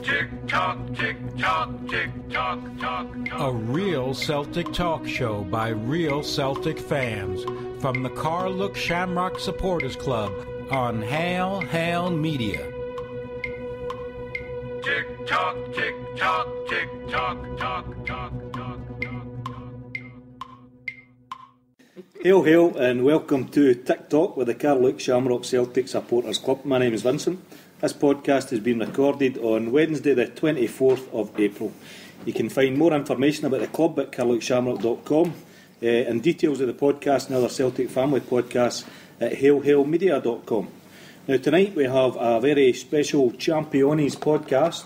Tic Talk, Tic Talk, Tic Talk, Talk. A real Celtic talk show by real Celtic fans from the Carluke Shamrock Supporters Club on Hail Hail Media. Tic Talk, Tic Talk, Tic Talk, Talk, Talk, Talk. Hail, hail, and welcome to Tic Talk with the Carluke Shamrock Celtic Supporters Club. My name is Vincent. This podcast has been recorded on Wednesday the 24th of April. You can find more information about the club at carlukeshamrock.com and details of the podcast and other Celtic family podcasts at hailhailmedia.com. Now tonight we have a very special Championes podcast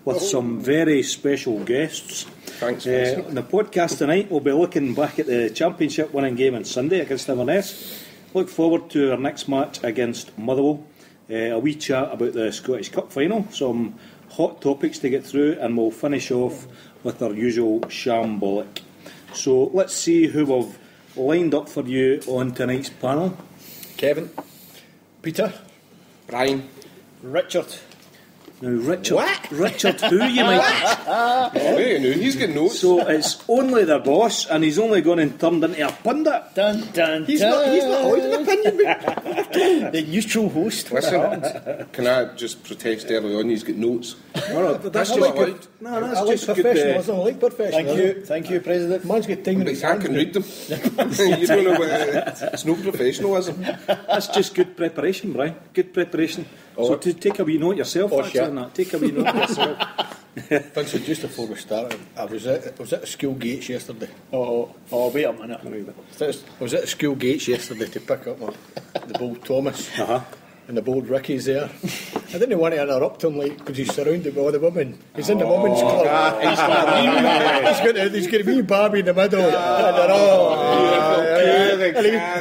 with some very special guests. Thanks, Vincent. On the podcast tonight we'll be looking back at the championship winning game on Sunday against Inverness. Look forward to our next match against Motherwell. A wee chat about the Scottish Cup final, some hot topics to get through, and we'll finish off with our usual shambolic. So let's see who we've lined up for you on tonight's panel. Kevin, Peter, Brian, Richard. Now Richard, What? Richard who you might... Wait, no, he's got notes. So it's only their boss, and he's only gone and turned into a pundit. Dun dun He's dun. not allowed an opinion, mate. The neutral host. Listen, can I just protest early on? He's got notes. No, that's I just like good. it. No, that's I like just good. professionalism. I like professionalism. Thank you, President. Man's got time in his I hands. can read them. You don't know what it's no professionalism. That's just good preparation, Brian. Good preparation. So to take a wee note yourself, actually, shit. on that. Take a wee note yourself. Vincent, just before we started, I was at the school gates yesterday. Oh, wait a minute. I was at the school gates yesterday to pick up the bold Thomas. And the bold Ricky's there. I didn't want to interrupt him, because he's surrounded by all the women. He's in the women's club. He's got a wee Barbie in the middle.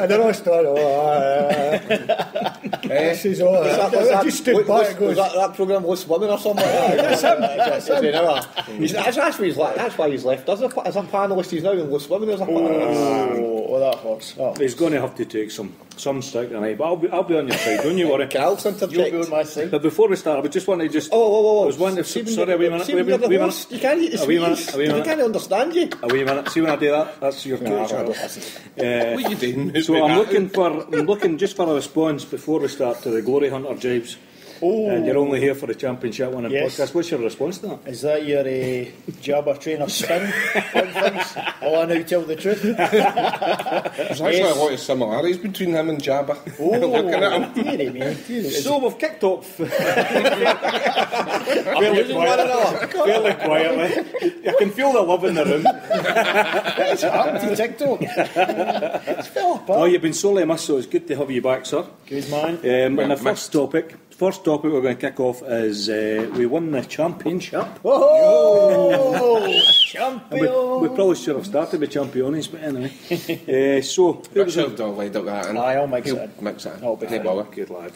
And they're all starting. I just stood back and goes, Was that programme Lost Women or something? That's why he's left us as a panellist. He's now in Lost Women as a panellist. oh, that hurts. Oh. He's going to have to take some stick tonight, but I'll be on your side, don't you worry. Cal's interject. You'll be on my side. But before we start, I would just want to I was wanting to... Sorry, a wee minute. You can't eat the A wee minute, sweets. a wee They minute. can't understand you. A wee minute. See when I do that? That's your No, cue. I don't listen. What are you doing? So I'm looking just for a response before we start to the Glory Hunter jibes. And you're only here for the championship winning Yes. podcast. What's your response to that? Is that your jabber trainer spin on things? I now tell the truth. There's actually a lot of similarities between him and Jabba. Looking at him. Deary me. So we've kicked off fairly quietly. I can feel the love in the room. What's happened to TikTok? It's fell apart. Oh, you've been sorely missed, so it's good to have you back, sir. Good man. And the first topic we're going to kick off is we won the championship. Whoa! And Champion! we probably should have started with Championes, but anyway. So Richard will lead up that in. Aye, I'll mix He'll it in. mix it in. I'll be No fine. bother. good lad.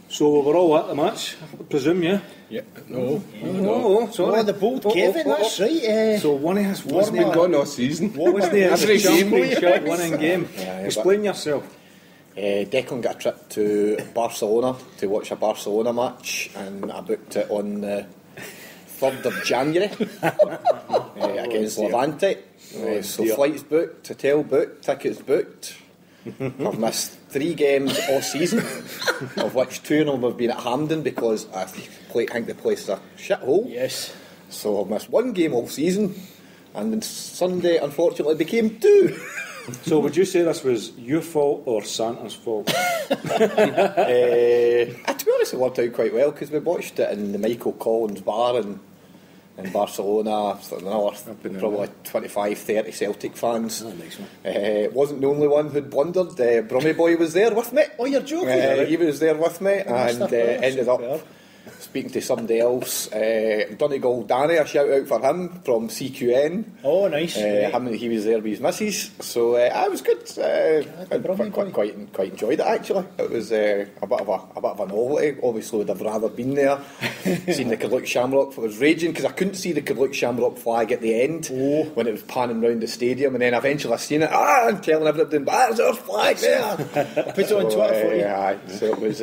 So we're all at the match, I presume, yeah? Yeah. No. No, sorry. Oh, the bold Kevin, that's right. So one of us He's been gone all season. What was the Every game. championship winning game? Explain yourself. Declan got a trip to Barcelona to watch a Barcelona match, and I booked it on the 3rd of January against Levante. So flights booked, hotel booked, tickets booked. I've missed 3 games all season, of which 2 of them have been at Hampden because I think the place is a shithole. Yes. So I've missed 1 game all season, and then Sunday unfortunately became 2. So would you say this was your fault or Santa's fault? To be honest, it worked out quite well because we watched it in the Michael Collins bar in Barcelona. Probably 25-30 Celtic fans. Wasn't the only one who'd blundered. Brummy Boy was there with me. Oh, you're joking. He was there with me and ended up superb. speaking to somebody else. Donegal Danny, a shout out for him from CQN. Oh, nice. He was there with his missus, so it was good. I quite enjoyed it actually. It was a bit of a novelty. Obviously, would have rather been there. Seen the Carluke Shamrock. I was raging because I couldn't see the Carluke Shamrock flag at the end when it was panning round the stadium, and then eventually I seen it. And telling everybody, "There's our flag there." Put it on Twitter for you. So it was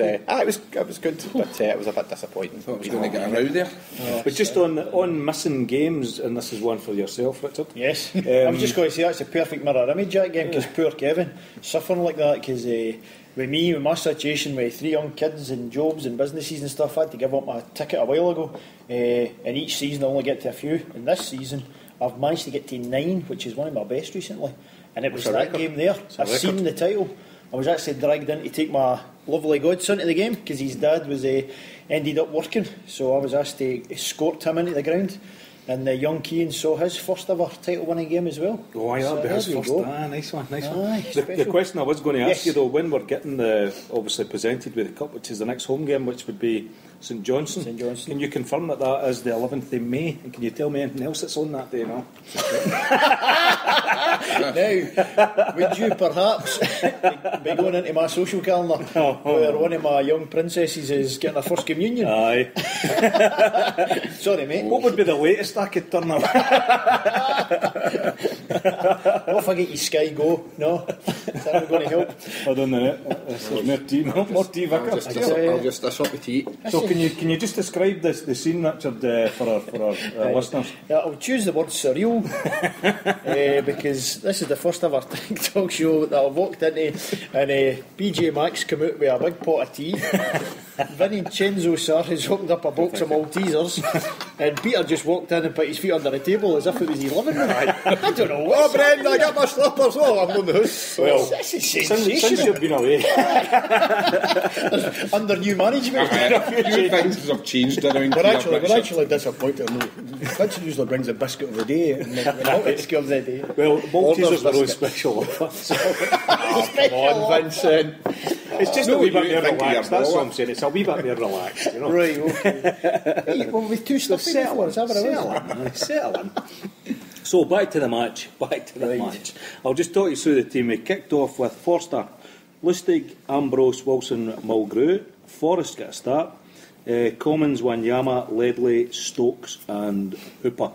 good, but it was a bit disappointing. disappointing. Thought I was going to get a row there. But just on missing games, and this is one for yourself, Richard. Yes. I was just going to say that's a perfect mirror image that game, because poor Kevin suffering like that, because with my situation with 3 young kids and jobs and businesses and stuff, I had to give up my ticket a while ago, and each season I only get to a few, and this season I've managed to get to 9, which is one of my best recently, and it was that game there. I've seen the title. I was actually dragged in to take my lovely godson to the game because his dad was ended up working, so I was asked to escort him into the ground, and young Keane saw his first ever title winning game as well. Oh, aye, that'll be his first. Nice one. Aye, the question I was going to ask you though, when we're getting obviously presented with the cup, which is the next home game, which would be St Johnstone. Can you confirm that is the 11th of May? And can you tell me anything else that's on that day now? Now, would you perhaps be going into my social calendar where one of my young princesses is getting her first communion? Aye. Sorry, mate. What would be the latest I could turn up? What if I get you Sky Go? No? Is that going to help? I don't know. More tea, Vicar. I'll just dish up the tea. So can you just describe the scene, Richard, for our listeners? Yeah, I'll choose the word surreal because this is the first ever Tic Talk show that I've walked into, and BJ Max come out with a big pot of tea. Vincenzo Sar has opened up a box of Maltesers, and Peter just walked in and put his feet under the table as if it was his living room. I don't know what. Oh, Brendan, I got my slippers. Oh, I'm on the house. Well, this is since sensational. you've been away, Under new management. A few things have changed around We're here, actually disappointed. Vincent usually brings a biscuit of the day, and it's skills of the day. well, Maltesers are on special offer. Come on, Vincent. It's just No, a wee bit you more think relaxed. you're That's what bored. I'm saying. It's a wee bit more relaxed, you know. Right, okay. Hey, well, with two stuff before, is that what it was? Settling. So back to the match. Match. I'll just talk you through the team. We kicked off with Forster, Lustig, Ambrose, Wilson, Mulgrew. Forrest got a start. Commons, Wanyama, Ledley, Stokes and Hooper.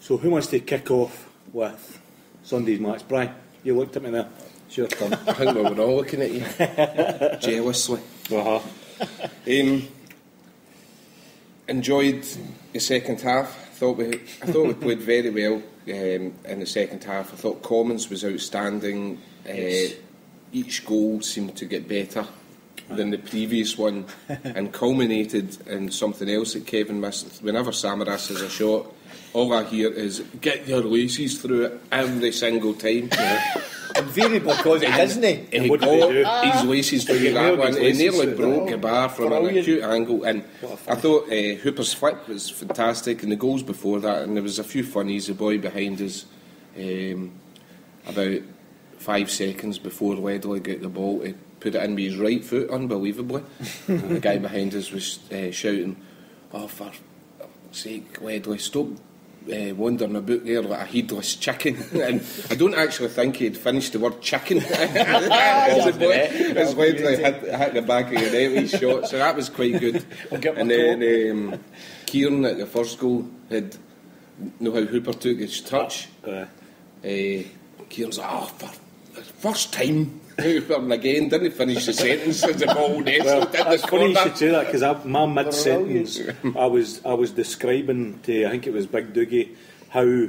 So who wants to kick off with Sunday's match? Brian, you looked at me there. It's your turn. I think we were all looking at you jealously. Enjoyed the second half. I thought we played very well in the second half. I thought Commons was outstanding. Each goal seemed to get better than the previous one, and culminated in something else that Kevin missed. Whenever Samaras has a shot, all I hear is "get your laces through it" every single time. Invariably because it doesn't he? And he what did he do? got his laces through that one. He nearly broke the bar from an acute angle. And I thought Hooper's flick was fantastic, and the goals before that, and there was a few funnies. The boy behind us, about 5 seconds before Ledley got the ball, he put it in with his right foot, unbelievably. And the guy behind us was shouting, "Oh, for sake, Ledley, stop wandering about there like a heedless chicken." And I don't actually think he'd finished the word chicken as Ledley hit the back of the net with his shot, so that was quite good. And then Kieran at the first goal had know how Hooper took his touch. Kieran's like, "Oh, for the first time." Hooper, and again didn't finish the sentence as the ball nestled in the It's funny you corner. should say that, because my mid-sentence I was describing to, I think it was Big Doogie, how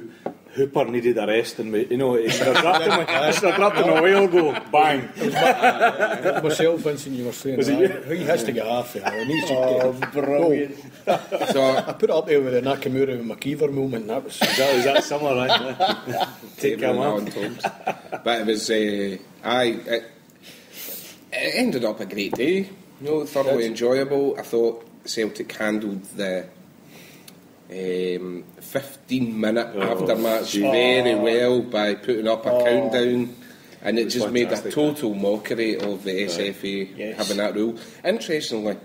Hooper needed a rest, and he should have dropped him a while ago. Bang. Myself, Vincent, you were saying Was it that. He has to get half it. He needs to get brilliant. So I put it up there with the Nakamura and McKeever moment. That was Was that summer, right? Take him on up. Tom's. But it was it ended up a great day, thoroughly enjoyable. I thought Celtic handled the 15-minute aftermatch very well by putting up a countdown, and it just made a total mockery of the SFA having that rule. Interestingly,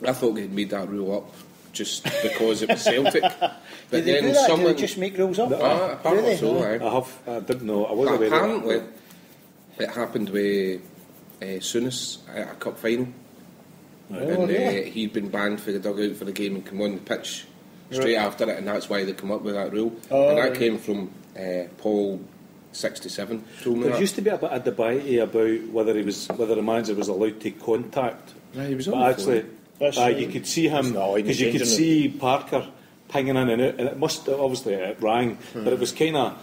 I thought they'd made that rule up just because it was Celtic. But Did they then do that? someone Did they just make rules up? apparently so, aye. I didn't know. I wasn't But aware of apparently, that. it happened with Souness at a cup final, and he'd been banned for the dugout for the game and come on the pitch straight after it, and that's why they come up with that rule. And that came from Paul 67. Told me There that. used to be a bit of debate about whether the manager was allowed to contact. He was But on the actually, You could see him, because you could see Parker pinging in and out, and it must, obviously it rang, but it was kind of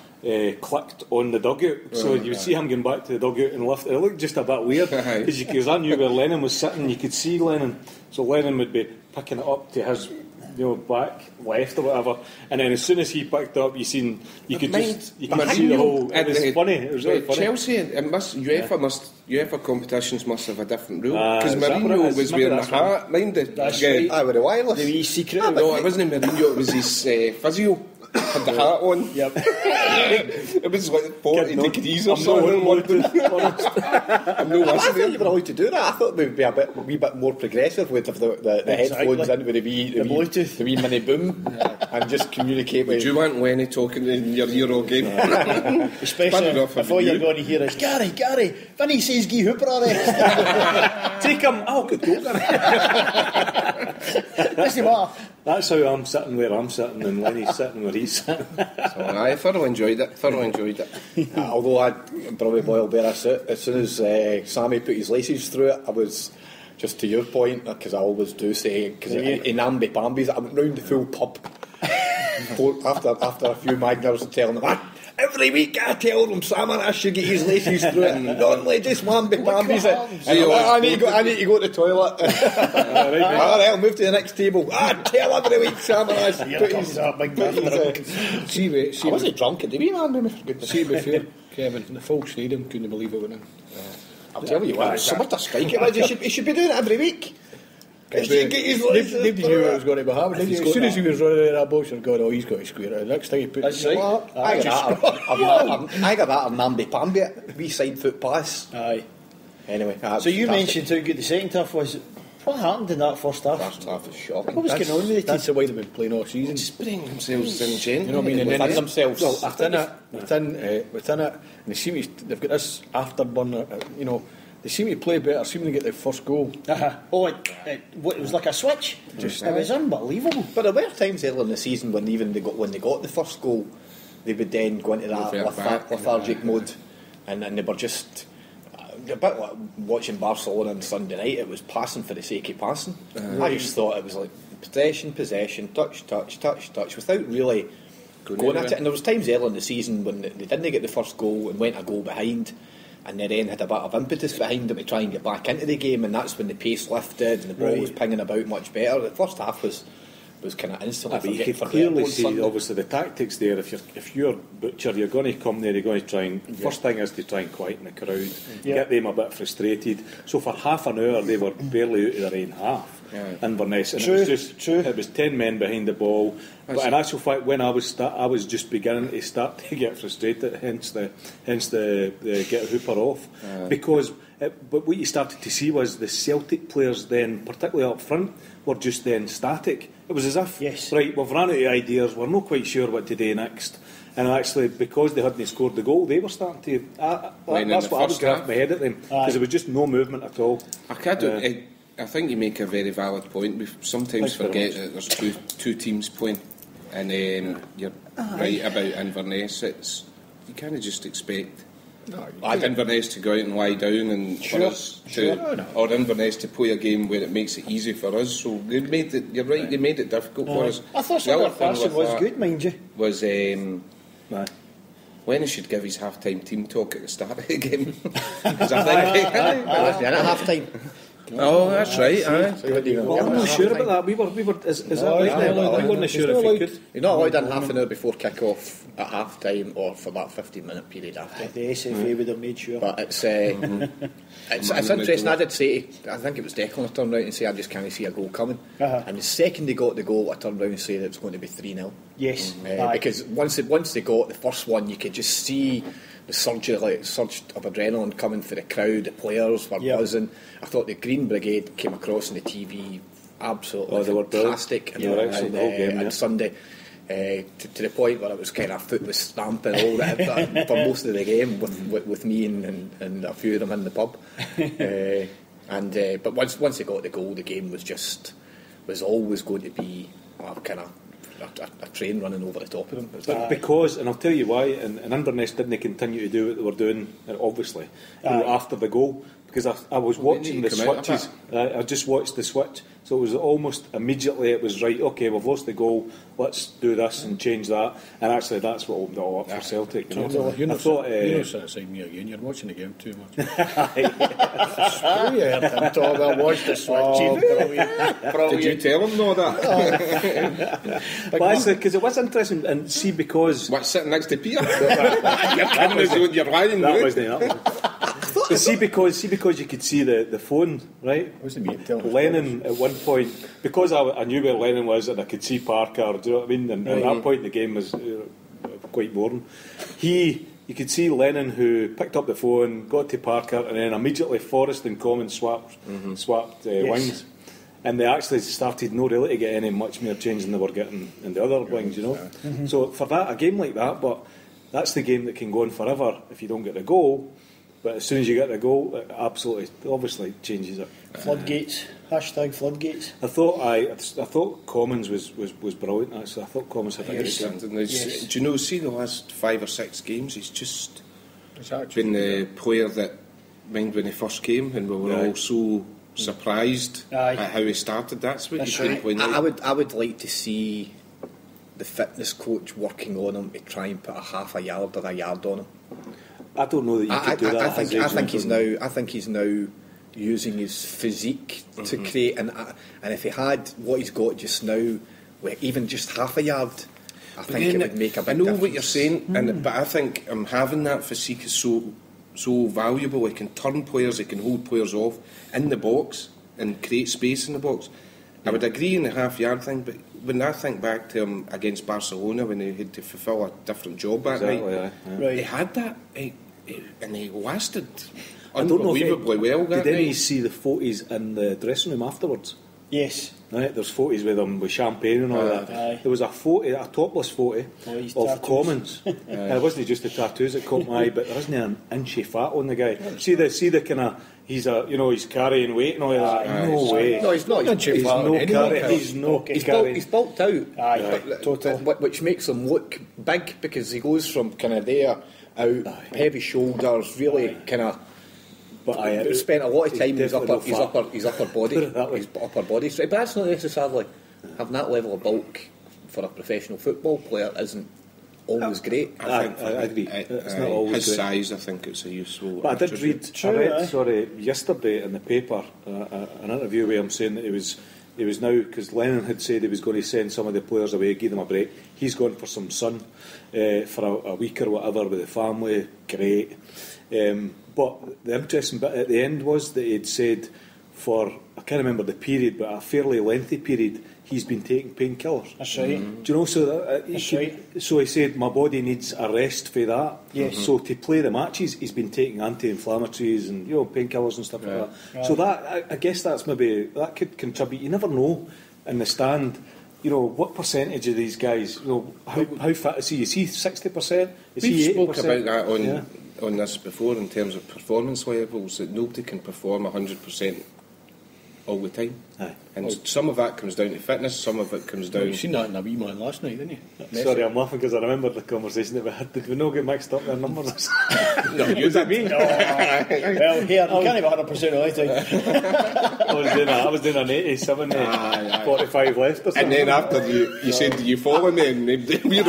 clicked on the dugout, so you would see him going back to the dugout and lift. It looked just a bit weird, because I knew where Lennon was sitting, you could see Lennon, so Lennon would be picking it up to his back left or whatever, and then as soon as he picked up, you could see the whole. It was funny. It was really funny. Chelsea, UEFA competitions must have a different rule, because Mourinho was wearing a hat. Mind it. That's right. I would have wireless. The wee secret. No, it wasn't Mourinho. It was his physio. Had the hat on. Yep. It was like 40 degrees or so. I'm not listening. You were allowed to do that. I thought they would be a wee bit more progressive with the headphones in with the Bluetooth, the wee mini boom, and just communicate with. Do you want Lenny talking in your ear all game? Especially before you're going to hear us, Gary, Vinny says Guy Hooper already. Take him. Oh, good goal, Gary. That's how I'm sitting where I'm sitting, and Lenny's sitting where he's sitting. So I thoroughly enjoyed it. Although I'd probably boil bear as soon as Sammy put his laces through it, I was, just to your point, because I always do say, because in namby-pambies, I went round the full pub after a few Magners telling them, every week I tell them Sam I should get his laces through it, and don't let just namby-pambies it. I need to go to the toilet. Alright, I'll move to the next table. Tell every week Sam I should put his I wasn't drunk at the wee man. See, be fair, Kevin, in the full stadium couldn't believe it went in. I'll tell you what, so much to strike it was. He should be doing it every week. Nobody knew what was going to be happening. As soon as he was running in that box, you're going, he's got to square it. Next thing he put it I got that on namby-pamby, wee side foot pass. Aye. Anyway, so you mentioned how good the second half was. What happened in that first half? First half was shocking. What was going on with the team? That's the way they've been playing all season. Just putting themselves in chain. You know what I mean? Within themselves. Well, within it, and they seem to, they've got this afterburner. They seem to play better, seem to get their first goal. Oh, it was like a switch. It was unbelievable. But there were times earlier in the season when they got the first goal, they would then go into that lethargic mode, and they were just a bit like watching Barcelona on Sunday night. It was passing for the sake of passing. I just thought it was like possession, touch, without really going at it. And there was times earlier in the season when they didn't get the first goal and went a goal behind, and they then had a bit of impetus behind them to try and get back into the game, and that's when the pace lifted and the ball was pinging about much better. The first half was kind of instantly. You could clearly see, obviously, the tactics there. If you're Butcher, you're going to come there. You're going to try and first thing is to try and quieten the crowd, get them a bit frustrated. So for half an hour, they were barely out of their own half. Inverness, and it was 10 men behind the ball. But in actual fact, when I was just beginning to start to get frustrated. Hence the get Hooper off, because. But what you started to see was the Celtic players then, particularly up front, were just then static. It was as if, right, we've run out of ideas, we're not quite sure what to do next. And actually, because they hadn't scored the goal, they were starting to. That's what I was grabbing my head at them, because there was just no movement at all. I think you make a very valid point. We sometimes forget that there's two teams playing, and you're right about Inverness. You kind of just expect Inverness to go out and lie down, and for us or Inverness to play a game where it makes it easy for us. So they made it. You're right. They made it difficult for us. I thought some of the passing was good, mind you. Was when he should give his half-time team talk at the start of the game. Because I think at half-time. Oh, that's right. Well, I'm not sure about that. We were. Is that right? I wasn't sure if we could. You're not allowed in half an hour before kick-off at half-time or for that 15-minute period after. The SFA would have made sure. But it's interesting. I did say, I think it was Declan, I turned around and say I just can't see a goal coming. And the second they got the goal, I turned around and said it was going to be 3-0. Yes. Because once they got the first one, you could just see the surge of adrenaline coming for the crowd. The players were buzzing. I thought the Green Brigade came across on the TV absolutely fantastic. They were excellent on Sunday. To the point where it was kind of foot was stamping all that for most of the game with me and a few of them in the pub. But once they got the goal, the game was always going to be kind of a train running over the top of them. But because, and I'll tell you why, and Inverness didn't continue to do what they were doing, obviously, after the goal, because I was watching the switches. I just watched the switch, so it was almost immediately it was right. Okay, we've lost the goal. Let's do this and change that. And actually, that's what opened it all up for Celtic. You know, You're not sitting beside me again. You're watching the game too much. I watched the switches. Did you tell him all that? Well, actually, because it was interesting, and see, because What's sitting next to Peter? You're lying. that wasn't it. But see, because you could see the phone, right? Wasn't me telling Lennon at one point, because I knew where Lennon was and I could see Parker. Do you know what I mean? And at that point, the game was quite boring. You could see Lennon, who picked up the phone, got to Parker, and then immediately Forrest and Common swapped wings. And they actually started not really to get any much more change than they were getting in the other wings, you know. So for that, a game like that, but that's the game that can go on forever if you don't get the goal. But as soon as you get the goal, it absolutely, obviously changes it. Floodgates. Hashtag floodgates. I thought Commons was brilliant. Actually, I thought Commons had a great game. Do you know? See the last 5 or 6 games, he's just been the player that, mind when he first came, and we were all so surprised at how he started. That's what he's been playing. I would like to see the fitness coach working on him to try and put a half a yard or a yard on him. I don't know that you could do that. I think he's now using his physique to create, and if he had what he's got just now, even just half a yard, I think it would make a big difference. I know what you're saying, but I think having that physique is so valuable. It can turn players, it can hold players off in the box and create space in the box. I would agree in the half yard thing, but when I think back to him against Barcelona when he had to fulfil a different job that night, he had that, and he lasted unbelievably well that night. Did any see the photos in the dressing room afterwards? Yes. Right, there's photos with him with champagne and all that. There was a topless photo of tattoos. Commons. It wasn't just the tattoos that caught my eye, but there isn't an inchy fat on the guy. See the kind of he's carrying weight and all that. No way. No, he's not. He's bulked out. Total. Which makes him look big because he goes from kind of there out, heavy shoulders, really kind of. But spent a lot of time in his upper body strength. But that's not necessarily having that level of bulk for a professional football player isn't always great. I agree. It's not always his great. Size, I think it's a useful. But I did read yesterday in the paper an interview where him saying that he was now, because Lennon had said he was going to send some of the players away, give them a break. He's gone for some sun for a week or whatever with the family. Great. But the interesting bit at the end was that he'd said for, I can't remember the period, but a fairly lengthy period, he's been taking painkillers. That's right. Do you know? So he said, my body needs a rest for that. Yes. So to play the matches, he's been taking anti-inflammatories and painkillers and stuff like that. Right. So that, I guess that's maybe, that could contribute. You never know in the stand. What percentage of these guys? How fit is he? Is he 60%? Is he 80%? We spoke about that on this before in terms of performance levels, that nobody can perform 100% all the time. Aye. And some of that comes down to fitness, some of it comes down. You seen that in a wee man last night, didn't you? Sorry, I'm laughing because I remember the conversation that we had. Did we not get mixed up their numbers? No, you did. Me? Well, here, you can't have 100% all the time. I was doing an 87, 45 left or something. And then after you said, do you follow me? And we're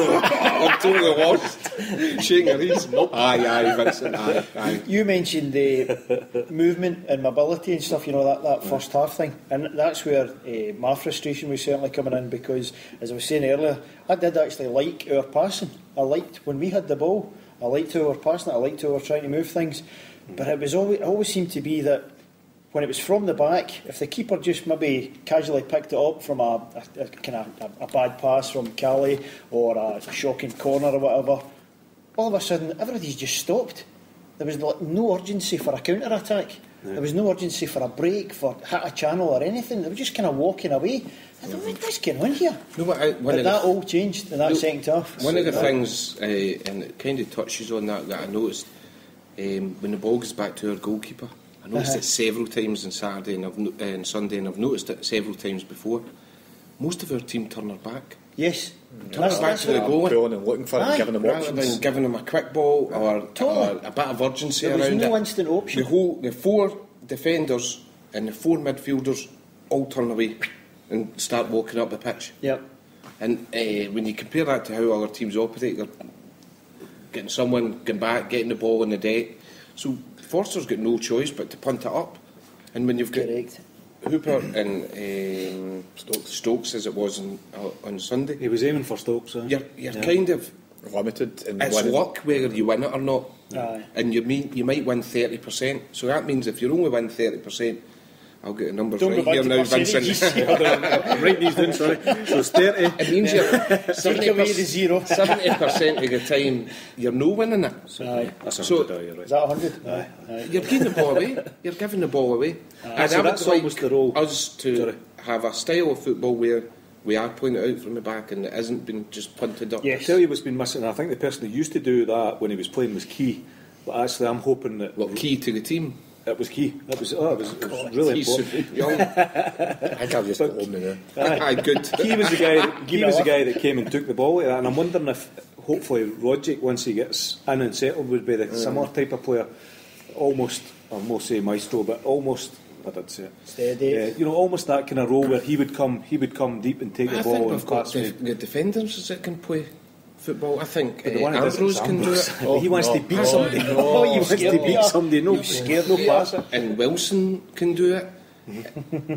totally lost. Shaking your heads. Nope. Aye, Vincent. Aye. You mentioned the movement and mobility and stuff, that first half thing. And that's where my frustration was certainly coming in, because, as I was saying earlier, I did actually like our passing. I liked when we had the ball. I liked how we were passing it. I liked how we were trying to move things. But it always seemed to be that when it was from the back, if the keeper just maybe casually picked it up from a bad pass from Cali or a shocking corner or whatever, all of a sudden everybody's just stopped. There was no urgency for a counter-attack. There was no urgency for a break, for hit a channel or anything. They were just kind of walking away. I thought, what's going on here? But that all changed in that second half. One of the things, and it kind of touches on that I noticed, when the ball goes back to our goalkeeper, I noticed it several times on Saturday and Sunday, and I've noticed it several times before. Most of our team turn their back. Yes. Turn back to the goal. And looking for it, giving them rather options. than giving them a quick ball or a bit of urgency there around was it. no instant option. The defenders and the 4 midfielders all turn away and start walking up the pitch. Yep. And when you compare that to how other teams operate, they're getting someone going back, getting the ball on the deck. So Forster's got no choice but to punt it up. And when you've got Correct. Hooper and Stokes as it was on Sunday, He was aiming for Stokes. you're kind of Limited in it's winning. luck whether you win it or not. Aye. And you might win 30%. So that means if you only win 30%, I'll get the numbers Don't right go back here to now, percentages. Vincent. Write these down, sorry. So it's 30. It means you're Take away the 0. 70% of the time you're no winning it. Aye. That's a So- 100, you're right. Is that 100? Aye. You're giving the ball away. You're giving the ball away. And So I would that's almost the role. us to Sorry. have a style of football where we are pointed out from the back and it isn't been just punted up. I Yes. tell you what's been missing, and I think the person who used to do that when he was playing was Key. But actually, I'm hoping that Well, key to the team. it was Key. It was really He's important. young. I think I've just got home now. Aye, good. Key was the guy that came and took the ball like that, and I'm wondering if hopefully Rodgick, once he gets in and settled, would be the similar type of player. Almost, I won't say maestro, but almost. I did say it. Steady. Almost that kind of role where he would come deep and take the I ball think and we've got pass the defenders that can play football. I think But the one that does Ambrose is can do Ambrose. it. He wants to beat somebody. no, He wants to scared beat me. somebody. No, no pass it. And Wilson can do it.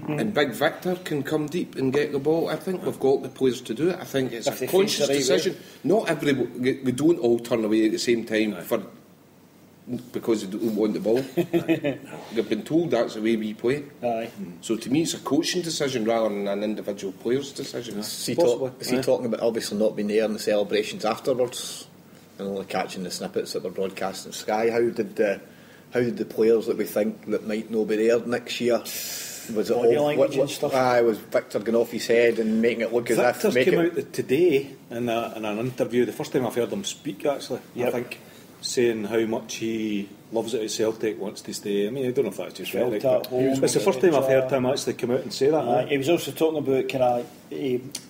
And Big Victor can come deep and get the ball. I think we've got the players to do it. I think it's If they a face conscious the right decision. Not everybody, we don't all turn away at the same time because they don't want the ball. They've been told that's the way we play. Aye. So to me, it's a coaching decision rather than an individual player's decision. Is he Possibly, talking about obviously not being there in the celebrations afterwards and only catching the snippets that were broadcast on Sky? How did the players that we think that might not be there next year? Was it Body all language and stuff? Was Victor going off his head and making it look as Victor's if came out today in an interview, the first time I've heard him speak actually, I think, saying how much he loves it at Celtic, wants to stay. I mean, I don't know if that's just Felt right. at home, It's the first time I've heard him actually come out and say that. He was also talking about kind of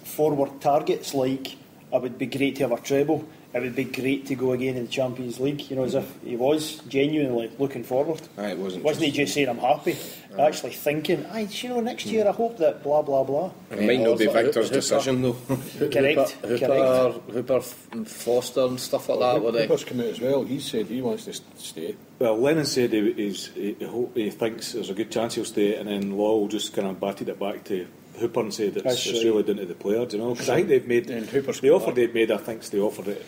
forward targets, like it would be great to have a treble, it would be great to go again in the Champions League, as if he was genuinely looking forward. It wasn't He just saying I'm happy, actually thinking, next year I hope that blah blah blah. It might not be Victor's decision though. Correct. Hooper and Foster and stuff like that. Were they? Hooper's come out as well. He said he wants to stay. Well, Lennon said he thinks there's a good chance he'll stay, and then Lowell just kind of batted it back to Hooper and said it's really down to the players, because I think they've made the offer they'd made. I think they offered it.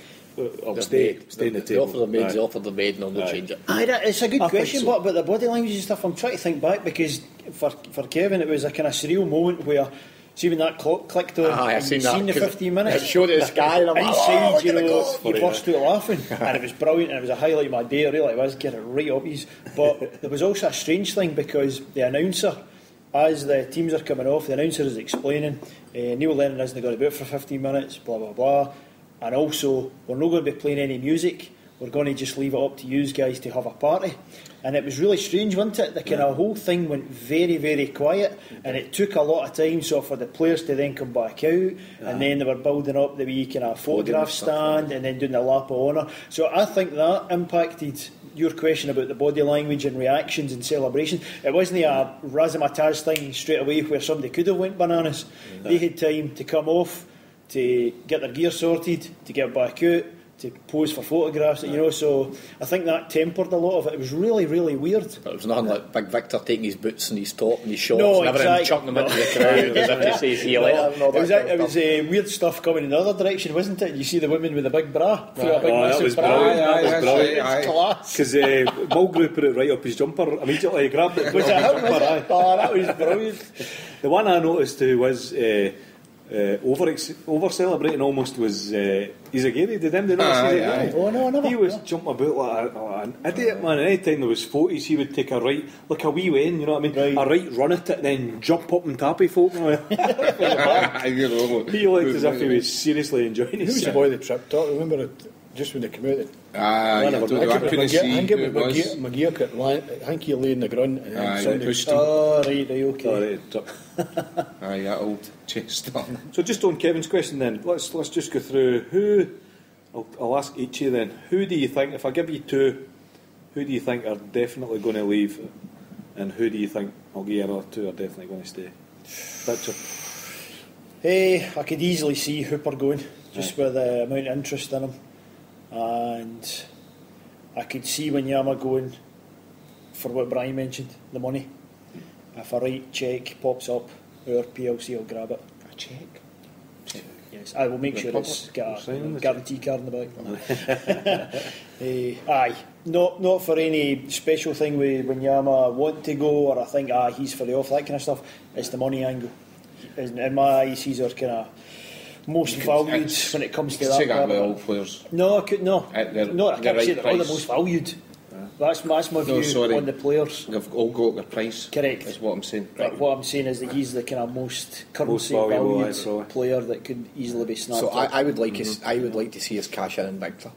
I'll stay in the table. The offer they made, and they'll change it. It's a good I question, think so. but the body language and stuff, I'm trying to think back, because for Kevin it was a kind of surreal moment where, see when that clock clicked on, I've and seen you'd that, seen the 15 minutes, it showed it the sky, and I'm like, inside, look at the goal. you burst out laughing, and it was brilliant, and it was a highlight of my day, it really was, get it right obvious. But there was also a strange thing, because the announcer, as the teams are coming off, the announcer is explaining, Neil Lennon isn't going to be out for 15 minutes, blah blah blah, and also we're not going to be playing any music, we're going to just leave it up to you guys to have a party. And it was really strange, wasn't it? The kind of whole thing went very, very quiet, and it took a lot of time for the players to then come back out, and then they were building up the wee kind of photograph stand, and then doing the lap of honour. So I think that impacted your question about the body language and reactions and celebrations. It wasn't a razzmatazz thing straight away where somebody could have went bananas. They had time to come off, to get their gear sorted, to get back out, to pose for photographs, so I think that tempered a lot of it. It was really, really weird. But it was nothing like Big Victor taking his boots and his top and his shorts No, and everything, exactly. chucking them into the crowd as if to say see you later. and all that kind of It was stuff. weird stuff coming in the other direction, wasn't it? You see the women with the big bra, a big that massive was bra. brilliant. That was Aye, brilliant. aye, It's class. Because Mulgrew put it right up his jumper immediately. He grabbed it. Was it him, was Aye. it? Oh, that was brilliant. The one I noticed too was over celebrating almost was Izagiri. Did anybody notice Izagiri? Oh, no, never. He was jumping about like an idiot, man. Any time there was 40s, he would take a right, like a wee Wayne, you know what I mean? A right run at it, and then jump up and tappy folk. He looked as if he was seriously enjoying Who was the himself. boy that tripped up? Remember it, just when they came out? I couldn't see I think it who was it was. McGeer. I think he lay in the ground and Aye, somebody pushed him. Oh, right, okay. Alright, trip. Aye, that old Chester. So just on Kevin's question then, let's just go through who. I'll ask each of you then. Who do you think, if I give you two, who do you think are definitely going to leave And who do you think, I'll give you another two, are definitely going to stay? Richard? I could easily see Hooper going, just with the amount of interest in him. And I could see Wanyama going for what Brian mentioned, the money. If a right cheque pops up, our PLC will grab it. A cheque? Yes, I will make sure it's got a guarantee card in the back. Aye, not for any special thing with Wanyama want to go, or I think he's for the off, that kind of stuff. It's the money angle. In my eyes, he's our kind of most valued when it comes to that. Say that with all players. No, I can't say they're all the most valued. That's my view on the players. They've all got their price. Correct. Is what I'm saying. But what I'm saying is that he's the kind of most currency valued player that could easily be snapped. So I would like to see us cash in Victor.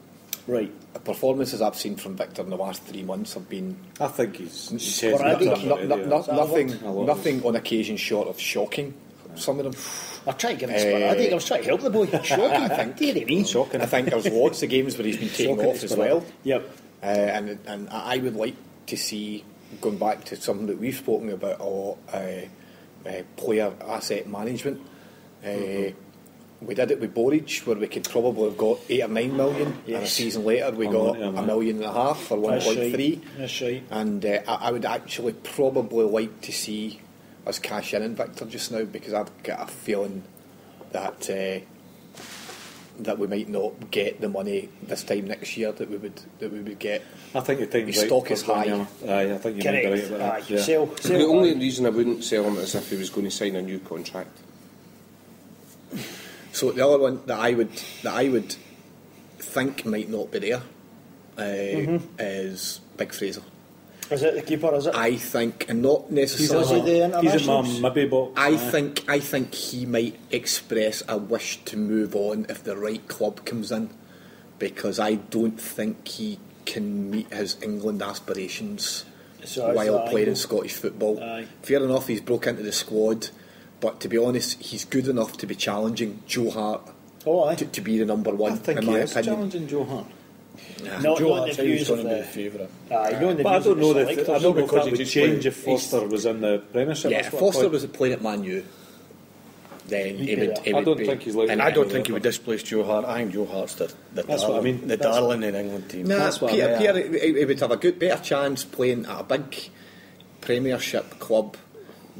Right. The performances I've seen from Victor in the last 3 months have been. I think he's nothing on occasion short of shocking. Some of them. I try to give him sporadic. I was trying to help the boy. Shocking, I think. Dear me. Shocking. I think there's lots of games where he's been taken off as well. Yep. And I would like to see, going back to something that we've spoken about a lot, player asset management. We did it with Borage, where we could probably have got 8 or 9 million, and a season later we got $1.5 million for 1.3. That's right. And I would actually probably like to see us cash in Victor just now, because I've got a feeling that that we might not get the money this time next year that we would get. I think the time's his right. stock is high. I think you might be right about that. Sell the only reason I wouldn't sell him is if he was going to sign a new contract. So the other one that I would think might not be there is Big Fraser. Is it the keeper? Is it? I think, and not necessarily. He's in my maybe box. I think he might express a wish to move on if the right club comes in, because I don't think he can meet his England aspirations while playing in Scottish football. Aye. Fair enough, he's broke into the squad, but to be honest, he's good enough to be challenging Joe Hart to be the number one. I think in he my is opinion. challenging Joe Hart. Joe Hart's going to be the favourite. But I don't know if that would change if Foster was in the Premiership. Yeah, if Foster was playing at Man U, then he would. I don't think he's likely. And I don't think he would displace Joe Hart. I think Joe Hart's the darling in the England team. No, Pierre, he would have a better chance playing at a big Premiership club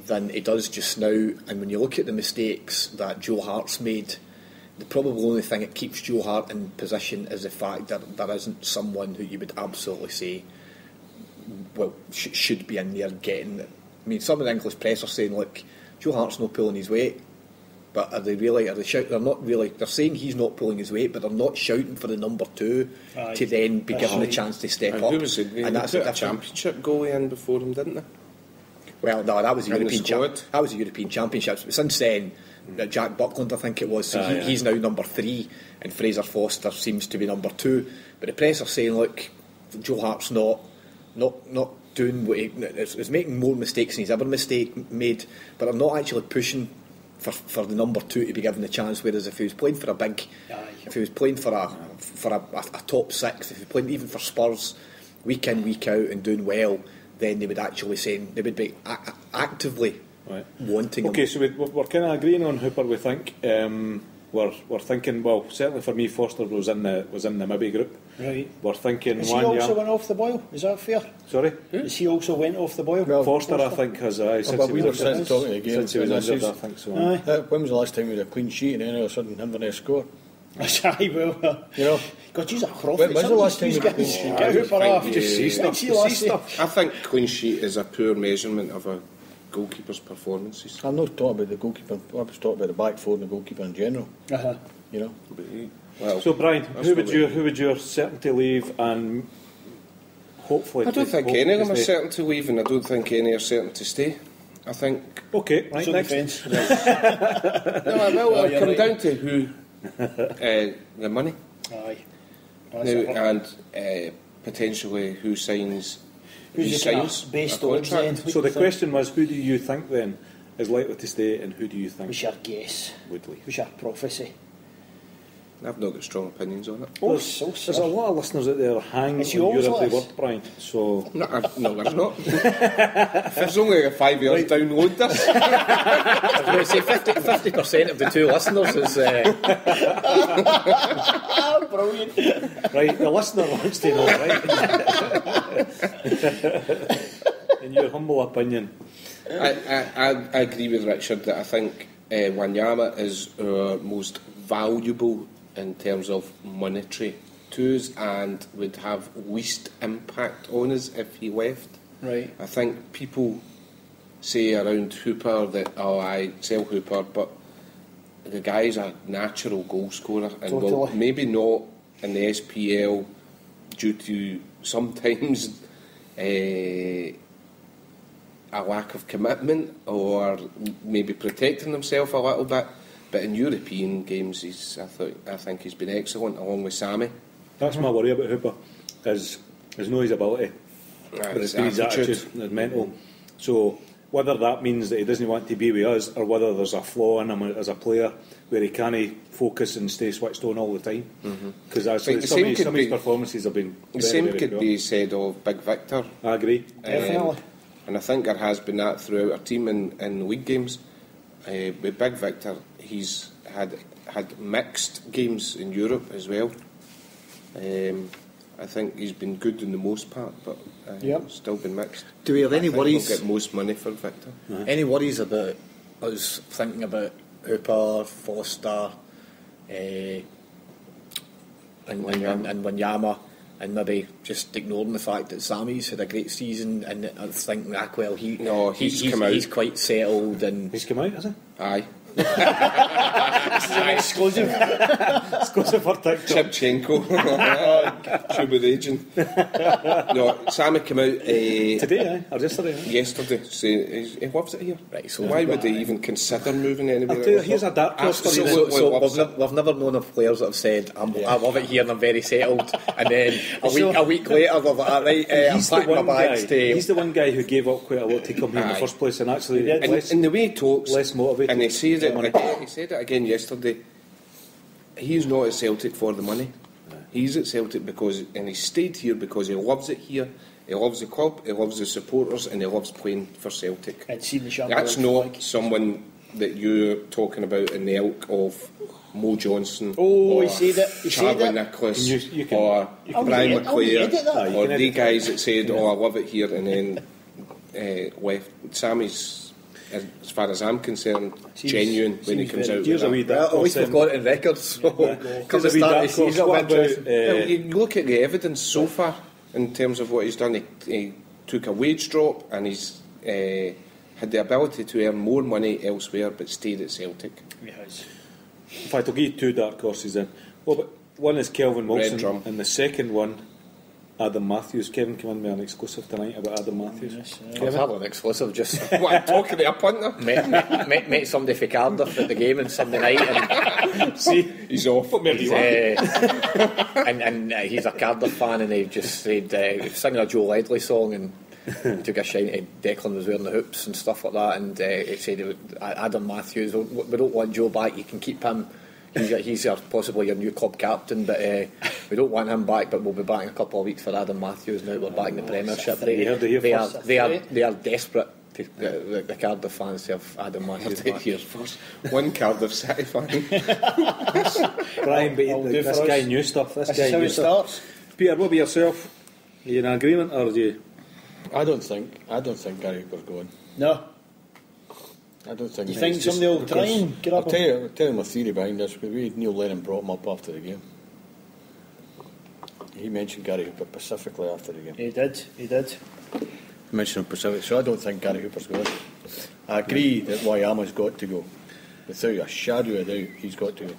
than he does just now. And when you look at the mistakes that Joe Hart's made, the probably only thing that keeps Joe Hart in position is the fact that there isn't someone who you would absolutely say, well, should be in there getting it. I mean, some of the English press are saying, look, Joe Hart's not pulling his weight, but are they really? Are they shouting? They're not really. They're saying he's not pulling his weight, but they're not shouting for the number 2 to then be given the chance to step up. Who was it? And that's a championship goalie in before him, didn't they? Well, no, that was a European. That was a European Championships. But since then, Jack Buckland, I think it was. So he's now number 3, and Fraser Foster seems to be number 2. But the press are saying, look, Joe Hart's not doing what he's making more mistakes than he's ever made. But I'm not actually pushing for the number 2 to be given the chance. Whereas if he was playing for if he was playing for a top 6, if he was playing even for Spurs, week in week out and doing well, then they would actually they would be actively wanting him. Okay, so we're kind of agreeing on Hooper. We think we're thinking. Well, certainly for me, Foster was in the maybe group. Right. We're thinking. Is he also went off the boil? Is that fair? Sorry. Is he also went off the boil? Well, Foster, I think, has. Since we were sitting talking again. Since he was injured, I think so. When was the last time we had a clean sheet and then all of a sudden Inverness scored? Aye, well, you know. God, he's a prophet. When was the last time we had a clean sheet? Get Hooper off. Just see stuff. I think clean sheet is a poor measurement of a goalkeeper's performances. I'm not talking about the goalkeeper. I was talking about the back four and the goalkeeper in general. You know. Well, so Brian, who would your certainty leave, and hopefully? I don't think any of them are certain to leave, and I don't think any are certain to stay. I think. Okay, right, next. It'll come down to who the money. Aye. And potentially who signs. Based on then. So the question was, who do you think then is likely to stay, and who do you think Who's your guess? would leave? Who's your prophecy? I've not got strong opinions on it. There's a lot of listeners out there hang Is on you always your every like word, Brian. So No, there's not. There's only a 5 years download this. I was going to say 50% of the 2 listeners is. Brilliant. right, the listener wants to know, right? In your humble opinion. I agree with Richard that I think Wanyama is our most valuable in terms of monetary to us and would have least impact on us if he left. Right. I think people say around Hooper that, I sell Hooper, but the guy's a natural goal scorer and will Totally. maybe not in the SPL due to sometimes a lack of commitment or maybe protecting himself a little bit, but in European games I think he's been excellent along with Sammy. That's my worry about Hooper, is not his ability, but it's his attitude, his mental. So whether that means that he doesn't want to be with us, or whether there's a flaw in him as a player where he can't focus and stay switched on all the time. Because some of his performances have been the very, same very could poor. be said of Big Victor. I agree. Definitely. And I think there has been that throughout our team in league games. With Big Victor, he's had mixed games in Europe as well. I think he's been good in the most part, but still been mixed. Do we have any worries? We'll get most money for Victor. Any worries about us thinking about Hooper, Foster, and Wanyama, and maybe just ignoring the fact that Sammy's had a great season, and I think Rackwell, he's come out. He's quite settled, and He's come out, has he? Aye. This is an exclusive. Exclusive for TikTok. Shevchenko. True agent. No, Sammy came out Today, or yesterday? yesterday saying he loves it here. right. So Why would they even consider moving anywhere I'll tell you, else? here's a dark horse for you. we've never known of players that have said, I love it here and I'm very settled, and then a week later they're like, right, I'm He's the packing my one guy. bags to. He's the one guy who gave up quite a lot to come here in the Aye. first place, and actually And the way he talks, less motivated. and he said it again, he said it again yesterday. He's not at Celtic for the money. He's at Celtic and he stayed here because he loves it here. He loves the club, he loves the supporters, and he loves playing for Celtic. I'd seen the Shamrock That's not flag. someone that you're talking about in the ilk of Mo Johnson, Oh, or he said it. He said Charlie it. Nicholas, You can- or Brian I'll edit that. McClare, You or can the edit guys that said, I love it here, and then left. Sammy's, as far as I'm concerned, genuine when he seems comes very- out. Here's a with wee that. dark At least horse, we've got it in records. So come Here's the a wee start of dark the season, horse. it'll What be about, interesting. Well, you look at the evidence so far in terms of what he's done. He took a wage drop and he's had the ability to earn more money elsewhere, but stayed at Celtic. He has. In fact, I'll give you 2 dark horses then. Well, but one is Kelvin Wilson, Drum. and the second one, Adam Matthews. Kevin came in with an exclusive tonight about Adam Matthews. It's hardly an exclusive, just What, I'm talking to a punter? met somebody for Cardiff at the game on Sunday night, and See, He's off. maybe he's, you are. he's a Cardiff fan, and he just said he was singing a Joe Ledley song, and he took a shine to Declan was wearing the hoops and stuff like that, and he said Adam Matthews, we don't want Joe back, you can keep him. He's possibly your new club captain, but we don't want him back. But we'll be back in a couple of weeks for Adam Matthews. Now we're back in the Premiership. You heard it here first. They are desperate. The Cardiff fans to have Adam Matthews back. Here first. One Cardiff City fan. Brian, I'll but do this for guy us. knew stuff. This This guy is how knew it stuff. starts. Peter, what about yourself? Are you in agreement, or do you? I don't think Gary Hooper's going. No. I don't think. You think it's just somebody will try because- and get I'll up tell you my theory behind this. Neil Lennon brought him up after the game. He mentioned Gary Hooper specifically after the game. He did. He mentioned him specifically, so I don't think Gary Hooper's going. I agree that Wayama's got to go. Without a shadow of doubt, he's got to go.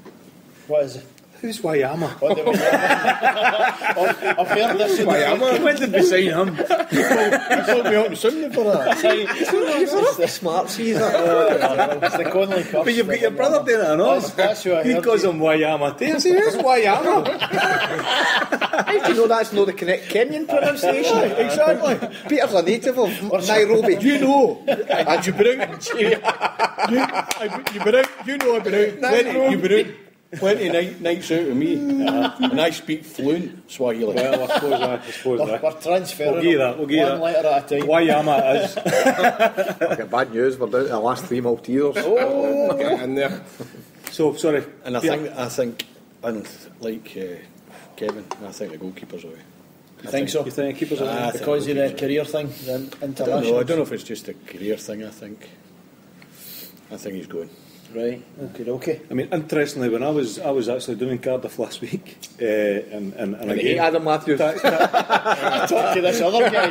What is it? Who's Wayama? What do we I've heard this. When did we sign him? He told me out in Sunday for that. It's the smart season. It's the Conley Cup. But you've got your brother doing it, I know. That's who I He heard. calls him Wayama. I say, who's Wayama? How do you know that's not the correct Kenyan pronunciation? Exactly. Peter's a native of Nairobi. You know, and you've been out. You've been out. You know I've been out. You've been out plenty of nights out with me, and I speak fluent Swahili. Well, I suppose that. We're transferring We'll give you that, we'll give you one that. letter at a time. Wayama it is. I've got bad news, we're down to the last 3 Maltesers. Oh, get in there. So, sorry. And I Peter. think, and like Kevin, I think the goalkeeper's away. You think so? You think keepers Ah, are I Because of the career thing, the I don't international. know. I don't know if it's just a career thing. I think he's going. Right, okay. I mean, interestingly, when I was actually doing Cardiff last week, and And he again, Adam Matthews. Talk to this other guy.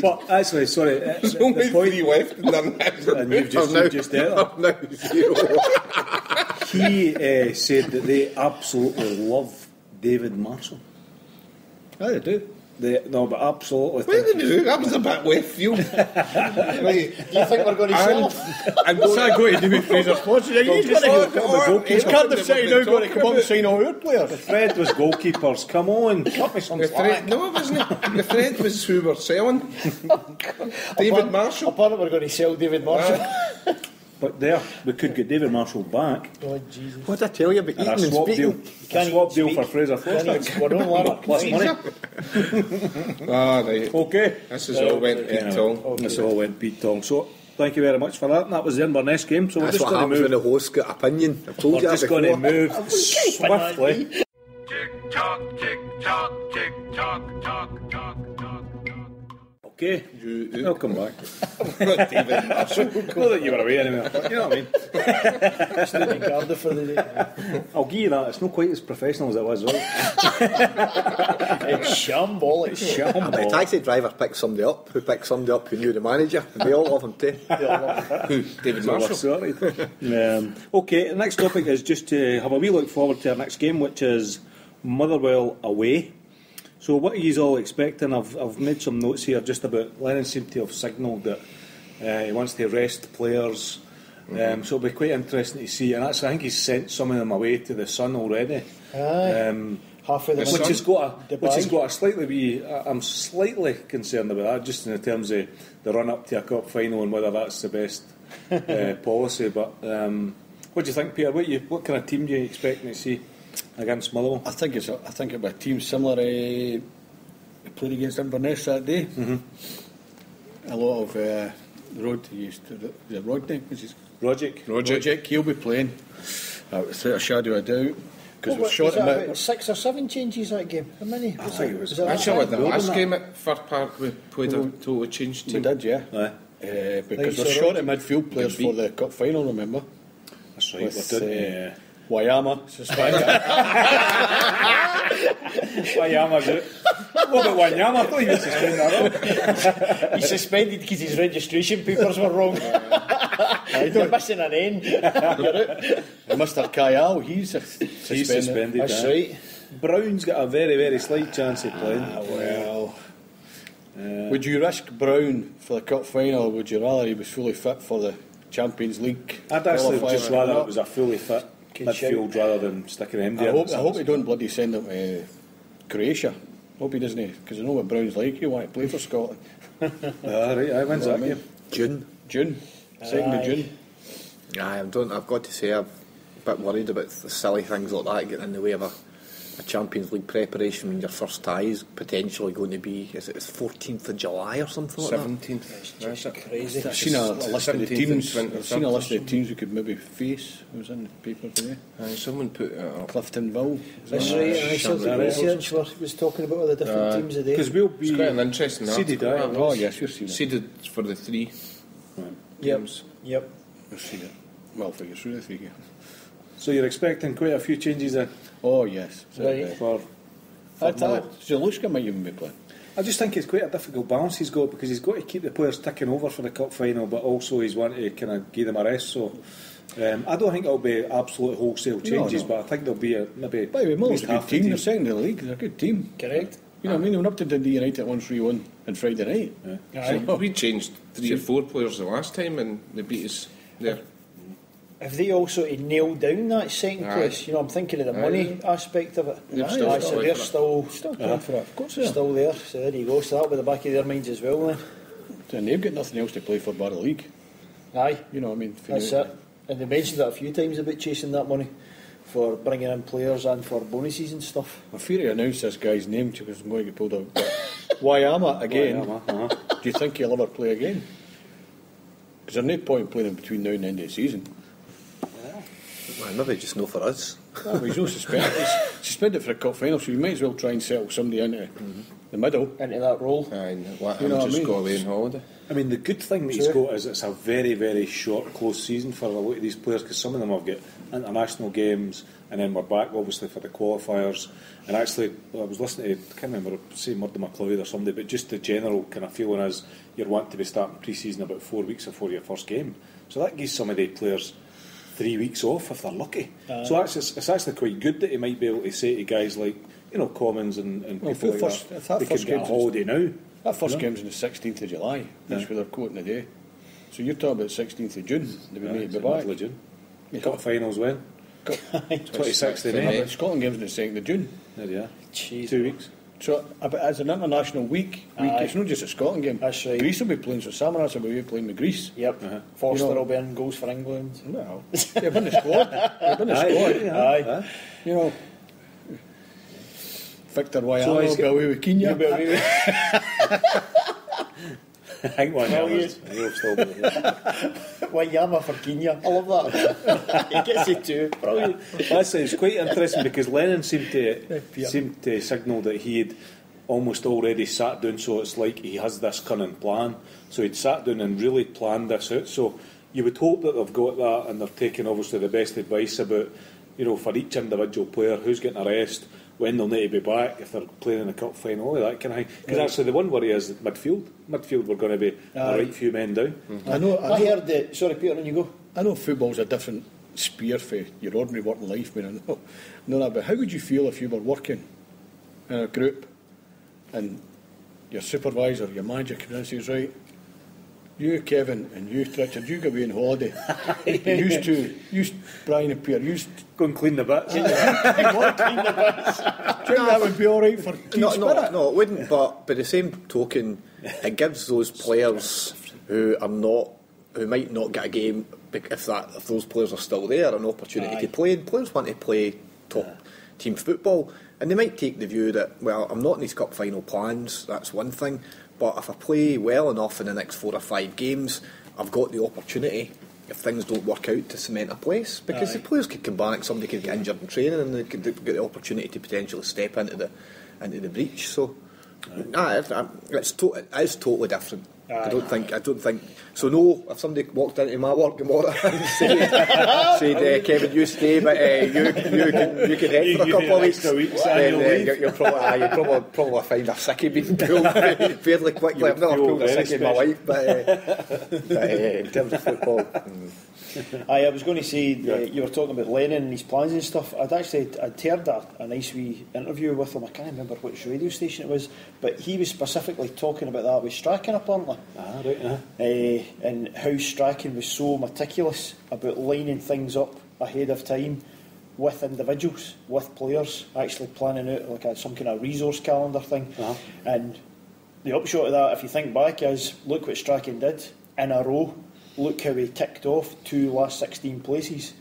but actually, sorry, There's only the point, 3 left in their net. and you've just there. Now 0. He said that they absolutely love David Marshall. Oh, they do. No, but absolutely. Where did you do? That was a bit left field. Right. Do you think we're going to sell him? And What's that got to do with Fraser Forster? He's Cardiff City now going to come up and sign all our players. Fred was goalkeepers. Come on, cut me some The slack. thread, no, it wasn't. The thread was who were selling. David Marshall. Apparently we're going to sell David Marshall. But there, we could get David Marshall back. Oh, Jesus. What did I tell you about And a eating and swap deal. speaking? A swap deal speak. for Fraser Forster. We're on Larry. Plus money. Ah, right. Okay. This is all went Pete Tong. This all went Pete Tong. So, thank you very much for that. And that was the Inverness game. So we're That's just what going happens to when move. the host's got opinion. I've told you We're that just going to before. move swiftly. Tick tock, tick tock, tick tock, tock, tock, tock. Okay. Welcome back. David Marshall. Not that you were away anyway. But you know what I mean? Stood in Cardiff for the day. I'll give you that. It's not quite as professional as it was, right? It's shambol, it's The shambol. taxi driver picked somebody up who picked somebody up who knew the manager, and they all love him too. Who? David So we're Marshall. sorted. Okay, the next topic is just to have a wee look forward to our next game, which is Motherwell away. So what are you all expecting? I've made some notes here just about Lennon seemed to have signalled that he wants to rest players. So it'll be quite interesting to see. And actually, I think he's sent some of them away to the Sun already. Aye. Half of the Which has Dubai. got a slightly wee. I'm slightly concerned about that, just in terms of the run up to a cup final and whether that's the best policy. But what do you think, Peter? What kind of team do you expect to see against Motherwell? I think it'll be a team similar. Played against Inverness that day. A lot of Rodney, which is Rogic. He'll be playing. Without a shadow of doubt, because we've Was shot him that about out. 6 or 7 changes that game? How many? I think it was. that Actually, the right? last game at Fir Park, we played a totally changed We team. did, yeah. Aye. Because so we're short of midfield players for the cup final. Remember, That's right. with we did. Wayama suspended. Wanyama's out. What about Wanyama? I thought he was suspended that up. He's suspended because his registration papers were wrong. You're missing an N. You're out. Mr. Kayal, he's suspended. He's suspended. That's aye. right. Brown's got a very, very slight chance of playing. Well, would you risk Brown for the cup final, or would you rather he was fully fit for the Champions League? I'd actually qualifier? just rather it was a fully fit Good midfield rather than sticking him I there. hope he don't bloody send him to Croatia. Hope he doesn't, because I know what Brown's like. He want to play for Scotland. Right, when's that game? June. 2nd of June. I've got to say, I'm a bit worried about the silly things like that getting in the way of a Champions League preparation when your first tie is potentially going to be, is it 14th of July or something like that? 17th. Crazy. I've seen a list of the 17th teams. and 20th I've seen a list of the teams we could maybe face. It was in the paper today. Someone put it up. Cliftonville. That's right. I saw the research was talking about all the different teams today. Because we'll be It's quite an interesting seeded, article. Oh yes, we've seen it. Seeded for the 3 games. Yep. We've seen it. Well, figure through the 3 games. So you're expecting quite a few changes then Oh yes. Right. for Zaluska might even be playing. I just think it's quite a difficult balance he's got, because he's got to keep the players ticking over for the cup final, but also he's wanting to kind of give them a rest. So I don't think it'll be absolute wholesale changes, no. but I think there'll be maybe. By the way, Muller's a at least good half the team. They're second in the league. They're a good team. Correct. You know what I mean? They went up to Dundee United 1-3-1 on Friday night. So we changed 3 or 4 players the last time and they beat us there. If they also nailed down that second Aye. place, I'm thinking of the money aspect of it. They've Aye, still so got they're it. still Going for it. Of course they are. there. So there you go. So that'll be the back of their minds as well then. And they've got nothing else to play for bar the league. Aye, You know what I mean? that's it. And they mentioned that a few times about chasing that money for bringing in players and for bonuses and stuff. I fear to announce this guy's name because I'm going to get pulled out. But Wayama again. Do you think he'll ever play again? Because there's no point playing him between now and the end of the season. Well, maybe just no for us. Well, he's not suspended. He's suspended for a cup final, so you might as well try and settle somebody into the middle. Into that role. And let You him know what I just mean? go away on holiday. I mean, the good thing that he's got is it's a very, very short, close season for a lot of these players, because some of them have got international games, and then we're back, obviously, for the qualifiers. And actually, I was listening to, I can't remember, say Murdo McLeod or somebody, but just the general kind of feeling is you're wanting to be starting pre-season about 4 weeks before your first game. So that gives some of the players 3 weeks off if they're lucky. So it's actually quite good that he might be able to say to guys like, Commons and Well, people like if that, that they first can get a game's- holiday now. That first game's on the 16th of July. That's where they're quoting the day. So you're talking about 16th of June. They may be back. Middle of June. Cup finals when? 26th of Yeah, May. but Scotland game's on the 2nd of June. There you are. Jeez. 2 weeks. So as an international week, it's not just a Scotland game. That's right. Greece will be playing, so Samaras will be playing with Greece. Yep. Forster will be in goals for England. Well, they've been the squad. They've been the squad. Aye. You know, Victor So Wayama he's will be away with Kenya. I think one he'll still be there. Wayama for Kenya. I love that. He gets it too. Brilliant. Listen, it's quite interesting because Lennon seemed to signal that he had almost already sat down, so it's like he has this cunning plan. So he'd sat down and really planned this out. So you would hope that they've got that and they're taking obviously the best advice about, for each individual player, who's getting a rest, when they'll need to be back, if they're playing in the cup final, all of that kind of thing. Because actually the one worry is that midfield. Midfield we're going to be a right few men down. I know. I heard that. Sorry, Peter, on you go. I know football's a different sphere for your ordinary working life, man. I know that, but how would you feel if you were working in a group and your supervisor, your manager, comes in and says, right, you, Kevin, and you, Richard, you go away on holiday. you, Brian and Peter, you Go and clean the bits. do you think that would be all right for team spirit? No, it wouldn't. But by the same token, it gives those players who might not get a game if those players are still there an opportunity to play. And players want to play top team football, and they might take the view that, well, I'm not in these cup final plans. That's one thing. But if I play well enough in the next 4 or 5 games, I've got the opportunity, if things don't work out, to cement a place. Because the players could come back, somebody could get injured in training, and they could get the opportunity to potentially step into the breach. So, it's totally different. I don't think. So no, if somebody walked into my work tomorrow and said, Kevin, you stay, but you can head for a couple of weeks, then you'll probably find a sickie being pulled fairly quickly. I've never pulled a sickie in my life, but in terms of football. I was going to say, you were talking about Lennon and his plans and stuff. I'd heard a nice wee interview with him. I can't remember which radio station it was, but he was specifically talking about that with Strachan, apparently. And how Strachan was so meticulous about lining things up ahead of time with individuals, with players, actually planning out like some kind of resource calendar thing. And the upshot of that, if you think back, is look what Strachan did in a row. Look how he ticked off 2 last 16 places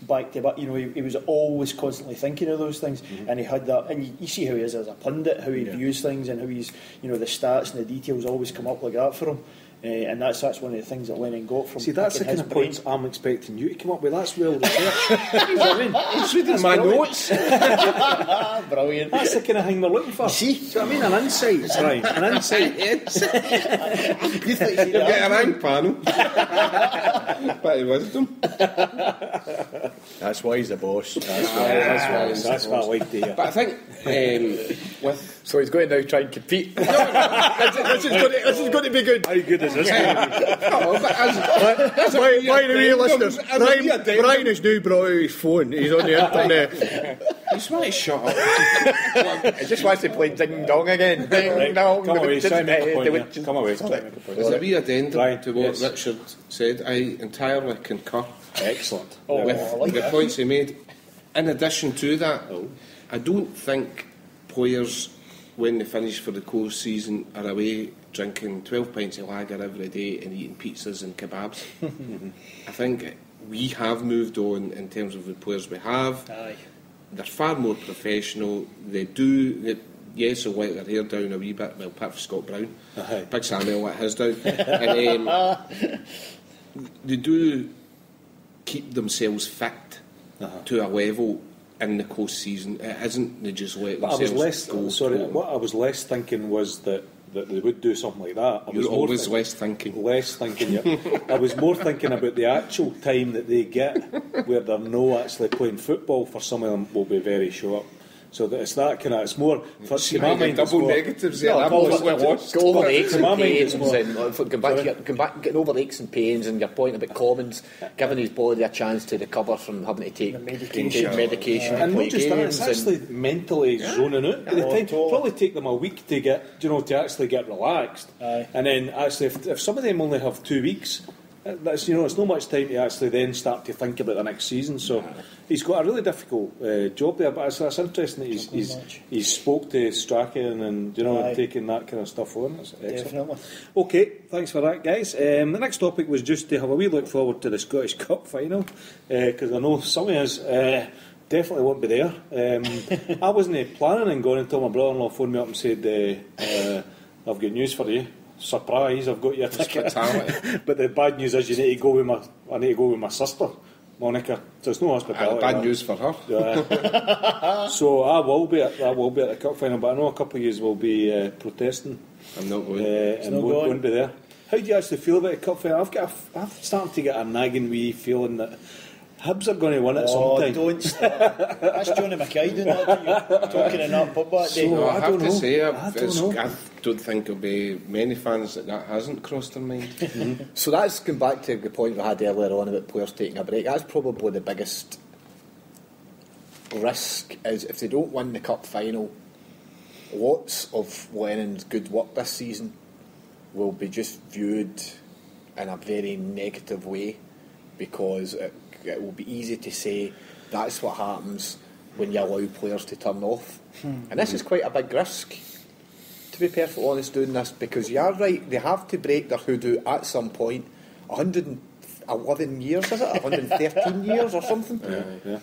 back to back. He was always constantly thinking of those things, and he had that. And you see how he is as a pundit, how he views things, and how he's, the stats and the details always come up like that for him. And that's one of the things that Lennon got from. See, that's the kind of brain. points I'm expecting you to come up with. That's well researched. You know what I mean? He's reading my notes. Brilliant. That's the kind of thing we're looking for. See? Do you know what I mean? An insight, Brian. An insight. You think you Get a round panel. Bit of wisdom. That's why he's the boss. That's what I like to hear. But I think with So he's going to now try and compete. This is going to be good. How good is this? By the way, listeners, Brian has now brought out his phone. He's on the internet. you just want to shut up. He just wants to play ding dong again. Ding dong. Come away, try and make a point here. Come away. There's a wee addendum to what Richard said. I entirely concur. Excellent. With the points he made. In addition to that, I don't think players when they finish for the course season, are away drinking 12 pints of lager every day and eating pizzas and kebabs. I think we have moved on in terms of the players we have. Aye. They're far more professional. Yes, they'll let their hair down a wee bit. Well, apart from Scott Brown. Aye. Big Samuel let his down. And they do keep themselves fit to a level in the coast season. It isn't they just let But themselves go. what I was less thinking was that they would do something like that. You're always less thinking. Less thinking, yeah. I was more thinking about the actual time that they get where they're no actually playing football. For some of them will be very short. So that it's that kind of, it's more, for See, to my mind, it's double more, negatives there. No, I'm go mostly over- lost. Go over the aches To and my mind, pains it's more- and getting over the aches and pains and your point about Commons, giving his body a chance to recover from having to take medication and play not just that, games. it's actually mentally zoning out at the time. Probably take them a week to get, to actually get relaxed. Aye. And then actually, if some of them only have 2 weeks, that's it's not much time to actually then start to think about the next season. So he's got a really difficult job there. But it's interesting that he's spoke to Strachan and Aye. taking that kind of stuff on. That's excellent. Definitely. Okay, thanks for that, guys. The next topic was just to have a wee look forward to the Scottish Cup final, because I know some of us definitely won't be there. I wasn't planning on going until my brother-in-law phoned me up and said, I've got news for you. Surprise, I've got your ticket. But the bad news is I need to go with my sister, Monica. So it's no hospitality. Bad news for her. So I will be at the cup final, but I know a couple of you will be protesting. I'm not going. And won't be there. How do you actually feel about the cup final? I'm starting to get a nagging wee feeling that Hibs are going to win it sometime. Don't start. That's Johnny Mackay doing that to you. Talking in that pub that day. No, I have don't to know. say, I don't know. I don't think there'll be many fans that hasn't crossed their mind. So that's going back to the point we had earlier on about players taking a break. That's probably the biggest risk, is if they don't win the cup final, lots of Lennon's good work this season will be just viewed in a very negative way, because it will be easy to say that's what happens when you allow players to turn off. And this is quite a big risk, to be perfectly honest, doing this, because you are right, they have to break their hoodoo at some point. 111 years, is it? 113 years or something? Yeah.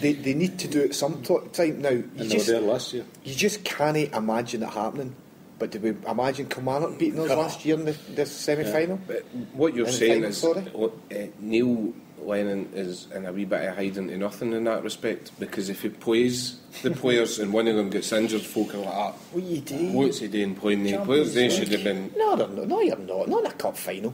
They need to do it some time now. And they were there last year. You just can't imagine it happening. But did we imagine Kilmarnock beating us last year in the semi-final? But what you're In saying final, is sorry? Neil Lennon is in a wee bit of hiding to nothing in that respect, because if he plays the players and one of them gets injured, folk are like, What you do? what's he doing playing the players? They should have been. No, you're not. Not in a cup final.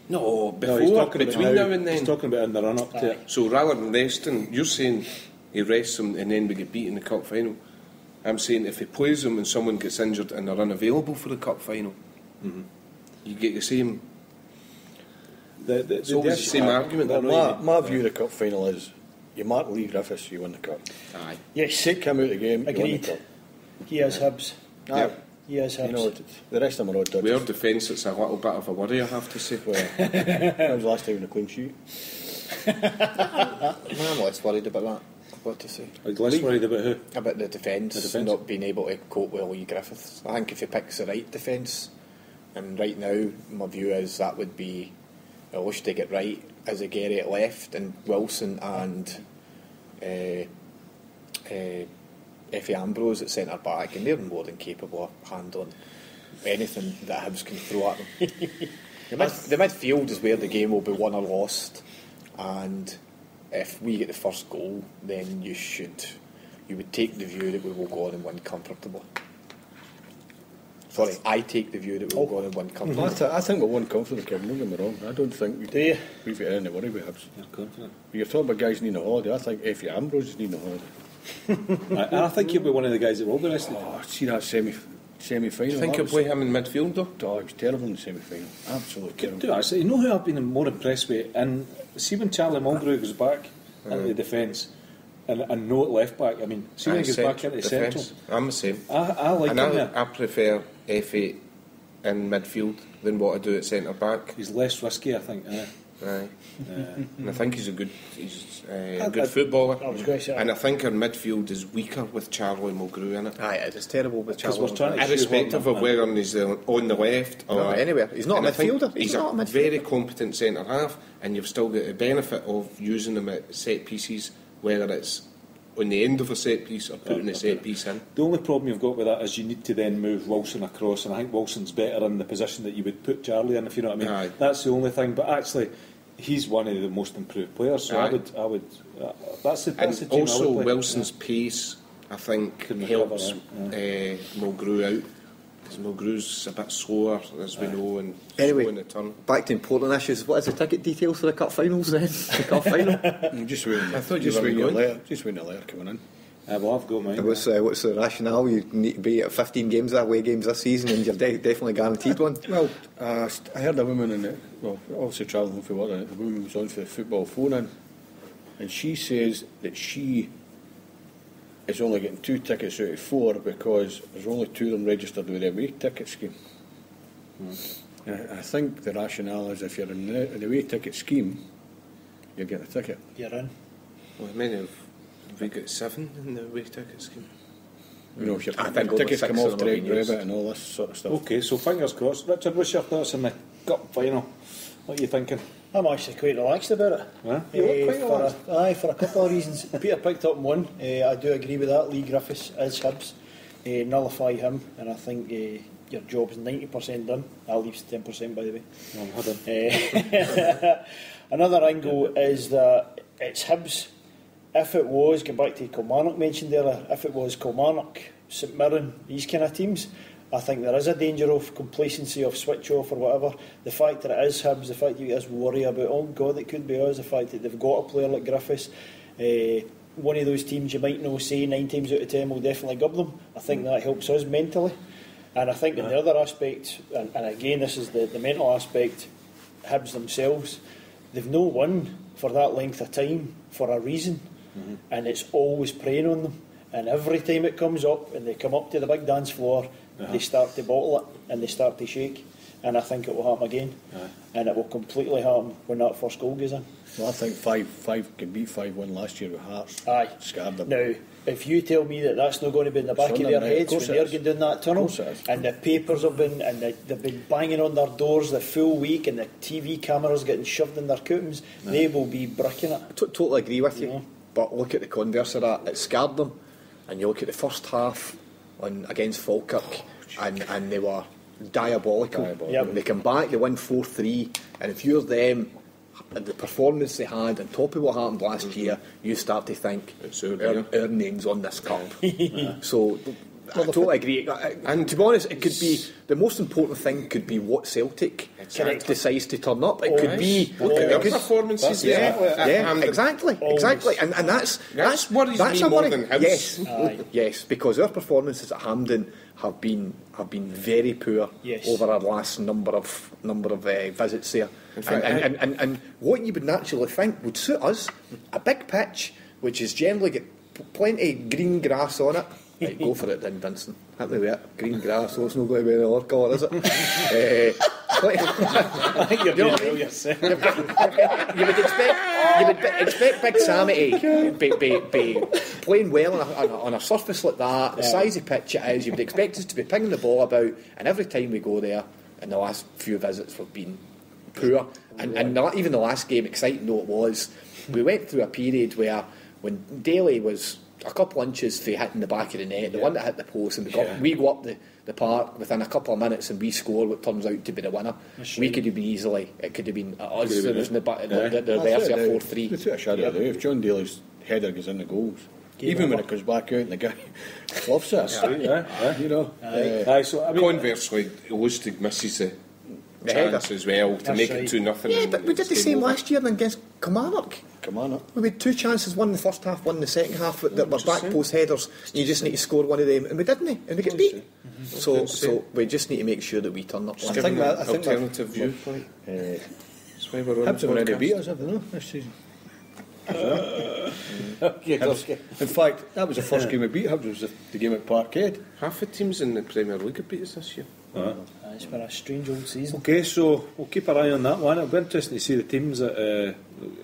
No, No, he's before, talking about between now and He's then. talking about in the run-up to it. So rather than resting, you're saying he rests them and then we get beat in the cup final. I'm saying if he plays them and someone gets injured and they're unavailable for the cup final, you get the same. It's always the same argument. My view of the cup final is you mark Lee Griffiths, you win the cup. Aye. Yes, Take him out of the game, you win the agreed. cup. He is Hibs. Aye. He is Hibs. You know, the rest of them are all With our dodgers. defence, it's a little bit of a worry, I have to say. When was the last time in a clean sheet? I'm less worried about that. I've got to say. I'm less worried about who? About the defence not being able to cope with Lee Griffiths. I think if he picks the right defence, and right now my view is that would be I wish to get right as a Gary at left and Wilson and Effie Ambrose at centre back, and they're more than capable of handling anything that Hibs can throw at them. The midfield is where the game will be won or lost, and if we get the first goal, then you would take the view that we will go on and win comfortably. Sorry, I take the view that we will go on and win comfortably. I think we'll win comfortably, Kevin, don't get me wrong. I don't think we've got any worry with Hibs. You're confident. You're talking about guys needing a holiday. I think Effie Ambrose is needing a holiday. And I think you'll be one of the guys that will be rested. Oh, see that semi-final. Do you think he'll play him in midfield though? Oh, he was terrible in the semi-final. Absolutely terrible. Do actually, you know who I've been more impressed with? And see when Charlie Mulgrew goes back into the defence and no at left back. I mean, see when he goes back into the central. I'm the same. I like And him there. I prefer Effie in midfield than what I do at centre back. He's less risky, I think. Aye. And I think he's a good footballer. I was going to say, and I think our midfield is weaker with Charlie Mulgrew in it. Aye, it's terrible with Because Charlie. we're trying to Irrespective of whether he's on the left or No, anywhere. He's not a and I think midfielder. He's not a midfielder. very competent centre half, and you've still got the benefit of using him at set pieces, whether it's on the end of a set piece or putting a set piece in. The only problem you've got with that is you need to then move Wilson across, and I think Wilson's better in the position that you would put Charlie in, if you know what I mean. Aye. That's the only thing. But actually, he's one of the most improved players. So Aye. I would. That's the And team also I would play. Wilson's pace, I think, Can recover helps that, Mulgrew out. Because Mulgrew's a bit slower, as we know, and Anyway. slow in the turn. Back to important issues. What is the ticket details for the cup finals then? The cup final. I'm just waiting. I thought you just were waiting going. a letter. Just waiting a letter coming in. Well, I've got mine. What's the rationale? You need to be at 15 games away games this season, and you're definitely guaranteed one. Well, I heard a woman in it. Well, obviously travelling for work, and the woman was on for the football phone in, and she says that she is only getting 2 tickets out of 4 because there's only 2 of them registered with the away ticket scheme. And I think the rationale is if you're in the away ticket scheme, you're getting a ticket. you're in. Well, many have we got 7 in the away ticket scheme? You know, if your I think over tickets 6 come of off them have direct been used. debit and all this sort of stuff. Okay, so fingers crossed. Richard, what's your thoughts on the cup final? What are you thinking? I'm actually quite relaxed about it. Huh? You look quite relaxed. For a couple of reasons. Peter picked up one. I do agree with that. Lee Griffiths is Hibs. Nullify him, and I think your job's 90% done. I'll leave 10%, by the way. Hold on. Another angle is that it's Hibs. If it was, going back to Kilmarnock mentioned earlier, if it was Kilmarnock, St Mirren, these kind of teams, I think there is a danger of complacency, of switch off or whatever. The fact that it is Hibs, the fact that you guys worry about, oh God, it could be us, the fact that they've got a player like Griffiths, one of those teams you might know say 9 times out of 10 will definitely gub them. I think that helps us mentally. And I think in the other aspect, and again this is the mental aspect, Hibs themselves, they've no won for that length of time for a reason. And it's always preying on them, and every time it comes up and they come up to the big dance floor, they start to bottle it and they start to shake, and I think it will happen again, and it will completely happen when that first goal goes in. Well, I think 5 can beat 5-1 last year with Hearts. Aye. Scared them. Now, if you tell me that that's not going to be in the back of their heads when they're going down that tunnel, and the papers have been, and they've been banging on their doors the full week, and the TV cameras getting shoved in their curtains, they will be bricking it. Totally agree with you. Yeah. But look at the converse of that. It scared them. And you look at the first half against Falkirk, and they were diabolical. Yep. They come back, they win 4-3, and if you're them, the performance they had on top of what happened last year, you start to think our name's on this cup. So I totally agree. And to be honest, it could be the most important thing. Could be what Celtic decides to turn up. It could be performances. Exactly. And that's worries me a more worry. than Hibs. Yes, because our performances at Hampden have been very poor over our last number of visits there. And what you would naturally think would suit us, a big pitch which has generally got plenty of green grass on it. Right, go for it then, Vincent. Hit me with it. Green grass, so it's not going to be the other colour, is it? I think you're doing well yourself. You would expect Big Sammy to be playing well on a surface like that, the size of pitch it is. You would expect us to be pinging the ball about, and every time we go there, in the last few visits, we've been poor. And not even the last game, exciting though it was, we went through a period where when Daly was a couple inches for hitting the back of the net, the one that hit the post, and we go up the park within a couple of minutes and we score what turns out to be the winner. We could have been easily, it could have been us, the reverse of 4-3. Without a shadow of a doubt, if John Daly's header goes in the goals, even when it comes back out and the guy fluffs it, you know. So, I mean, Conversely, Lustig misses the chance as well to make it 2-0. Yeah, but we did the same last year against Kilmarnock. Kilmarnock. We had 2 chances, one in the first half, one in the second half, that were back post headers. You just need to score one of them, and we didn't, and we get beat. So we just need to make sure that we turn up. I think that alternative viewpoint. Hibs have already beat us, have they not, this season? In fact, that was the first game we beat Hibs, was the game at Parkhead. Half the teams in the Premier League have beat us this year. It's been a strange old season. Okay, so we'll keep an eye on that one. It'll be interesting to see the teams that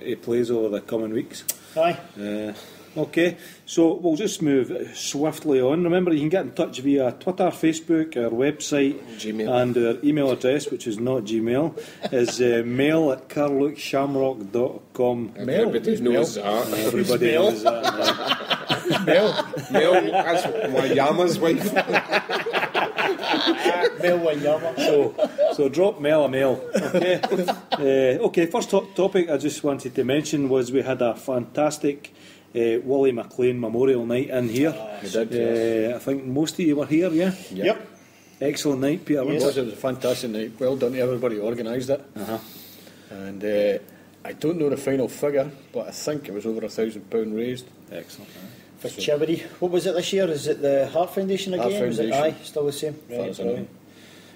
he plays over the coming weeks. Aye. Okay, so we'll just move swiftly on. Remember, you can get in touch via Twitter, Facebook, our website, Gmail. and our email address, which is not Gmail, is mail@carluxshamrock.com. Everybody knows that. Everybody knows that. Mel, that's my Yama's wife. Mel Wanyama. So drop Mel a mail. Okay. Okay. First topic I just wanted to mention was we had a fantastic Wally McLean Memorial Night in here. We did, yes. I think most of you were here. Yeah. Yep. Excellent night, Peter. It was a fantastic night. Well done to everybody who organised it. And I don't know the final figure, but I think it was over £1,000 raised. Excellent. For charity. What was it this year? Is it the Heart Foundation again? Heart Was it? Foundation. Aye, still the same. Far Right, as I know. brilliant.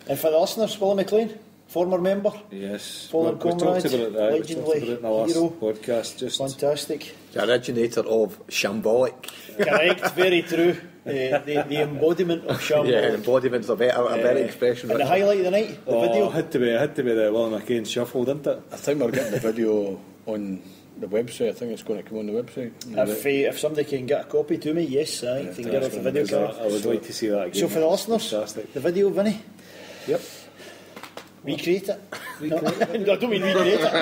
And for the listeners, Willie McLean, former member, Yes. Fallen we talked comrade, about that. We talked legendary about it in the last hero. podcast. Just fantastic. The originator of shambolic. Correct, very true. The embodiment of Shamrock. Yeah, embodiment's a better expression. And the highlight of the night, the video. Had to be the Willie McCain shuffle, didn't it? I think we're getting the video on the website. I think it's going to come on the website. If somebody can get a copy to me, yes, I can get off the video card. I would like to see that again. So for the listeners, Fantastic. the video, Vinny, Yep. recreate it. No, I don't mean recreate it.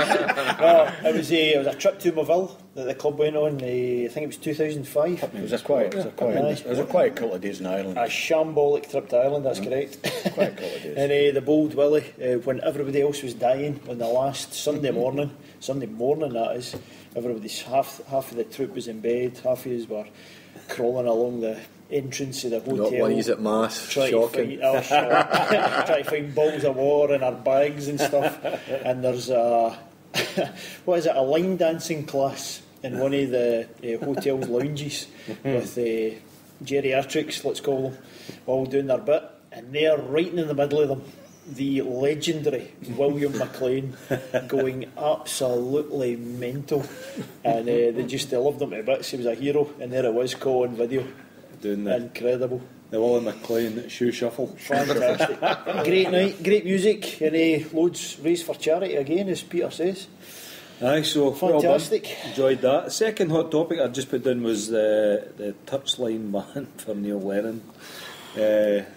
No, it was a trip to Motherwell that the club went on. I think it was 2005. It was a quiet couple of days in Ireland. A shambolic trip to Ireland, that's correct. Quiet couple of days. And the bold Willie, when everybody else was dying on the last Sunday morning that is, everybody's half of the troop was in bed, half of us were crawling along the entrance of the hotel. Not ones at mass, Trying shocking. to find balls of war in our bags and stuff. And there's a a line dancing class in one of the hotel's lounges with geriatrics, let's call them, all doing their bit, and they're right in the middle of them, the legendary William McLean going absolutely mental, and they loved him to bits. He was a hero, and there it was, call on video. Doing the Incredible. Willie McLean shoe shuffle. Fantastic. Great night, great music, and loads raised for charity again, as Peter says. Aye, so Fantastic. Well done. Enjoyed that. Second hot topic I just put down was the touchline ban for Neil Lennon.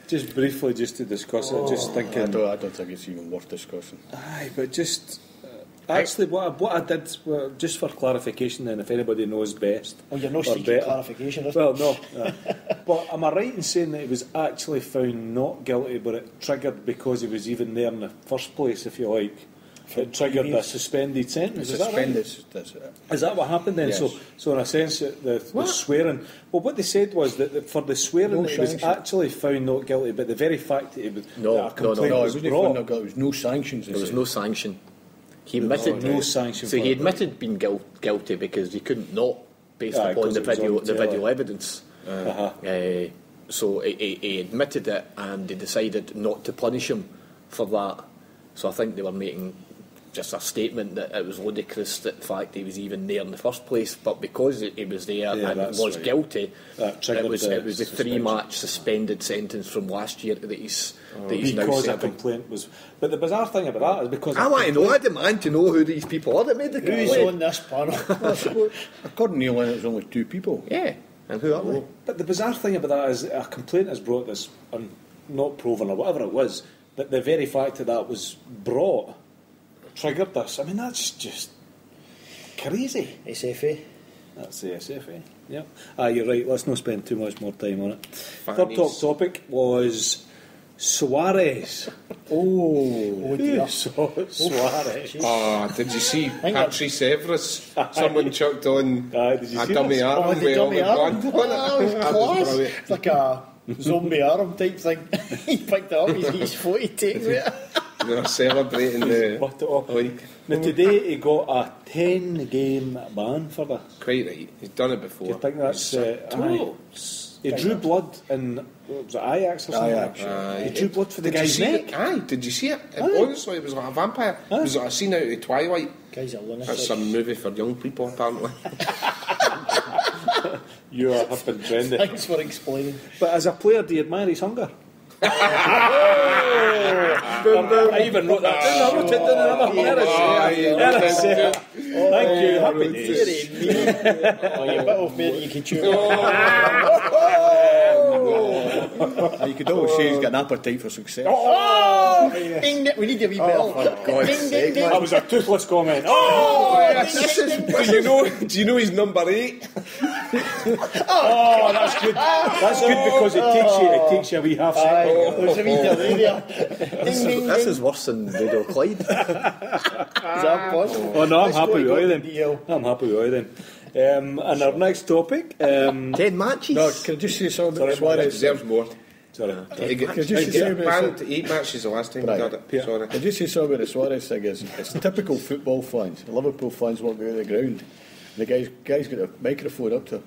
Just briefly, just to discuss it. Just thinking. I don't think it's even worth discussing. Aye, but just. Actually, what I did, well, just for clarification, then, if anybody knows best. Oh, you're no or seeking better. clarification, is Well, no. But am I right in saying that he was actually found not guilty, but it triggered because he was even there in the first place, if you like? It triggered a suspended sentence. Is that right? That's it. Is that what happened then? Yes. So in a sense, the swearing. Well, what they said was that for the swearing, he was actually found not guilty, but the very fact that he was No, that a it complaint was wasn't brought. found not guilty. There was no sanctions. There was no sanction. He admitted no sanction. So for he it. admitted being guilty because he couldn't not, based Aye, upon 'cause the it was video on telly. evidence. So he admitted it, and they decided not to punish him for that. So I think they were making just a statement that it was ludicrous that the fact he was even there in the first place, but because he was there and that's was right. guilty, That triggered it was the a suspension. 3-match suspended sentence from last year that he's now Because a serving. complaint was. But the bizarre thing about that is because I want to know. I demand to know who these people are that made the Who's complaint. on this panel? According to Neil Lennon, it was only 2 people. Yeah, and who are they? But the bizarre thing about that is a complaint is brought that's not proven or whatever it was, but the very fact that was brought triggered this. I mean, that's just crazy. SFA. That's the SFA. Yeah. You're right. Let's not spend too much more time on it. Third Fannies. top topic was Suarez. Oh dear. Suarez. Did you see Hang on. Patrice Evers? Someone chucked on Did you a see dummy this? arm the with all dummy the arm. blood on it. Oh, it was That was class. brilliant. It's like a zombie arm type thing. He picked it up, he's 40 takes it. They were celebrating the What it up. league. Now today he got a 10-game ban for this. Quite right. He's done it Do before. you think that's It's aye. He drew blood in, was it Ajax or something? Ajax, He drew blood for the Did you guy's see neck. it? Aye, did you see it? Honestly, it was like a vampire. It was like a scene out of Twilight. Guy's a lunatic. That's some movie for young people, apparently. You are hip and trendy. Thanks for explaining. But as a player, do you admire his hunger? I even wrote that down. I wrote it down. Thank you. Happy days. Oh, you're a bit off, mate. You can chew. You could always say he's got an appetite for success. Ding, ding. We need a wee bell. God's sake, man. That was a toothless comment. Do you know he's number 8? Oh, that's good. That's good because it takes you a wee half second. There's a wee delay there. This is worse than Radio Clyde. Is that possible? Oh no, I'm Let's happy go with to all the them. DL. I'm happy with all them. And our next topic. 10 matches. No, can I just say something about Suarez? Deserves more. Sorry. He Could you got say about banned to 8 matches the last time he did it. Sorry. I just say something about the Suarez thing is it's typical football fans. The Liverpool fans won't go out of the ground. The guy's got a microphone up to him.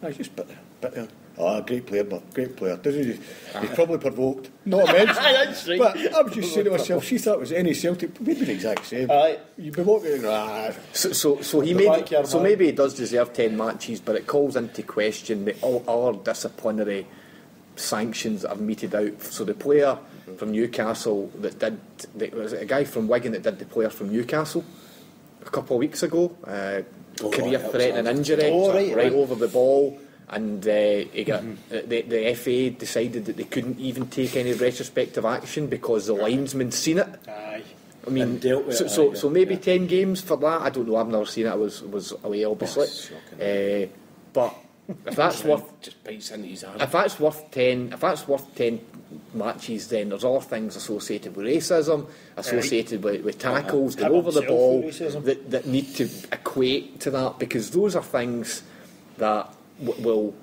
He's just bit there. Oh, great player, but great player. He's probably provoked. Not immense. That's right. But I was just saying to myself, she thought it was any Celtic. We'd be the exact same. Aye. You'd be walking around. Maybe he does deserve 10 matches, but it calls into question the all disciplinary sanctions that have meted out. So the player from Newcastle was it a guy from Wigan that did the player from Newcastle a couple of weeks ago, career-threatening injury, right over the ball, and he got the FA decided that they couldn't even take any retrospective action because the linesman seen it. Aye. I mean, so maybe 10 games for that. I don't know. I've never seen it. I was away, obviously. But if that's worth just bites into his arm. if that's worth 10 matches, then there's other things associated with racism, associated with tackles, going over the ball that need to equate to that, because those are things that will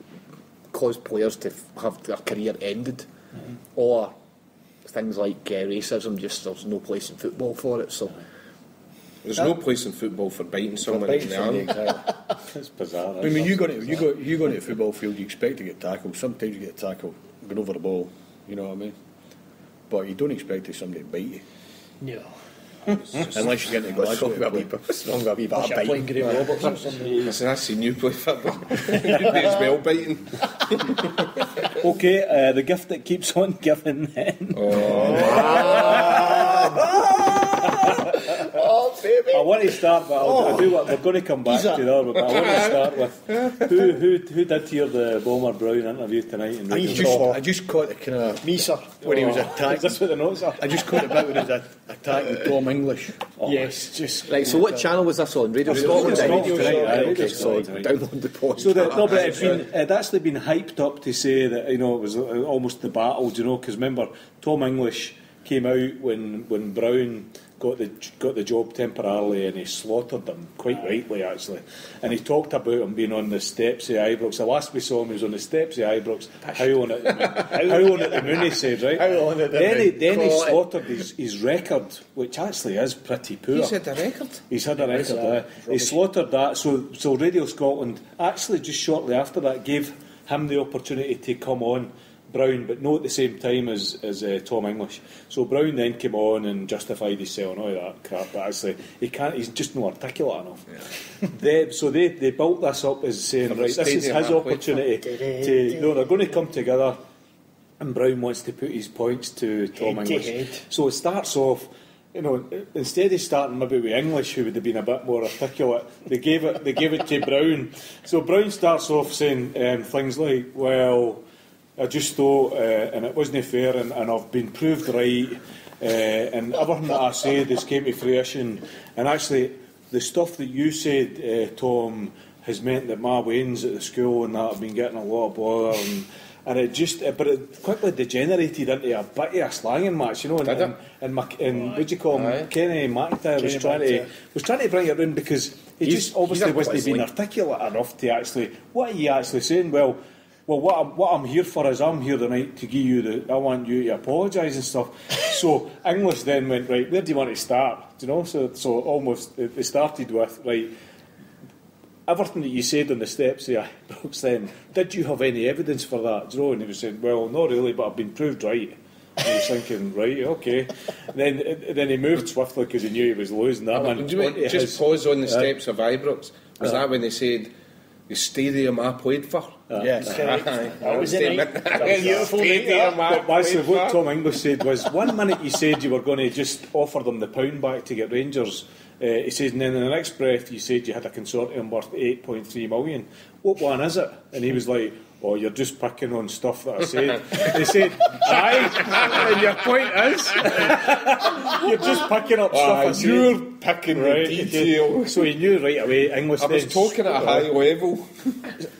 cause players to have their career ended, or things like racism. Just there's no place in football for it. So there's no place in football for biting someone in the arm. It's bizarre. I mean, you go into a football field, you expect to get tackled. Sometimes you get tackled going over the ball. You know what I mean? But you don't expect somebody to bite you. No. Unless you get into Glasgow. You've got a wee bit of Playing bite. Graham Roberts or something. Listen, I've seen you play football. You'd be as well biting. Okay, the gift that keeps on giving then. Oh, baby. I want to start, but I'll do what we're going to come back to the other. But I want to start with who did hear the Bomber Brown interview tonight? In I just caught the kind of Me, sir. when he was attacked. Is this what the notes are? I just caught the bit when he was attacking Tom English. Yes, just. right. So what channel was this on? Radio Scotland. Radio Right, Scotland. okay, so Radio Scotland. download the podcast. So it'd actually been hyped up to say that it was almost the battle, because remember Tom English came out when Brown got the job temporarily, and he slaughtered them quite rightly actually, and he talked about him being on the steps of Ibrox. The last we saw him, he was on the steps of Ibrox, howling at the moon, he said, right? Then he slaughtered his record, which actually is pretty poor. He's had a record. He slaughtered that. So Radio Scotland actually just shortly after that gave him the opportunity to come on Brown, but not at the same time as Tom English. So Brown then came on and justified himself and all that crap, but actually he's just not articulate enough. They built this up as saying, right, this is his opportunity they're going to come together, and Brown wants to put his points to Tom English. So it starts off, instead of starting maybe with English, who would have been a bit more articulate, they gave it to Brown. So Brown starts off saying things like, well, I just thought, and it wasn't fair, and I've been proved right, and everything that I said has came to fruition. And actually, the stuff that you said, Tom, has meant that my wains at the school and that have been getting a lot of bother, and it quickly degenerated into a bit of a slanging match, and what do you call him? Kenny McIntyre was trying to bring it in, because he just obviously wasn't being articulate enough to actually, what are you actually saying? Well, what I'm here for is I'm here tonight to give you I want you to apologise and stuff. So English then went, right, where do you want to start? So almost they started with, right, everything that you said on the steps there, Brooks, then, did you have any evidence for that? Do you know? And he was saying, well, not really, but I've been proved right. And I was thinking, right, okay. And then he moved swiftly because he knew he was losing that one. Just pause on the steps of Ibrox. Was that when they said the stadium I played for? Yes, that was it. Beautiful stadium I But played basically, what for. Tom English said was, 1 minute you said you were going to just offer them the pound back to get Rangers. He said, and then in the next breath you said you had a consortium worth 8.3 million. What one is it? And he was like, oh, you're just picking on stuff that I said. They said, aye, and your point is, you're just picking up stuff I said. You're picking Right, the detail. So he knew right away. English I was then talking at a high level.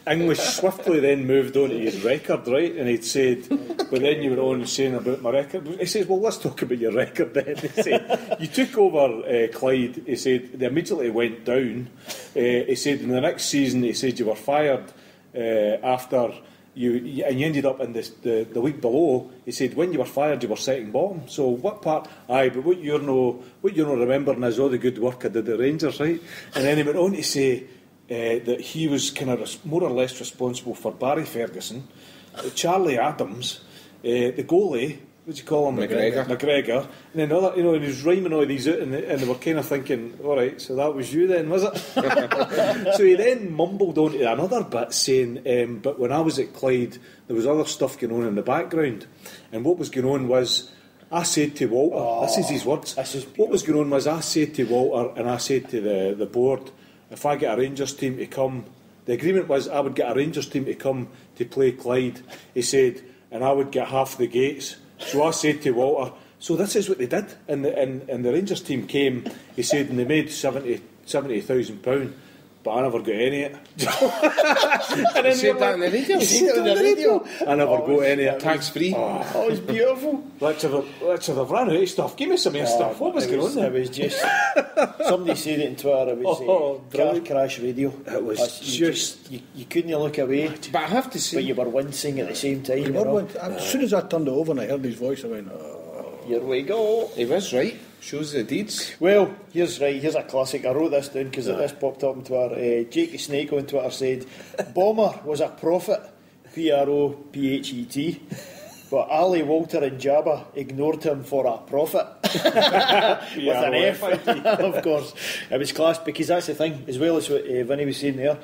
English swiftly then moved on to his record, right? And he'd said, but then you were on saying about my record. He says, well, let's talk about your record then. He said, you took over Clyde. He said, they immediately went down. He said, in the next season, he said, you were fired after you ended up in the league below. He said, when you were fired, you were second bottom. So what part? Aye, but what you're not remembering is all the good work I did at Rangers, right? And then he went on to say that he was kind of more or less responsible for Barry Ferguson, Charlie Adams, the goalie, what do you call him? McGregor. And then other, and he was rhyming all these out, and they were kind of thinking, all right, so that was you then, was it? So he then mumbled on to another bit saying, but when I was at Clyde, there was other stuff going on in the background. And what was going on was, I said to Walter, this is his words, what was going on was I said to Walter and I said to the board, if I get a Rangers team to come, the agreement was I would get a Rangers team to come to play Clyde, he said, and I would get half the gates. So I said to Walter, so this is what they did, and the Rangers team came, he said, and they made £70,000, but I never got any of it. And then said that on the radio? He said it on the radio. I never got any of it. Tax free. Oh, it's beautiful. Let's have run out of stuff. Give me some more stuff. What was going on there? It was just somebody said it on Twitter. It was car crash radio. It was just you couldn't look away, But I have to say, but you were wincing at the same time. You were one- as soon as I turned it over and I heard his voice, I went, oh. Here we go. he was right. Shows the deeds. Well, here's a classic. I wrote this down because this popped up on Twitter. Jake the Snake on Twitter said, Bomber was a prophet, Prophet, but Ali, Walter and Jabba ignored him for a prophet. With an F, of course. It was class because that's the thing, as well as what Vinny was saying there,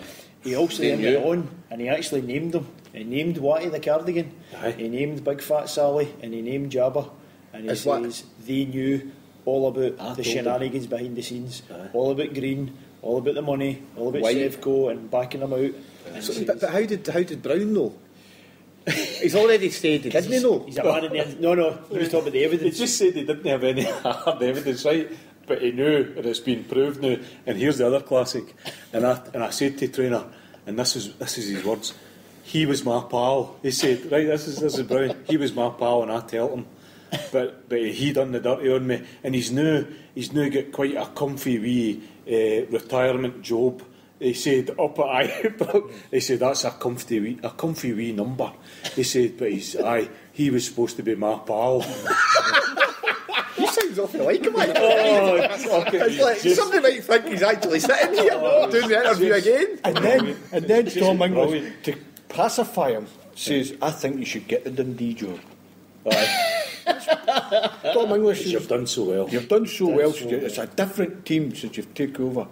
he also then went on and he actually named them. He named Watty the Cardigan, he named Big Fat Sally, and he named Jabba, and he says they knew all about the shenanigans behind the scenes, all about Green, all about the money, all about Sevco and backing them out. So, but how did Brown know? He's already said he didn't know. He's a man in the No, he was talking about the He evidence. just said he didn't have any hard evidence, right? But he knew, and it's been proved now. And here's the other classic. And I said to trainer, and this is his words. He was my pal. He said, right, this is Brown. He was my pal, and I told him. But he done the dirty on me, and he's now got quite a comfy wee retirement job. He said up at Ibrox, he said that's a comfy wee number. He said, but he was supposed to be my pal. He sounds awfully like him. It's It's like somebody might think he's actually sitting here doing the interview again. And then Tom English, to pacify him, says, I think you should get the Dundee job. Tom English, You've done so well. You've done so well. It's a different team since you've taken over.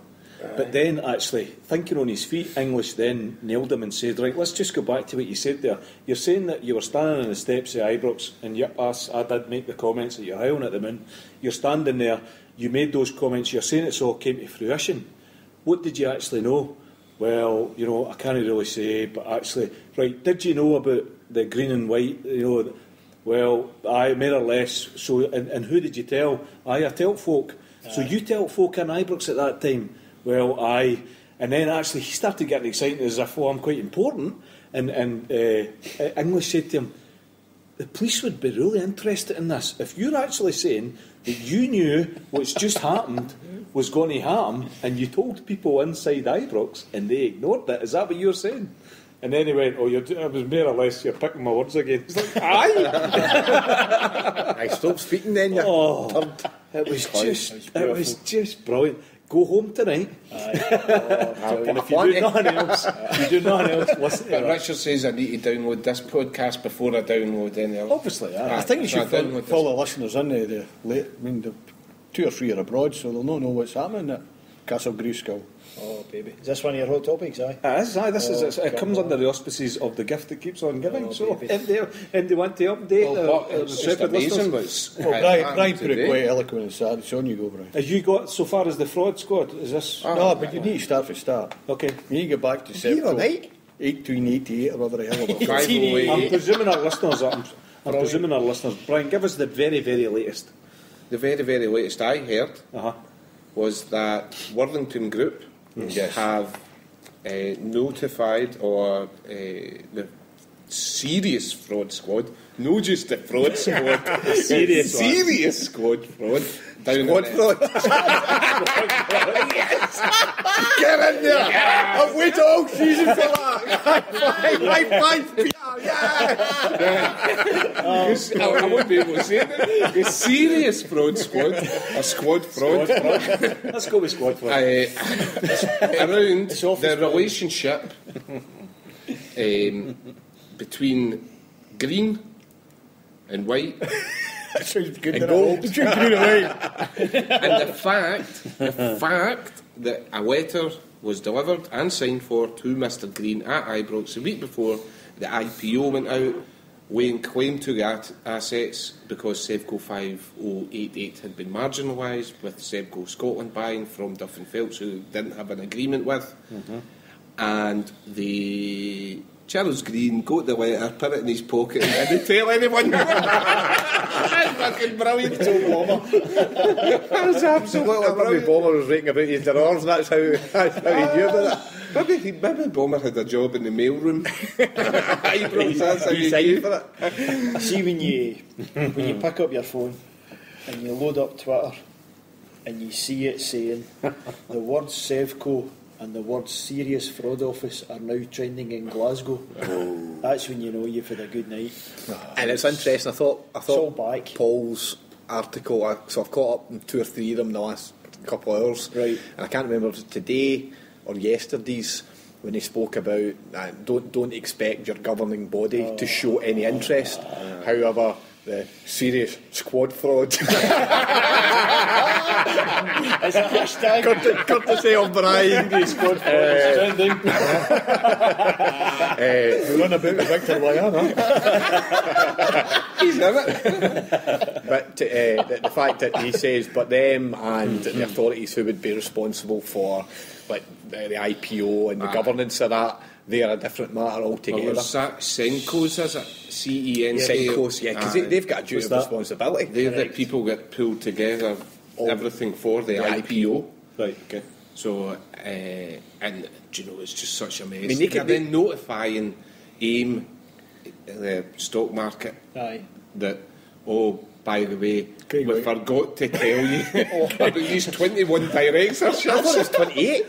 But then, actually, thinking on his feet, English then nailed him and said, right, let's just go back to what you said there. You're saying that you were standing on the steps of Ibrox, and I did make the comments that you're howling at the moon. You're standing there, you made those comments, you're saying it's all came to fruition. What did you actually know? Well, I can't really say, but actually, right, did you know about the green and white, Well, more or less. So, and who did you tell? I told folk. So you told folk in Ibrox at that time. Well, and then actually he started getting excited as if, I'm quite important. And English said to him, the police would be really interested in this. If you're actually saying that you knew what's just happened was going to happen, and you told people inside Ibrox and they ignored it, is that what you're saying? And then he went, "Oh, it was more or less you're picking my words again." It's like, aye. I stopped speaking then. You turned. It was just brilliant. Go home tonight. And if you do nothing else, listen to But it. Richard says I need to download this podcast before I download any other. Obviously, I think you should download fill the listeners in the late. I mean, the 2 or 3 are abroad, so they'll not know what's happening at Castle Greaskill. Oh, baby. Is this one of your hot topics, aye? It comes under the auspices of the gift that keeps on giving. Oh, So, baby. and they want to update Well, but the it's just intrepid amazing. listeners. But Well, Brian put it quite eloquent and sad. So on you go, Brian. Have you got so far as the fraud squad? Is this No, but you need to start from start. okay? You need to get back to Either Sevco. night. 1888 or whatever the hell it was. 508. I'm presuming our listeners. I'm presuming our listeners. Brian, give us the very, very latest. The very, very latest I heard Uh-huh. was that Worthington Group have notified or the serious fraud squad, no just the fraud squad, serious squad fraud. Squad fraud. Get in there. I've waited all season for that. High five, Peter. I won't be able to say it. The serious fraud squad, a squad fraud. Let's go with squad fraud. Around the relationship between green and white, That sounds good. And doesn't it? gold. Between green and white. and the fact that a letter was delivered and signed for to Mr. Green at Ibrox the week before the IPO went out, weighing claim to the assets because Sevco 5088 had been marginalised, with Sevco Scotland buying from Duff and Phelps, who didn't have an agreement with. And the Charles Green got the letter, put it in his pocket, and didn't tell anyone. That's fucking brilliant. That's absolutely Maybe brilliant. Bomber was writing about his drawers, and that's how he knew about it. Maybe Bomber had a job in the mailroom. That's how He he signed knew. for it. I see when you pick up your phone and you load up Twitter and you see it saying the words Sevco and the words Serious Fraud Office are now trending in Glasgow. That's when you know you've had a good night. And it's interesting. I all thought back. Paul's article. So I've caught up in 2 or 3 of them in the last couple of hours. Right. And I can't remember if it was today or yesterday's when he spoke about don't expect your governing body to show any interest. However, the serious squad fraud. Is that hashtag? Courtesy of Brian. Squad fraud is trending. We run about with Victor Lyon, He's in it. But the fact that he says, but them and the authorities who would be responsible for like the IPO and the governance of that, they are a different matter altogether. Well, there's Sencos, is it? CENCO. Sencos, yeah, because they've got a duty of responsibility. They're the people that pull together everything for the IPO. Right, okay. So, and do you know, it's just such a mess. I mean, they could They're then notifying AIM, the stock market, Aye. that, oh, by the way, Craig we White. forgot to tell you about these 21 directorships. I thought it was 28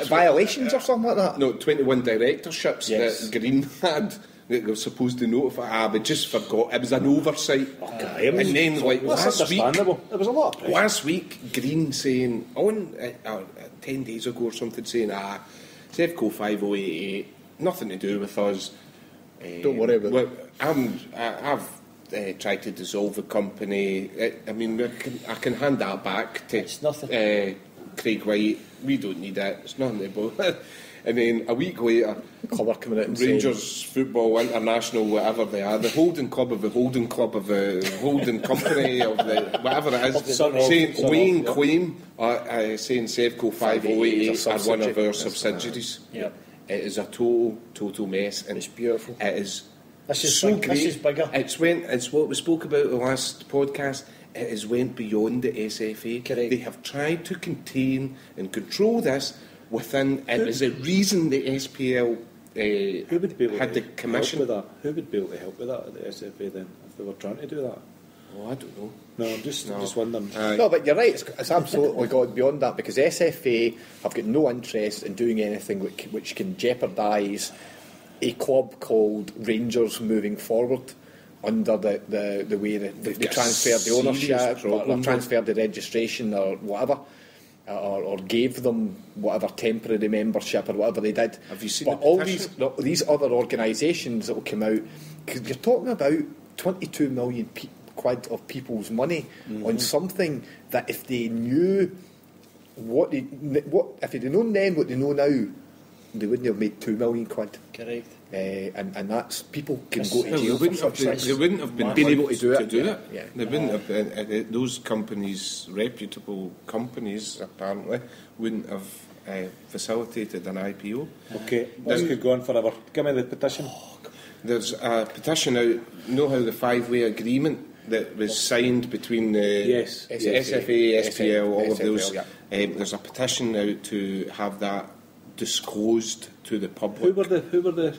violations or something like that. No, 21 directorships Yes. that Green had that they were supposed to notify. We just forgot. It was an oversight. And then, like, That's last week, understandable. There was a lot of pressure. last week, Green saying, 10 days ago or something, saying, Sevco 5088, nothing to do with us. Don't worry about it. I've tried to dissolve the company. I mean, I can hand that back to It's nothing. Craig White. We don't need it. It's nothing about. And then a week later, Clever coming out and saying, Rangers Football International, whatever they are, the holding club of the holding club of the holding company of the whatever it is, saying weighing claim, saying Sevco 5088 are one of our subsidiaries. Yep. It is a total mess, and It's beautiful. it is This is so big, great. this is bigger. It's what we spoke about the last podcast. It has went beyond the SFA. Correct. They have tried to contain and control this within, and there's a reason the SPL Who would be able had to the commission. help with that? Who would be able to help with that at the SFA then, if they were trying to do that? Oh, I don't know. No, I'm just wondering. no, but you're right, it's absolutely gone beyond that, because SFA have got no interest in doing anything which can jeopardise a club called Rangers moving forward under the way that they transferred the ownership or transferred the registration or whatever, or gave them whatever temporary membership or whatever they did. Have you seen but the all petition? these other organisations that will come out, because you're talking about 22 million quid of people's money on something that if they knew if they'd known then what they know now, they wouldn't have made 2 million quid. Correct. And that's, people can go to Well, jail for such things. they wouldn't have been able to do it. Yeah. They wouldn't have been, those companies, reputable companies apparently, wouldn't have facilitated an IPO. Okay, this could go on forever. Give me the petition. There's a petition out, you know how the 5-way agreement that was signed between the Yes. SFA, SPL, all of SFL, those. yeah. There's a petition out to have that disclosed to the public. Who were the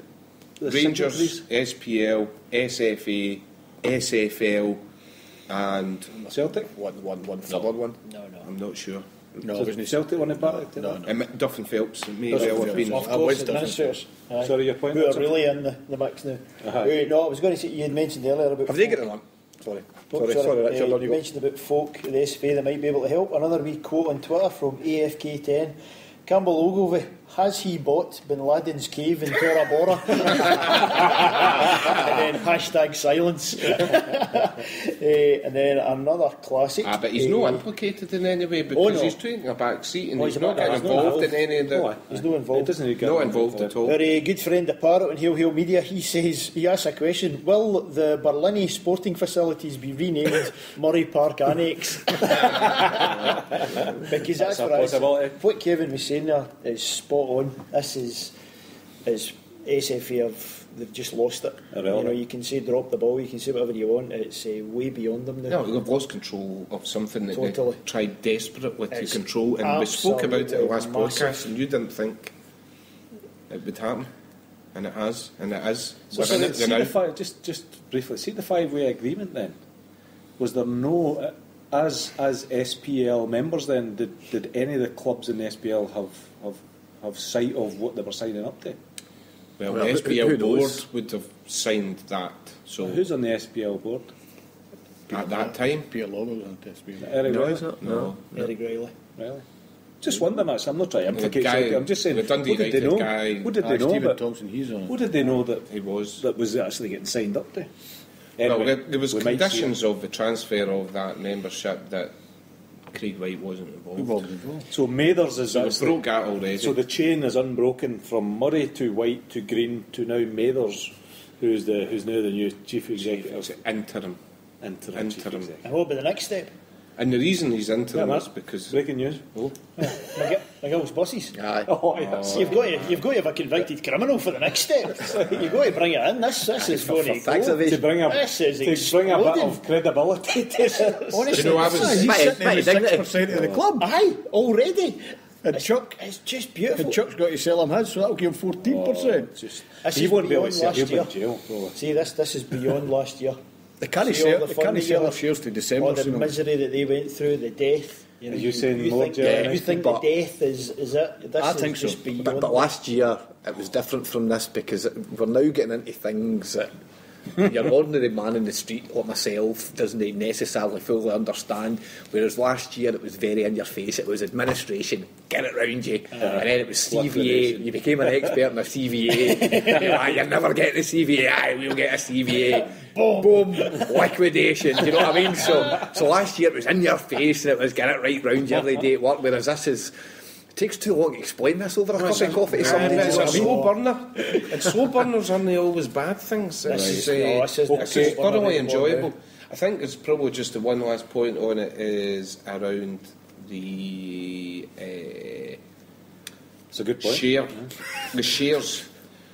Rangers, signatories? SPL, SFA, SFL, and Celtic? One further one. No. I'm not sure. No, it wasn't Celtic won the party? No. Duff and Phelps may Duff and well have been. Of I course, was administrators. Aye. Sorry, your point. Who are really in the mix now. Uh-huh. No, I was going to say, you had mentioned earlier about... Have they got it on? Sorry, Richard, on you you go. mentioned about folk, the SFA, that might be able to help. Another wee quote on Twitter from AFK10. Campbell Ogilvie, has he bought Bin Laden's cave in Tora Bora? And then hashtag silence. And then another classic. But he's not implicated in any way because he's taking a back seat and he's not getting involved in any of the. He's not involved. He doesn't get Not involved at all. Our good friend the Parrot in Hail Hail Media, he asks a question: will the Berlini sporting facilities be renamed Murray Park Annex? Because that's a what possibility. what Kevin was saying there is spot on. This is SFA they've just lost it. Irrelevant. You know, you can say drop the ball, you can say whatever you want. It's way beyond them now. No, they've lost control of something that Totally. they tried desperately to It's control, and we spoke about it in the last absolutely podcast, and you didn't think it would happen, and it has, and it is. So We're in it see now. just briefly, see the 5-way agreement then? Was there no, as SPL members then, did any of the clubs in the SPL have sight of what they were signing up to? Well, Well, the who SPL board knows? would have signed that. So Who's on the SPL board? at that time, Peter Lawler was on SB. Eric No, Riley? is it? no. Eric Riley. Really? Just wondering, actually. I'm not trying to implicate guy- Celtic. I'm just saying, the Dundee what did they United know? guy- What did they know Stephen that? Thompson, he's on it. What did they know that He was. that was actually getting signed up to? Well, Anyway, there was we might see conditions of the transfer of that membership that Craig White wasn't involved. Involved as well. it. So Mathers is So we actually. broke that already. So the chain is unbroken from Murray to White to Green to now Mathers, who's now the new chief executive. interim. Interim chief Interim. executive. And what will be the next step? And the reason he's Yeah, interim man. is because Breaking news. Oh, McGill's buses. Aye. oh yes. You've got to have a convicted criminal for the next step. You've got to bring it in. This is going to tax go. evasion. To bring a This is to bring a bit exploding. of credibility to this. Honestly, You know, I was- this is- He's sitting at 6% of the club. Aye, already. And Chuck, It's just beautiful. and Chuck's got to sell him his, so that'll give him 14%. Just, This he is won't be able to beyond say last he'll be in year. jail. Probably. See, this is beyond last year. They can't See all sell, the fun sell their together. shares to All December. the soon. misery that they went through, the death. You know, Are you saying more think, jail you next think year? the death is it? This I is think so. just beyond. But last year it was different from this because we're now getting into things that your ordinary man in the street like myself doesn't necessarily fully understand. Whereas last year it was very in your face. It was administration, get it round you, and then it was CVA. Liquidation. You became an expert in a CVA. You're never getting a CVA. Aye, we'll get a CVA. Boom, liquidation. Do you know what I mean? So last year it was in your face and it was get it right round you every day at work. Whereas this is. It takes too long to explain this over a cup of coffee to somebody. It's Do you a know what I mean? slow burner. And slow burners aren't they always bad things. This It's, is it's one of thoroughly the- enjoyable. I think it's probably just the one last point on it is around the It's a good point. share. The shares.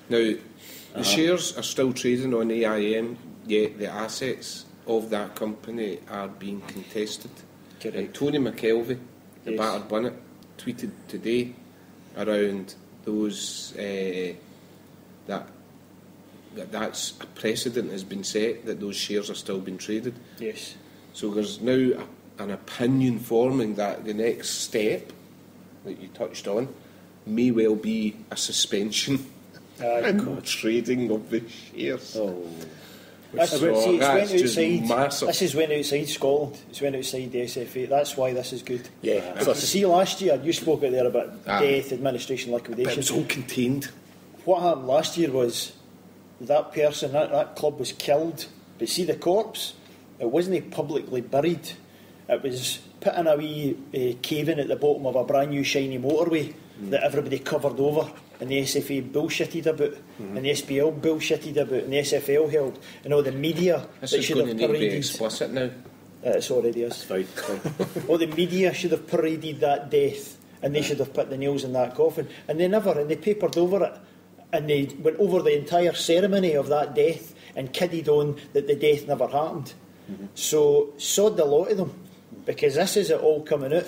Now, the shares are still trading on AIM, yet the assets of that company are being contested. Correct. Tony McKelvey, the Yes. battered bunnet, tweeted today around those that's a precedent has been set that those shares are still being traded. Yes. So there's now an opinion forming that the next step that you touched on may well be a suspension and trading of the shares. This went outside Scotland. It's went outside the SFA. That's why this is good. Yeah. So see, last year you spoke out there about death, administration, liquidation. But it was all contained. What happened last year was that person, that club was killed. But see the corpse, it wasn't publicly buried. It was put in a wee cave-in at the bottom of a brand new shiny motorway that everybody covered over. And the SFA bullshitted about, and the SPL bullshitted about, and the SFL held, and all the media This that is should going have to need to be paraded. explicit now. It already is. Fine. All the media should have paraded that death, and they should have put the nails in that coffin, and they never, and they papered over it, and they went over the entire ceremony of that death and kidded on that the death never happened. So sod the lot of them, because this is it all coming out.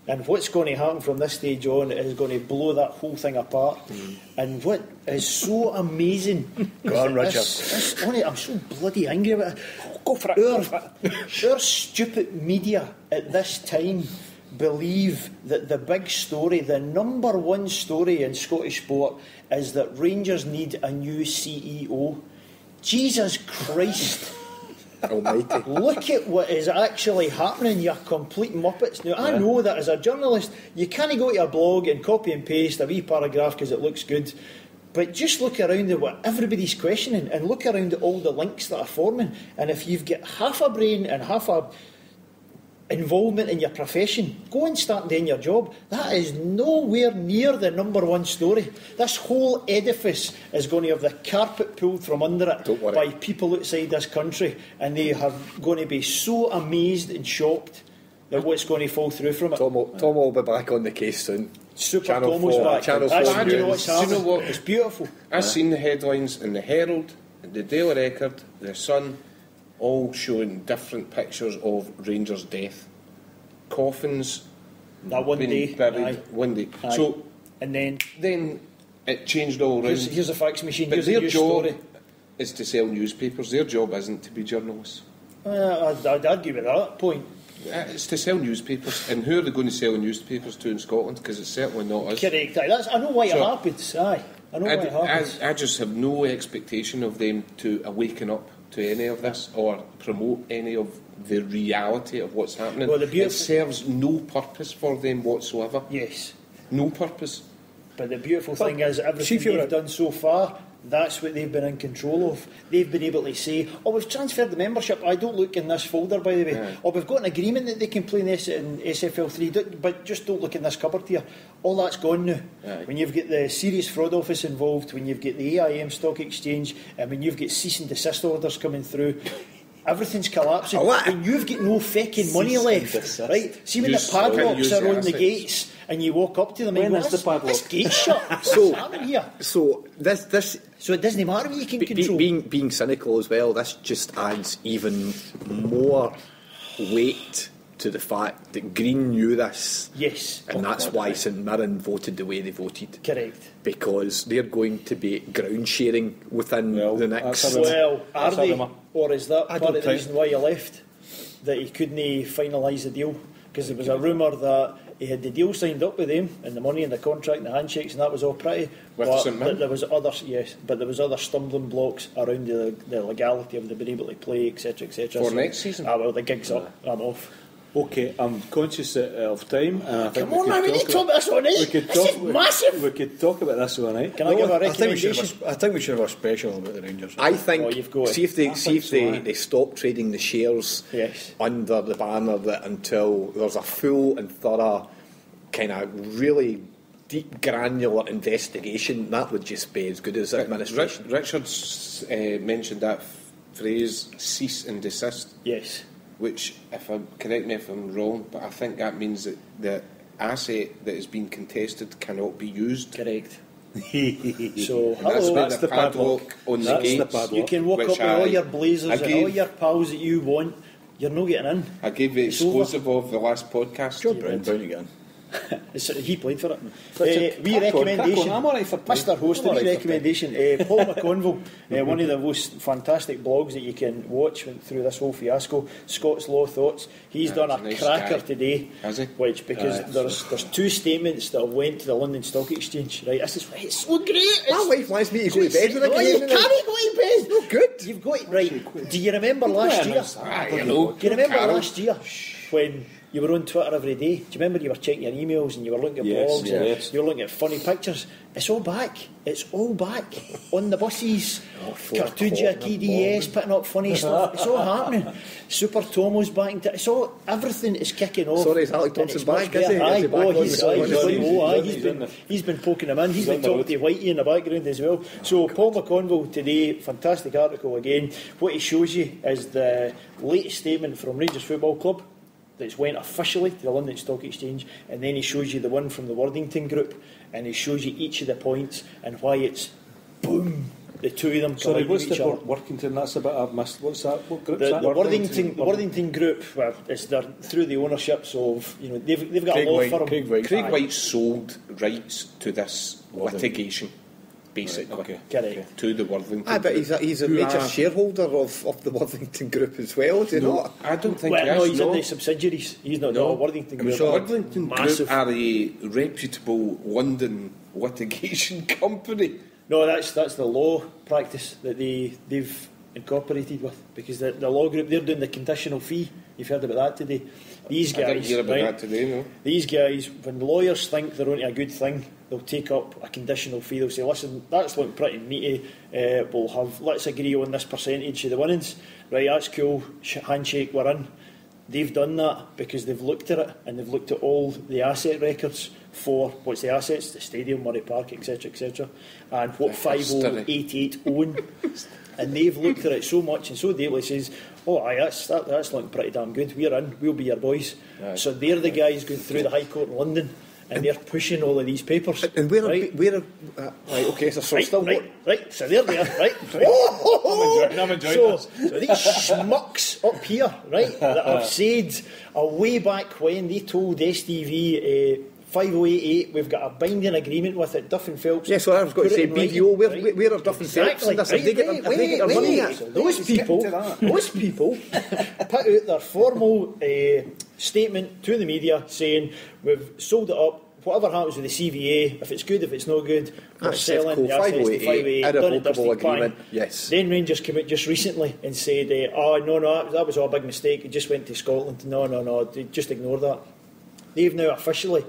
And what's going to happen from this stage on is going to blow that whole thing apart. And what is so amazing... Go on, Richard. I'm so bloody angry about it. Go for it. Our stupid media at this time believe that the big story, the number one story in Scottish sport, is that Rangers need a new CEO. Jesus Christ... Almighty. Look at what is actually happening, you complete muppets. Now, I know that as a journalist, you can't go to a blog and copy and paste a wee paragraph because it looks good. But just look around at what everybody's questioning and look around at all the links that are forming. And if you've got half a brain and half a involvement in your profession, go and start doing your job. That is nowhere near the number one story. This whole edifice is going to have the carpet pulled from under it by people outside this country, and they are going to be so amazed and shocked at what's going to fall through from it. Tom will be back on the case soon. Super Channel Tomo's 4, back. Channel That's 4. you know what's Do you know happening. what? It's beautiful. I've seen the headlines in the Herald, the Daily Record, the Sun, all showing different pictures of Rangers' death. Coffins That one been day. buried Aye. one day. Aye. So And then it changed all round. here's a fax machine. But Here's a their news job story. is to sell newspapers. Their job isn't to be journalists. I'd argue with that point. It's to sell newspapers. And who are they going to sell newspapers to in Scotland? Because it's certainly not us. Correct. Aye. I know why it So, happens. Aye. I know why it happens. I just have no expectation of them to awaken up to any of this or promote any of the reality of what's happening. Well, it serves no purpose for them whatsoever. Yes. No purpose. But the beautiful thing is, everything they've done so far, that's what they've been in control of. They've been able to say, oh, we've transferred the membership. I don't look in this folder, by the way. Yeah. Or we've got an agreement that they can play in SFL3, but just don't look in this cupboard here. All that's gone now. Yeah. When you've got the Serious Fraud Office involved, when you've got the AIM Stock Exchange, and when you've got cease and desist orders coming through, everything's collapsing. And you've got no fecking money left, right? See when the padlocks are on the gates and you walk up to them and When you is the padlock? this gate's shut. What's happening here? So this So it doesn't matter what you can control. being cynical as well, this just adds even more weight to the fact that Green knew this. Yes. And that's why St Mirren voted the way they voted. Correct. Because they're going to be ground sharing within the next... Well, are That's a they? rumour. Or is that I part don't of the think- reason why you left? That he couldn't finalise the deal? Because there was a rumour that he had the deal signed up with them and the money and the contract and the handshakes and that was all pretty. With but St Mirren? there was other stumbling blocks around the legality of them being able to play, etc., etc. For next season? Well, the gig's up. I'm off. Okay, I'm conscious of time. And I think Come on, man, we need to talk about this all night. This is massive. We could talk about this all night. Can I give a I think recommendation? we should have a special about the Rangers. I think, Oh, you've got it. see if they stop trading the shares Yes. under the banner that until there's a full and thorough kind of really deep granular investigation, that would just be as good as administration. Richard's mentioned that phrase, cease and desist, Yes. which, correct me if I'm wrong, but I think that means that the asset that is being contested cannot be used. Correct. So, And hello. that's the padlock on the That's the gates. padlock. You can walk which up with all your blazers I and gave- all your pals that you want. You're not getting in. I gave the It's over. exclusive of the last podcast. John Brown down again. He played for it. Crack Recommendation. on. I'm all right for playing. Mr. Host, I'm all right for recommendation. Paul McConville, one of the most fantastic blogs that you can watch through this whole fiasco. Scott's Law Thoughts. He's done a nice cracker guy. today. Has he? Which, because there's two statements that went to the London Stock Exchange. Right, this is it's so great. My wife wants me to go to bed with a You game. can't go to bed. No good. You've got right. Do you remember last year? Do you remember last year when you were on Twitter every day? Do you remember you were checking your emails and you were looking at blogs and you were looking at funny pictures? It's all back. It's all back on the buses. Cartuja, TDS, putting up funny stuff. It's all happening. Super Tomo's back. It's all. Everything is kicking off. Sorry, is Alec Thompson back? Is he? He's been poking him in. He's been talking to Whitey in the background as well. So Paul McConville today, fantastic article again. What he shows you is the latest statement from Rangers Football Club that's went officially to the London Stock Exchange, and then he shows you the one from the Worthington Group, and he shows you each of the points and why it's boom. The two of them. Sorry, what's each the other. Worthington? That's a bit I've missed. What's that? What group's The that? Worthington Group, well, it's through the ownerships of, they've got Craig a law White, firm. Craig White. White sold rights to this litigation, basically, Correct. to the Worthington. But he's a Who major are- shareholder of the Worthington Group as well, is he not? I don't think Well, he no, is, he's in the subsidiaries. He's not No. the Worthington Group. The Worthington Massive. Group are a reputable London litigation company. No, that's the law practice that they've incorporated with, because the law group, they're doing the conditional fee. You've heard about that today. These guys, I didn't hear about right, that today, no. These guys, when lawyers think they're onto a good thing, they'll take up a conditional fee. They'll say, listen, that's looking pretty meaty. Let's agree on this percentage of the winnings. Right, that's cool. Handshake, we're in. They've done that because they've looked at it, and they've looked at all the asset records for what's the assets, the stadium, Murray Park, etc., and what 5088 own. And they've looked at it so much and so deeply, says, oh, aye, that's looking pretty damn good. We're in, we'll be your boys. Aye. So they're the guys going through the High Court in London, and they're pushing all of these papers. And right, okay, so still right, so they're there, right? I'm enjoying So this. these schmucks up here, right, that have said way back when they told STV 5088, we've got a binding agreement with it, Duff and Phelps. Yeah, so I was going to put say, it in writing, BDO, right? where are Duff and Phelps in this? Have they got their money yet? So those people put out their formal statement to the media saying, we've sold it up, whatever happens with the CVA, if it's good, if it's no good, we're selling the assets to 588, done and irrevocable dusted, bang. agreement, yes. Then Rangers came out just recently and said, no, that was all a big mistake, it just went to Scotland. No, just ignore that. They've now officially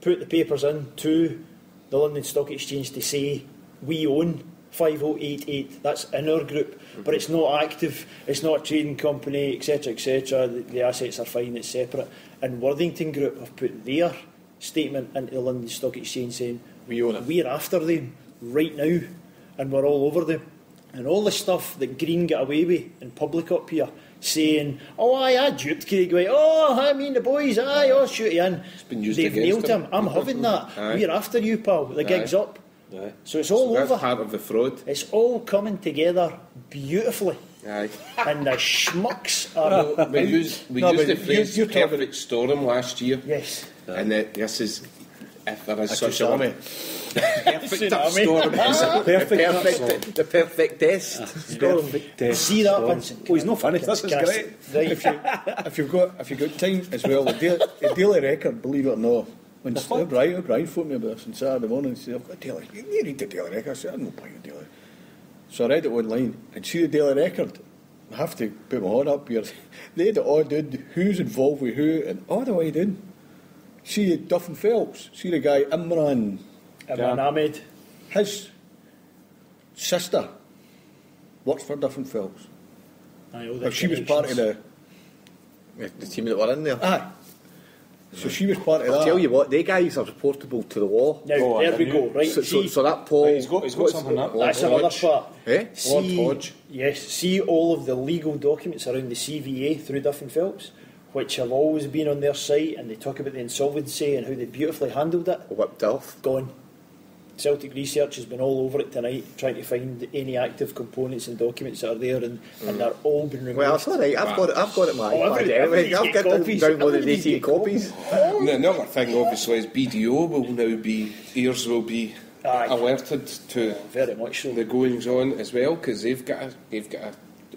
put the papers in to the London Stock Exchange to say we own 5088, that's in our group, but it's not active, it's not a trading company, etc., the assets are fine, it's separate. And Worthington Group have put their statement into the London Stock Exchange saying We own it. we're after them right now, and we're all over them. And all the stuff that Green got away with in public up here, saying, I duped Craig White, the boys, I'll shoot you in. been used They've against nailed him. I'm having that. Aye. We're after you, pal. The gig's up. Aye. So it's all That's over. part of the fraud. It's all coming together beautifully. Aye. And the schmucks are... We used the phrase perfect storm last year. Yes. And this is, if there is such a tsunami. word, perfect storm. The perfect test. Perfect test. See that, storm. Vincent? Oh, he's not finished. This is Cast- great. Right. If you've got time as well, the Daily Record, believe it or not, when O'Brien phoned me about this on Saturday morning, he said, I've got a Daily Record. You read the Daily Record? I said, I'm not buying a Daily Record. So I read it online and see the Daily Record. I have to put my hand up here. They had it all done, who's involved with who, and all the way done. See Duff and Phelps, see the guy Imran, Ahmed. his sister works for Duff and Phelps. She was part of the team that were in there. Aye. So she was part of that. I'll tell you what, they guys are reportable to the law. Now, there we go, right? So that Paul... He's got something that. That's another part. Eh? See, yes, see all of the legal documents around the CVA through Duff and Phelps, which have always been on their site, and they talk about the insolvency and how they beautifully handled it. Whipped off. Gone. Celtic Research has been all over it tonight, trying to find any active components and documents that are there, and they're all been removed. Well, that's all right. I've got it. My everybody's I've get got copies. downloaded 18 Everybody's copies. Another thing, obviously, is BDO will now be, ears will be Aye. alerted to Very much so. the goings on as well, because they've got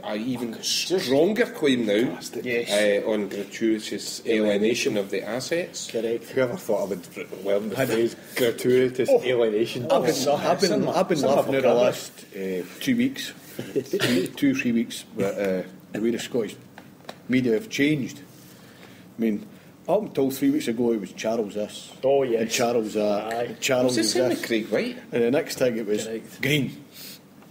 a even stronger claim now Yes. on gratuitous alienation of the assets. Correct. Whoever thought I would learn the phrase gratuitous alienation? Oh, I've been laughing at the last 2 weeks, 2-3 weeks, but the way the Scottish media have changed. I mean, up until 3 weeks ago, it was Charles this, Oh, yes. and Charles that, Aye. and Charles Was was this in this, with Craig White? and the next thing it was Correct. green.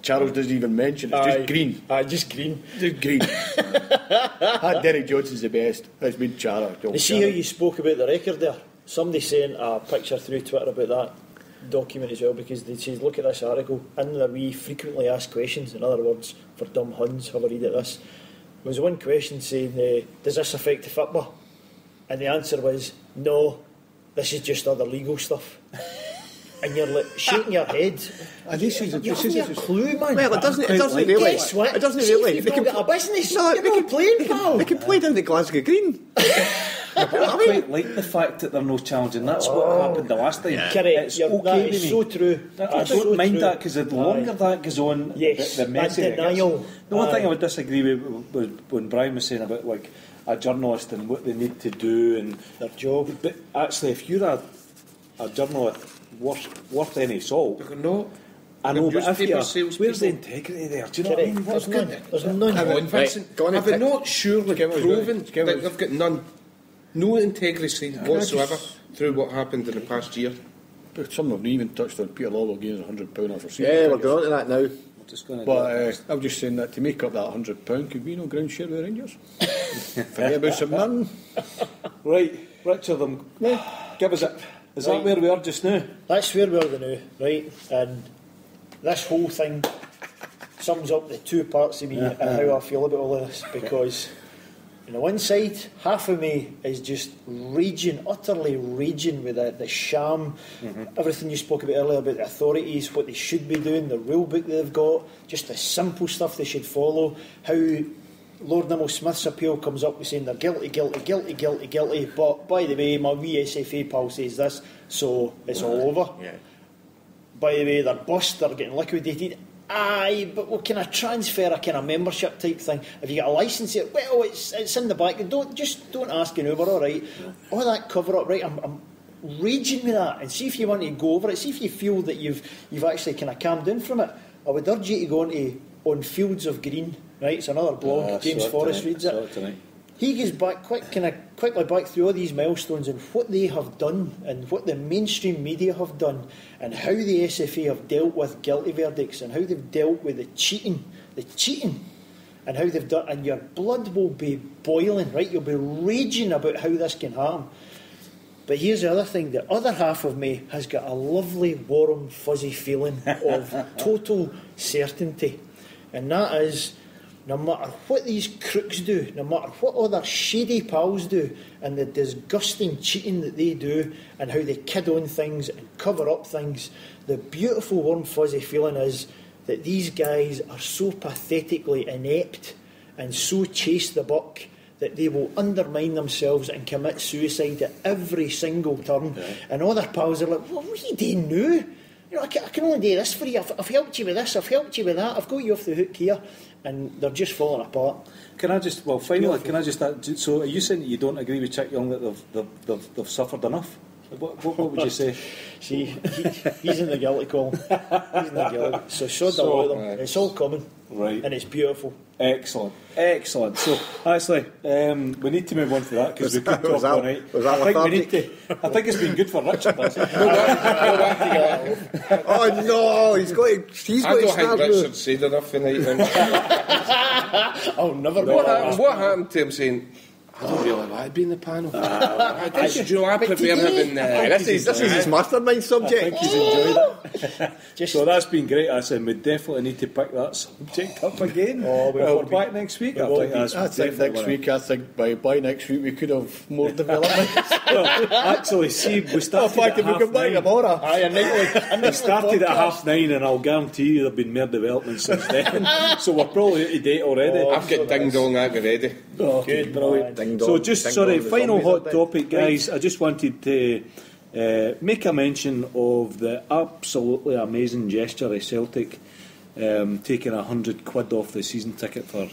Charles doesn't even mention it, it's just green. Aye, just green. Just green. That Derek Johnson's the best. It's been Charles. You see how you spoke about the record there? Somebody sent a picture through Twitter about that document as well, because they says, look at this article, in the wee frequently asked questions, in other words, for dumb Huns, have a read at this. There was one question saying, does this affect the football? And the answer was, no, this is just other legal stuff. And you're like shaking your head. And this is You haven't a clue, man. Well, it doesn't really. Guess what? It doesn't See really. if you've not got a business, you're not playing, pal. They can play down the Glasgow Green. I quite like the fact that they're no challenging. That's what happened the last time. Correct. It's That okay is with me. so true. I That's don't so mind true. that, because the longer that goes on, Yes, the messier that it gets. denial. The one thing Aye. I would disagree with was when Brian was saying about like a journalist and what they need to do and Their job. But actually, if you're a journalist worth any salt, No. I know, but if Newspaper you're, salespeople. where's the integrity there? Do you know what I mean? Correct. What's There's good? none. There's none. Come on, Vincent. go on Have and they pick. not surely Give us proven right. Give that us- they've got none? No integrity whatsoever through what happened in the past year. But some have even touched on Peter Lawler getting £100 off for Yeah, we're going on to that now. I'm just going to But I'm just saying that to make up that £100 could be no ground share with Rangers. Forget about St Mirren. Right, Richard, give us it. Is that where we are just now? That's where we are now, right? And this whole thing sums up the two parts of me and how I feel about all of this, because on the one side, half of me is just raging, utterly raging with the sham, everything you spoke about earlier about the authorities, what they should be doing, the rule book they've got, just the simple stuff they should follow, how Lord Nimmo Smith's appeal comes up with saying they're guilty, but by the way, my wee SFA pal says this, so it's all over. Yeah. By the way, they're bust, they're getting liquidated. Aye, but what kind of transfer, a kind of membership type thing? If you get a licence here, well, it's in the back. Don't ask an Uber, all right? All that cover up, right? I'm raging with that, and see if you want to go over it. See if you feel that you've actually kind of calmed down from it. I would urge you to go on Fields of Green, right? It's another blog. James Forrest reads it. He goes back quickly back through all these milestones and what they have done and what the mainstream media have done and how the SFA have dealt with guilty verdicts and how they've dealt with the cheating and how they've done, and your blood will be boiling, right? You'll be raging about how this can happen. But here's the other thing, the other half of me has got a lovely, warm, fuzzy feeling of total certainty, and that is, no matter what these crooks do, no matter what other shady pals do, and the disgusting cheating that they do, and how they kid on things and cover up things, the beautiful warm fuzzy feeling is that these guys are so pathetically inept and so chase the buck that they will undermine themselves and commit suicide at every single turn. Yeah. And all their pals are like, well, what are you doing now? You know, I can only do this for you. I've helped you with this, I've helped you with that, I've got you off the hook here. And they're just falling apart. Finally, so are you saying that you don't agree with Chick Young that they've suffered enough? What would you say? See, he's in the guilty column. He's in the guilty. So sod the lot of them. It's all coming. Right. And it's beautiful. Excellent. So, actually, we need to move on to that because we could talk all night. I think it's been good for Richard. Oh no, he's got to I don't think Richard said enough tonight. I'll never What happened to him saying, I don't really want to be in the panel. I prefer having... This is his mastermind subject. I think he's enjoyed it. So that's been great. I said we definitely need to pick that subject up again. We're back next week. I think next week. I think by next week we could have more development. Well, actually, see, we started at we come back tomorrow. We started at 9:30, and I'll guarantee you there've been more development since then. So we're probably out of date already. I've got ding dong at me ready. Oh, good, brilliant. So just final hot topic, guys. I just wanted to make a mention of the absolutely amazing gesture of Celtic taking £100 off the season ticket for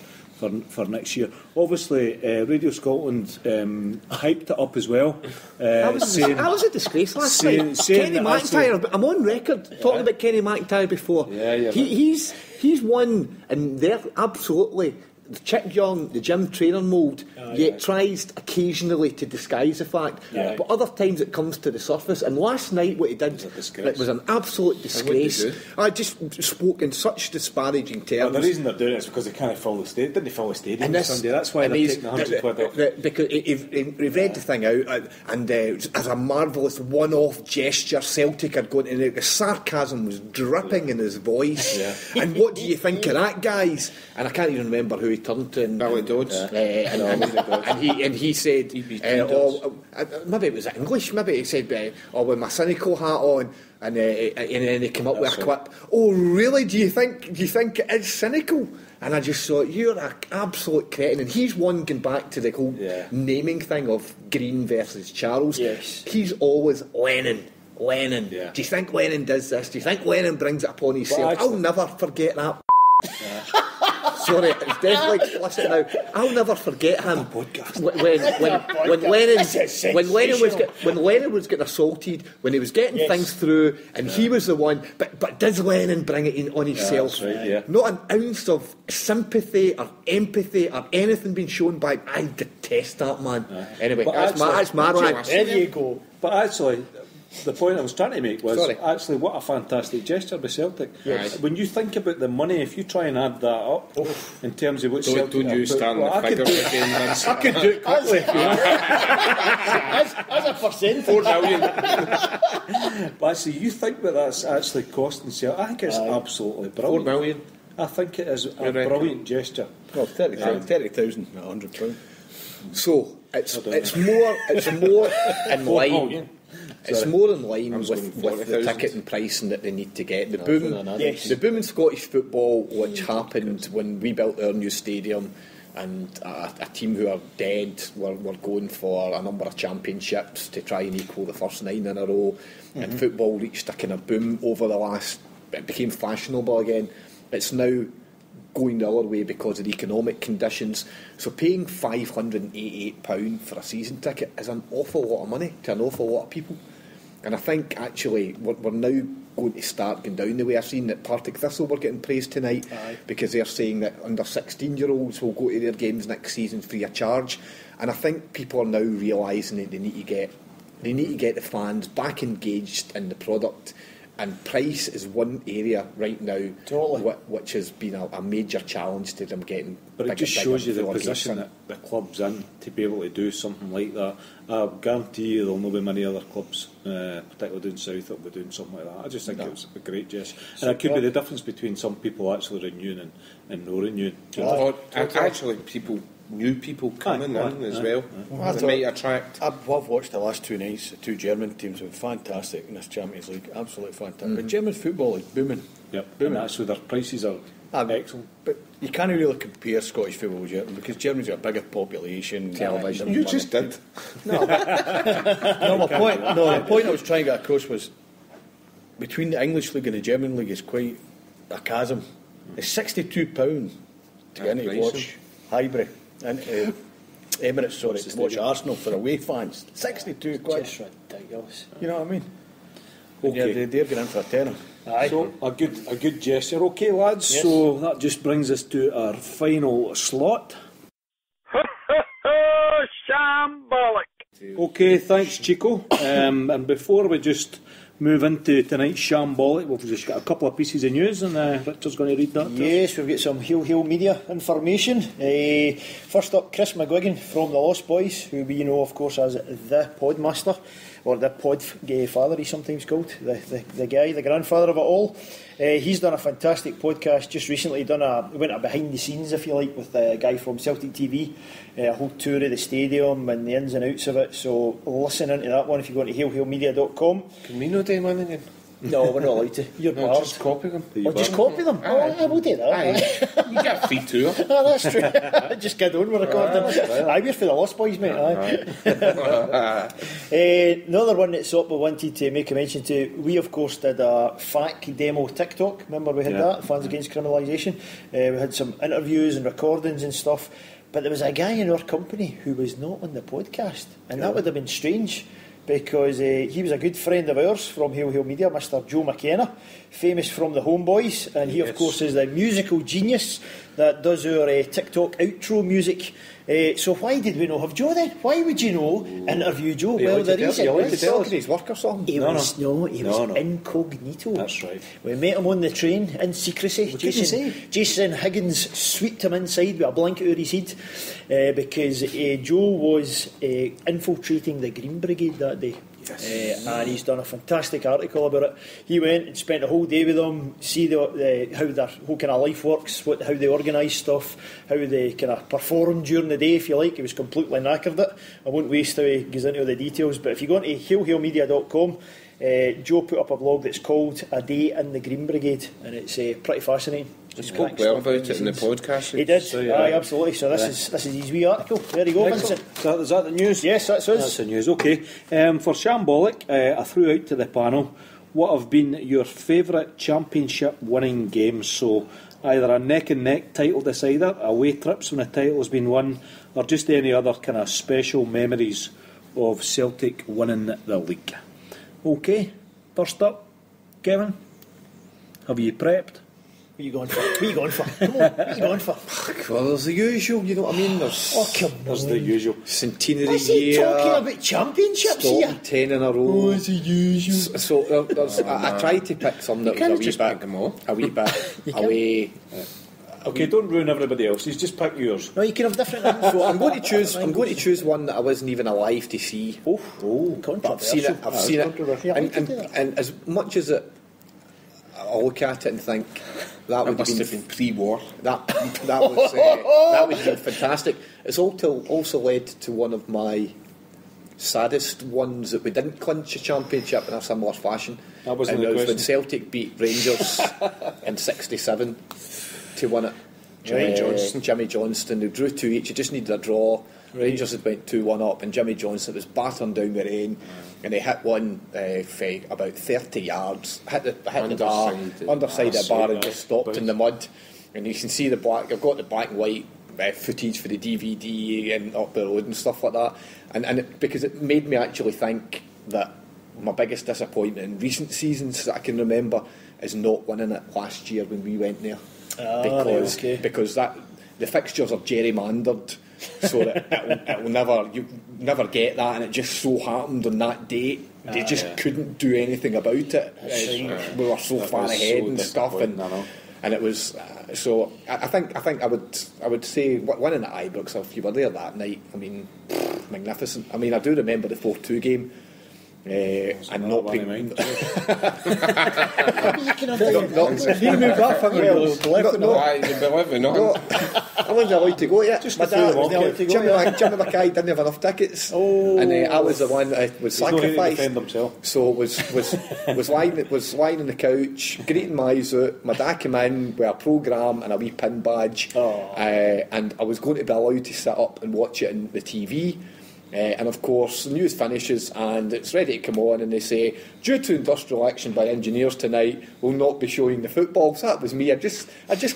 next year. Obviously, Radio Scotland hyped it up as well. That was a disgrace last night. Kenny McIntyre, I'm on record talking about Kenny McIntyre before. He's one, and they're absolutely the Chick Young, the gym trainer mould, yet tries occasionally to disguise the fact. But other times it comes to the surface. And last night what he did, it was an absolute disgrace. I just spoke in such disparaging terms. Well, the reason they're doing it is because they can't fill the stadium. Didn't they fill the stadium on Sunday? That's why they're taking £100 off. Because he read the thing out, and as a marvellous one-off gesture, Celtic had gone in. The sarcasm was dripping in his voice. And what do you think of that, guys? And I can't even remember who he turned to. Billy Dodds. And he said, maybe it was English, maybe he said, with my cynical hat on, and then he came up with a quip. Oh, really? Do you think it is cynical? And I just thought, you're an absolute cretin. And he's one going back to the whole naming thing of Green versus Charles. Yes. He's always Lennon. Do you think Lennon does this? Do you think Lennon brings it upon himself? I'll never forget that. Sorry, it's definitely explicit now. I'll never forget him when Lennon was getting assaulted, when he was getting things through, and he was the one. But does Lennon bring it in on himself? Not an ounce of sympathy or empathy or anything being shown by. I detest that man. Anyway, that's my rant. There you go. But actually, the point I was trying to make was actually what a fantastic gesture by Celtic. Yes. When you think about the money, if you try and add that up in terms of what Celtic don't you stand the figure again, Vince. I could do it quickly. As a percentage. 4 million. But actually, you think that that's actually costing Celtic. I think it's absolutely brilliant. 4 million. I think it is a brilliant gesture. Well, 30,000 at £100. So it's more in line. It's more in line with the ticketing pricing that they need to get. The boom in Scottish football, which happened when we built our new stadium, and a team who are dead were going for a number of championships to try and equal the first 9 in a row. And football reached a kind of boom over the last... It became fashionable again. It's now going the other way because of the economic conditions. So paying £588 for a season ticket is an awful lot of money to an awful lot of people. And I think actually we're now going to start going down the way. I've seen that Partick Thistle were getting praised tonight because they're saying that under 16-year-olds will go to their games next season free of charge. And I think people are now realising that they need to get the fans back engaged in the product. And price is one area right now which has been a major challenge to them getting. But it just shows you the position that the club's in to be able to do something like that. I guarantee you there'll not be many other clubs, particularly down south, that will be doing something like that. I just think it was a great gesture. And it could be the difference between some people actually renewing and no renewing. Actually, new people coming in as well. It might attract. I've watched the last 2 nights. The 2 German teams have been fantastic in this Champions League. Absolutely fantastic. But German football is booming. Yep. Booming. And that's where their prices are excellent. But you can't really compare Scottish football with German because Germany's got a bigger population. Television. You just did. The point I was trying to get across was between the English League and the German League is quite a chasm. It's £62 to get into to watch Highbury and Emirates, to watch Arsenal for away fans. 62 quid. Just ridiculous. You know what I mean? Okay. They're going in for a tenner. So a good gesture. Okay, lads. Yes. So that just brings us to our final slot. Shambolic. Okay, thanks, Chico. And before we just move into tonight's shambolic. We've just got a couple of pieces of news, and Richard's going to read that. Yes, we've got some Hill Media information. First up, Chris McGuigan from the Lost Boys, who we know, of course, as the Podmaster, or the Pod Father, he's sometimes called, the guy, the grandfather of it all. He's done a fantastic podcast just recently. Went a behind the scenes, if you like, with a guy from Celtic TV, a whole tour of the stadium and the ins and outs of it. So listen into that one if you go to hailhailmedia.com. Can we not do one again? No, we're not allowed to. You're No, barred. just copy them. Just copy them. Oh, yeah, we'll do that. Aye. You get a free tour. Oh, that's true. Just get on with recording. I we're for the Lost Boys, mate. Another one that's up we wanted to make a mention to. We, of course, did a FAC demo Tic Talk. Remember we had that? Fans Against Criminalisation. We had some interviews and recordings and stuff. But there was a guy in our company who was not on the podcast. And that would have been strange, because he was a good friend of ours from Hail Media, Mr. Joe McKenna, famous from the Homeboys, and he, of course, is the musical genius that does our TikTok outro music. So why did we not have Joe then? Why would you know interview Joe? Well, the reason is talking his work or something. He was incognito. That's right. We met him on the train in secrecy. Jason Higgins swept him inside with a blanket over his head because Joe was infiltrating the Green Brigade that day. Yes. And he's done a fantastic article about it. He went and spent a whole day with them, see how their whole kind of life works, how they organise stuff, how they kind of perform during the day, if you like. He was completely knackered it. I won't waste how he goes into all the details, but if you go into hailhailmedia.com, Joe put up a blog that's called A Day in the Green Brigade, and it's pretty fascinating. He spoke well about it in the podcast. He did, absolutely. So this is his wee article. There you go, Vincent. Is that the news? Yes, that's us. That's the news, okay. For Shambolic, I threw out to the panel what have been your favourite championship winning games. So either a neck and neck title decider, away trips when a title has been won, or just any other kind of special memories of Celtic winning the league. Okay, first up, Kevin, have you prepped? What are you going for? Come on, what are you going for? Well, there's the usual, you know what I mean? There's the usual. Centenary Is he year. talking about championships here? 10 in a row. Oh, it's the usual. So there's, I tried to pick some that was a wee bit away. Okay, don't ruin everybody else's. Just pick yours. No, you can have different ones. So I'm going to choose one that I wasn't even alive to see. Oh, but I've seen it. Yeah, and as much as it, I look at it and think that would have been pre-war. That would have been fantastic. It's also led to one of my saddest ones that we didn't clinch a championship in a similar fashion. That wasn't the it was question. when Celtic beat Rangers in '67 to win it. Jimmy Johnston, who drew 2 each. You just needed a draw. Rangers had went 2-1 up, and Jimmy Johnston was battering down the rain, and he hit one for about 30 yards, hit the bar, underside the bar, and just stopped in the mud. And you can see the black. I've got the black and white footage for the DVD and up the road and stuff like that. And because it made me actually think that my biggest disappointment in recent seasons that I can remember is not winning it last year when we went there, because that the fixtures are gerrymandered. So that you never get that, and it just so happened on that date they just couldn't do anything about it. We were so far ahead and stuff, and it was so. I think I would say winning at Ibrox, if you were there that night, I mean, magnificent. I mean, I do remember the 4-2 game. And not being You can have I wasn't allowed to go yet. My dad was allowed to go. Jimmy Mackay didn't have enough tickets, and I was the one that was sacrificed. So was lying on the couch, greeting my eyes out. My dad came in with a programme and a wee pin badge, and I was going to be allowed to sit up and watch it on the TV. And of course the news finishes and it's ready to come on, and they say, due to industrial action by engineers tonight, we'll not be showing the football. So that was me. I just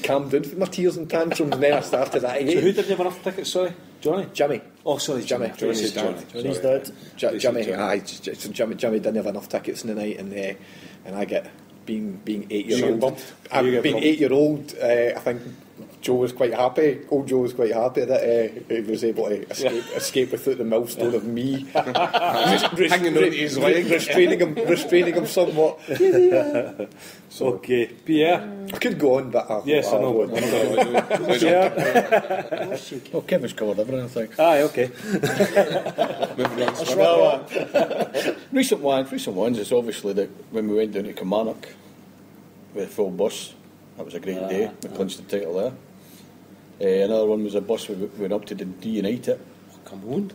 calmed down from my tears and tantrums, and then I started that again. So who didn't have enough tickets, sorry? Jimmy. Oh, sorry, Jimmy. Johnny's dad. Jimmy didn't have enough tickets in the night, and I get being 8 years old. Being 8 year old, I think Joe was quite happy. Old Joe was quite happy that he was able to escape without the millstone of me Hanging on his leg. restraining him somewhat. So, Okay, Pierre. I could go on, but Yes, I know. won't. Well, Kevin's covered everything, I think. Aye, okay. Recent ones is obviously that when we went down to Kilmarnock with a full bus, that was a great day. We clinched the title there. Another one was a bus we went up to Dundee United. Come on.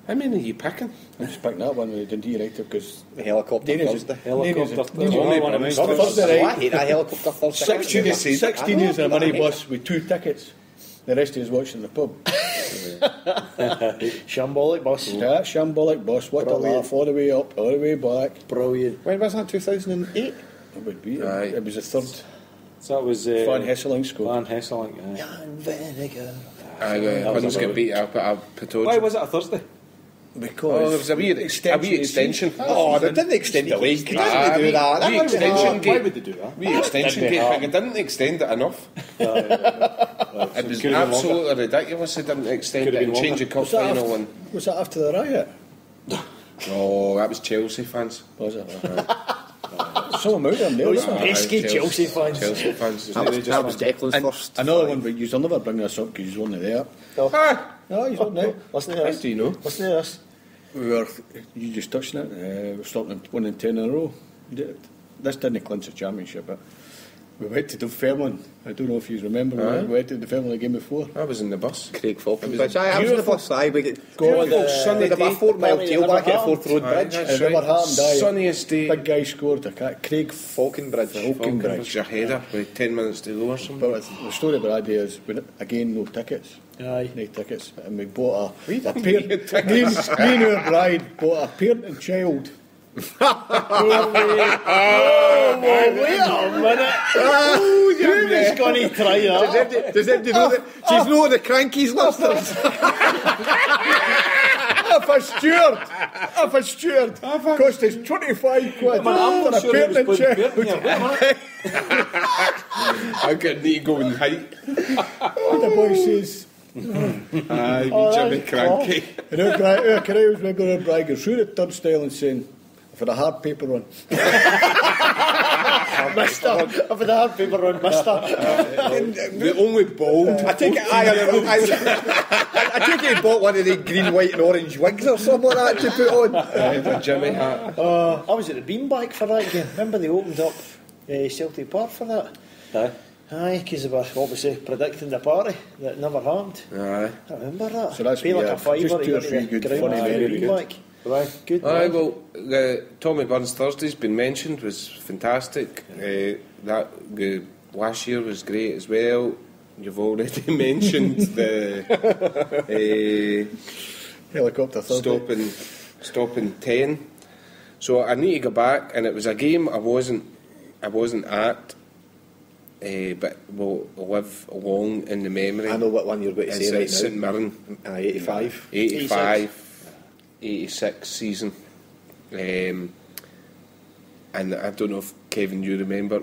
How many are you picking? I'm just picking that one with Dundee United because The helicopter Thursday. Helicopter. Only one of Thursday. mine. Thursday, I hate that helicopter Thursday. 16 years in a minibus with 2 tickets. The rest of us watching the pub. Shambolic bus. Yeah, shambolic bus. What a laugh. All the way up, all the way back. Brilliant. When was that? 2008? It would be. Aye. It was the third. So that was Van Hesselink scored. Van Hesselink. Aye. And vinegar. Huns get beat up at a Patoja. Why was it a Thursday? Because Oh, there was a wee extension. Oh, they didn't extend the league. Didn't they do that? Wee extension Why gate. would they do that? Wee extension gate thing. It didn't extend it enough. It was absolutely ridiculous. They didn't extend Could it have and been change the cup Was that final. And was that after the riot? oh, that was Chelsea fans. Was it? Some amount of them there. Those wasn't there? pesky Chelsea fans. Chelsea fans. That was Declan's first. Another one, but you'll never bring this up because you're only there. Ah, No, he's not now. Listen to how this. do you know? Listen to this. You just touched on it. We're starting winning 10 in a row. This didn't clinch the championship, but we went to Dunfermline. I don't know if you remember. Aye. We went to Dunfermline the game before. I was in the bus. Craig Falconbridge. It was I was in the bus. Aye, we get Beautiful sunny about a day. 4-mile tailback at Forth Road Aye, Bridge. that's It never right. happened, aye. Sunniest day. Big guy scored. Craig Falconbridge. Falconbridge. Your header with 10 minutes to go or something. But the story about that day is, again, no tickets. Aye. No tickets. And we bought a parent. Me and our bride bought a parent and child. Wait a minute. Who's going to try that? Does everybody know that? She's know the crankies listeners. If a steward cost us 25 quid I'm for not a sure it parent was and playing child. Burton. I could need to go and height. The boy says, Aye, me Jimmy Cranky. and our Carey was remember our bride goes through the turnstile and saying, I've had a hard paper run. Mister. I've had a hard paper on, mister. The only bold. I take it. I take it he bought one of the green, white, and orange wigs or something like that to put on. The Jimmy hat. I was at the Beanbag for that game. Remember they opened up Celtic Park for that? Aye. Aye, because they were obviously predicting the party that never happened. Aye. I remember that. So that's pay like yeah, a fiver just to two go or to three the good ground funny for the very good. Beanbag. Good Aye, man. well, Tommy Burns Thursday's been mentioned, was fantastic. That last year was great as well. You've already mentioned the Helicopter Thursday. stopping 10. So I need to go back, and it was a game I wasn't at, but will live long in the memory. I know what one you're going to It's say right St now. Mirren. 85. 86 season. And I don't know if Kevin you remember,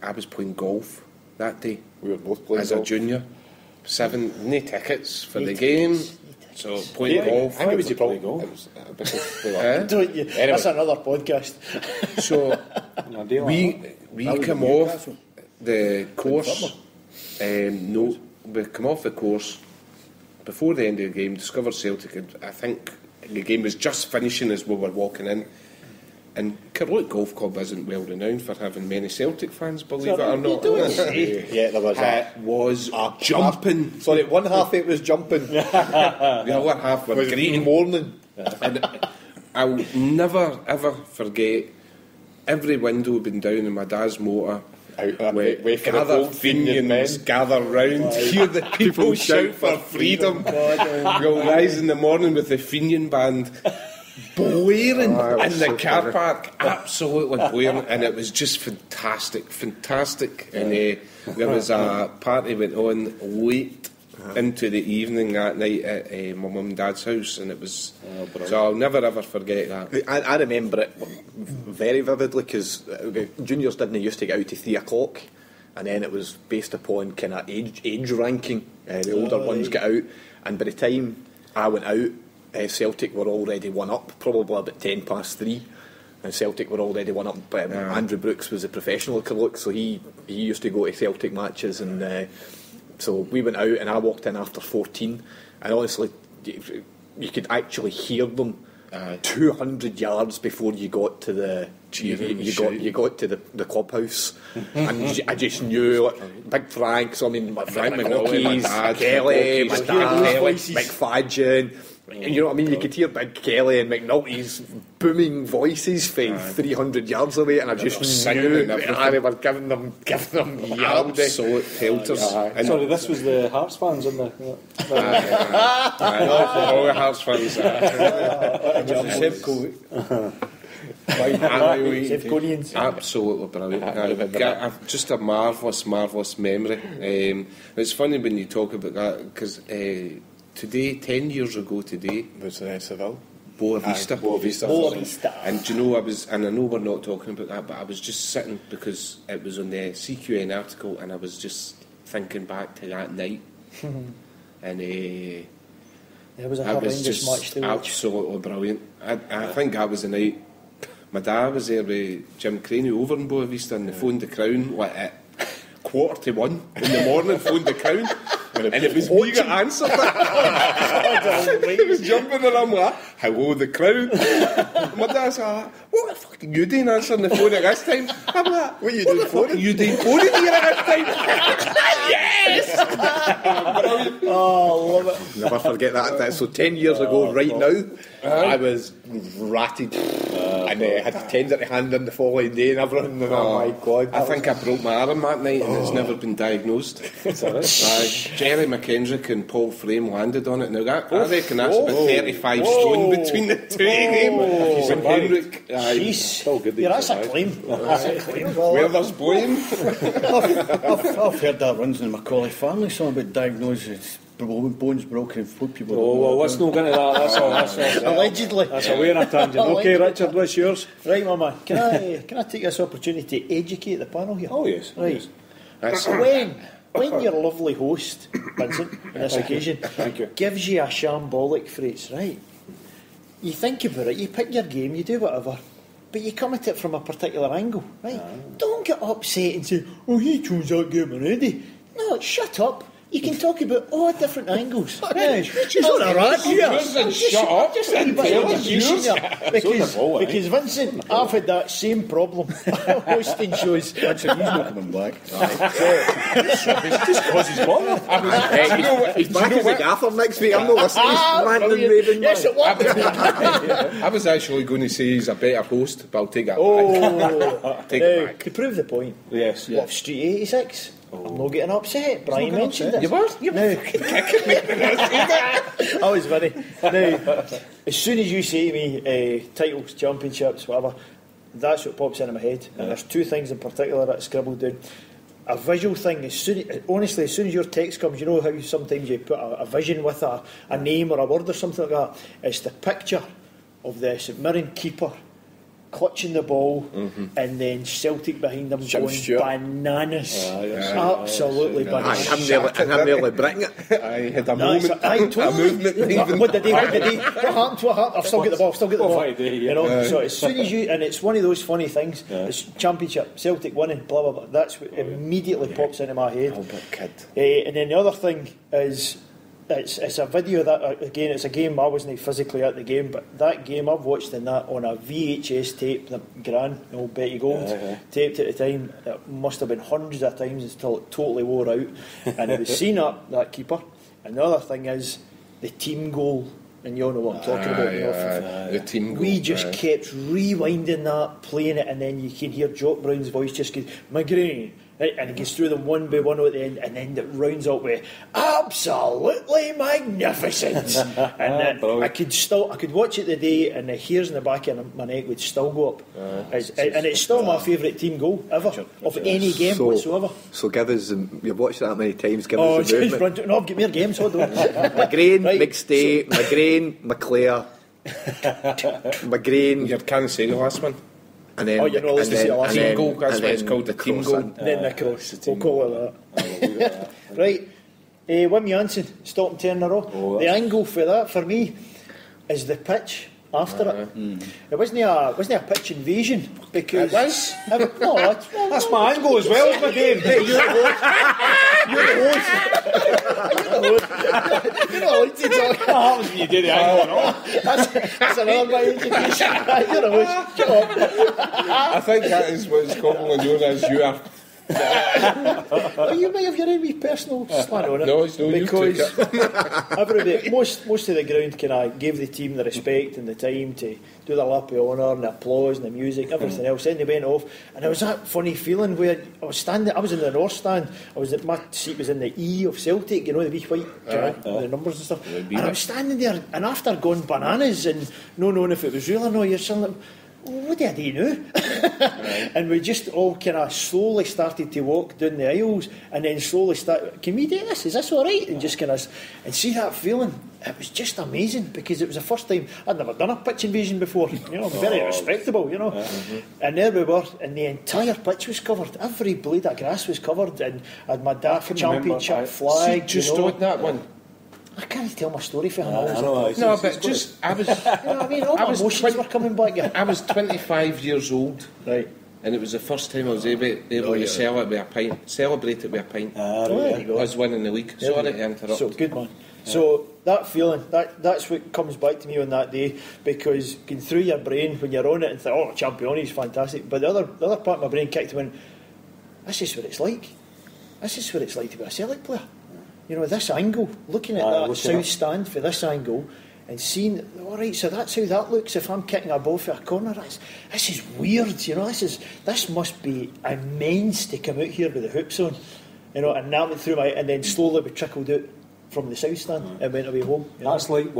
I was playing golf that day We were both playing as a golf. junior. No tickets for the game, so playing golf. Why would you play golf? It was because we were- Eh? Don't you? That's another podcast. So we come off the course. No, we come off the course before the end of the game. Discovered Celtic. I think the game was just finishing as we were walking in. And Carluke Golf Club isn't well renowned for having many Celtic fans, believe it or not. Yeah, there was It was jumping. Sorry, one half it was jumping. The other half were Was greeting. morning. And I'll never ever forget every window had been down in my dad's motor. Wait for the Gather cold Fenian Fenians, men. gather round, hear the people shout for freedom. We'll rise in the morning with the Fenian band blaring in the car park, absolutely blaring, and it was just fantastic. And there was a party went on late into the evening that night at my mum and dad's house, and it was so I'll never ever forget that. I remember it very vividly because juniors didn't used to get out to 3 o'clock and then it was based upon kind of age ranking. The older ones get out, and by the time I went out, Celtic were already 1 up, probably about 3:10, and Celtic were already 1 up. Andrew Brooks was a professional look, so he used to go to Celtic matches, and so we went out, and I walked in after 14, and honestly, you could actually hear them 200 yards before you got to the you got to the clubhouse, and I just knew, like, Big Frank, so I mean, Frank McNulty, Kelly, my dad, McFadgen. You know what I mean? You could hear Big Kelly and McNulty's booming voices from 300 yards away, and I just knew they were giving them yard absolute pelters. Sorry, this was the Hearts fans in the. All the Hearts fans. Sevconians. Absolutely brilliant. Just a marvellous memory. It's funny when you talk about that, because today, 10 years ago today, was Seville. Boa Vista. And do you know, I know we're not talking about that, but I was just sitting, because it was on the CQN article, and I was just thinking back to that night. And it was a horrendous match to watch. Absolutely brilliant. I think that was the night my dad was there with Jim Craney over in Boa Vista, and they phoned the Crown like at 1:45 in the morning, phoned the Crown. And it was me that answered it. He was jumping and I'm like, hello, the Crown. My dad's like, what the fuck are you doing answering the phone at this time? I'm like, what are you doing phoning? You doing phoning here at this time? Yes! Oh, love it. Never forget that. So 10 years ago, right now, I was ratted, and had a tender to hand in the following day and everything. And oh my God! I think I broke my arm that night, and it's never been diagnosed. Jerry McKendrick and Paul Frame landed on it. Now that, I reckon that's about 35 stone between the two of them. Henrik, that's a claim. Where there's blame. I've heard that runs in the Macaulay family song about diagnosis. Bones broken and foot people. Oh, well, let's not get into that. That's all. Allegedly. That's away on a tangent. Okay, Richard, what's yours? Right, my man. Can I take this opportunity to educate the panel here? Oh, yes. Right. Yes. When your lovely host, Vincent, on this occasion, gives you a shambolic phrase, right? You think about it, you pick your game, you do whatever, but you come at it from a particular angle, right? Don't get upset and say, oh, he chose that game already. No, shut up. You can talk about all different angles. She's on a rat here. Shut up. Because Vincent, I've had that same problem hosting shows. Vincent, he's not coming back. Just because he's bothered. He's back as a gaffer next week. I'm not listening. He's ranting raving. Yes, it was. I was actually going to say he's a better host, but I'll take that back. Take it back. To prove the point, Yes. what, Street 86? I'm not getting upset. Brian mentioned it. You were? You were kicking me. I was funny. Now, as soon as you say to me titles, championships, whatever, that's what pops into my head. And there's two things in particular that I scribbled down. A visual thing, as soon as your text comes, you know how sometimes you put a vision with a name or a word or something like that. It's the picture of the St Mirren keeper clutching the ball, and then Celtic behind them going bananas. Absolutely bananas. I'm nearly bricking it. I had a moment. A movement. What did he? What happened? I've still got the ball. You know. So as soon as you, and it's one of those funny things. It's championship, Celtic winning, blah blah blah. That's what immediately pops into my head. And then the other thing is, it's a video that, again, it's a game. I wasn't physically at the game, but that game I've watched in that on a VHS tape, the Gran, old Betty Gold taped at the time. It must have been hundreds of times until it totally wore out, and it was seen up that keeper. And the other thing is the team goal, and you all know what I'm talking about. The team goal. We just kept rewinding that, playing it, and then you can hear Jock Brown's voice just go, migraine. And he gets through them one by one at the end, and then it rounds up with absolutely magnificent. And I could watch it the day, and the hairs in the back of my neck would still go up. And it's still my favourite team goal ever of any game whatsoever. So give us, you've watched that many times. Give us the movement. No, I've got more games. Hold on. Migraine, right. Big Stay, Migraine, McClare, Migraine. You can't say the last one. And then, Oh, you're not listening to the last team one. goal, that's why it's called the team cross goal. in. Then the cross. We'll call it that. Right. Wim Janssen, stop and turn in a row. The angle for that, for me, is the pitch after it. It wasn't a pitch invasion because It was? No, That's my angle as well as my game. You're the host. You're not allowed to talk. What happens when you do the angle? That's another my education. You're the host. Shut up. I think that is what's commonly known as you are. Well, you might have your own wee personal slant on it. No, it's no, you took because everybody, most of the ground kind of gave the team the respect and the time to do the lap of honour and the applause and the music, everything else. Then they went off, and it was that funny feeling where I was standing. I was in the north stand. My seat was in the E of Celtic, you know, the wee white the numbers and stuff. And I was standing there, and after going bananas and not knowing if it was real or not, you're saying, like, what do I do now? And we just all kind of slowly started to walk down the aisles, and then slowly start. Can we do this? Is this all right? And just kind of and see that feeling. It was just amazing because it was the first time I'd never done a pitch invasion before. You know, very respectable. You know, and there we were, and the entire pitch was covered. Every blade of grass was covered, and I had my daft championship flag. Just on that one. I can't tell my story for him. No, but just I was. You know what I mean? All my emotions were coming back. I was 25 years old, Right. and it was the first time I was able to celebrate it with a pint. There you go. Us winning the league. Sorry to interrupt. So good man. So that feeling, that's what comes back to me on that day, because going through your brain when you're on it and think, oh, Champione is fantastic, but the other part of my brain kicked and went, this is what it's like. This is what it's like to be a Celtic player. You know, this angle, looking at that south stand for this angle and seeing, all right, so that's how that looks if I'm kicking a ball for a corner. This is weird, you know, this must be immense to come out here with the hoops on, you know, and that went through my, and then slowly we trickled out from the south stand and went away home. That's like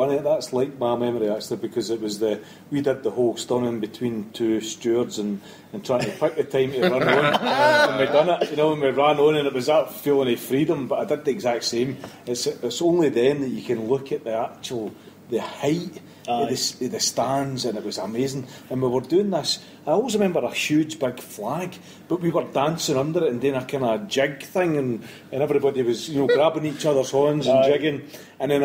my memory actually, because it was we did the whole stunning between two stewards and trying to pick the time to run on, and we done it, you know, and we ran on, and it was that feeling of freedom. But I did the exact same. It's only then that you can look at the height of the stands, and it was amazing. And we were doing this. I always remember a huge big flag, but we were dancing under it and doing a kind of jig thing, and everybody was, you know, grabbing each other's horns and jigging. And then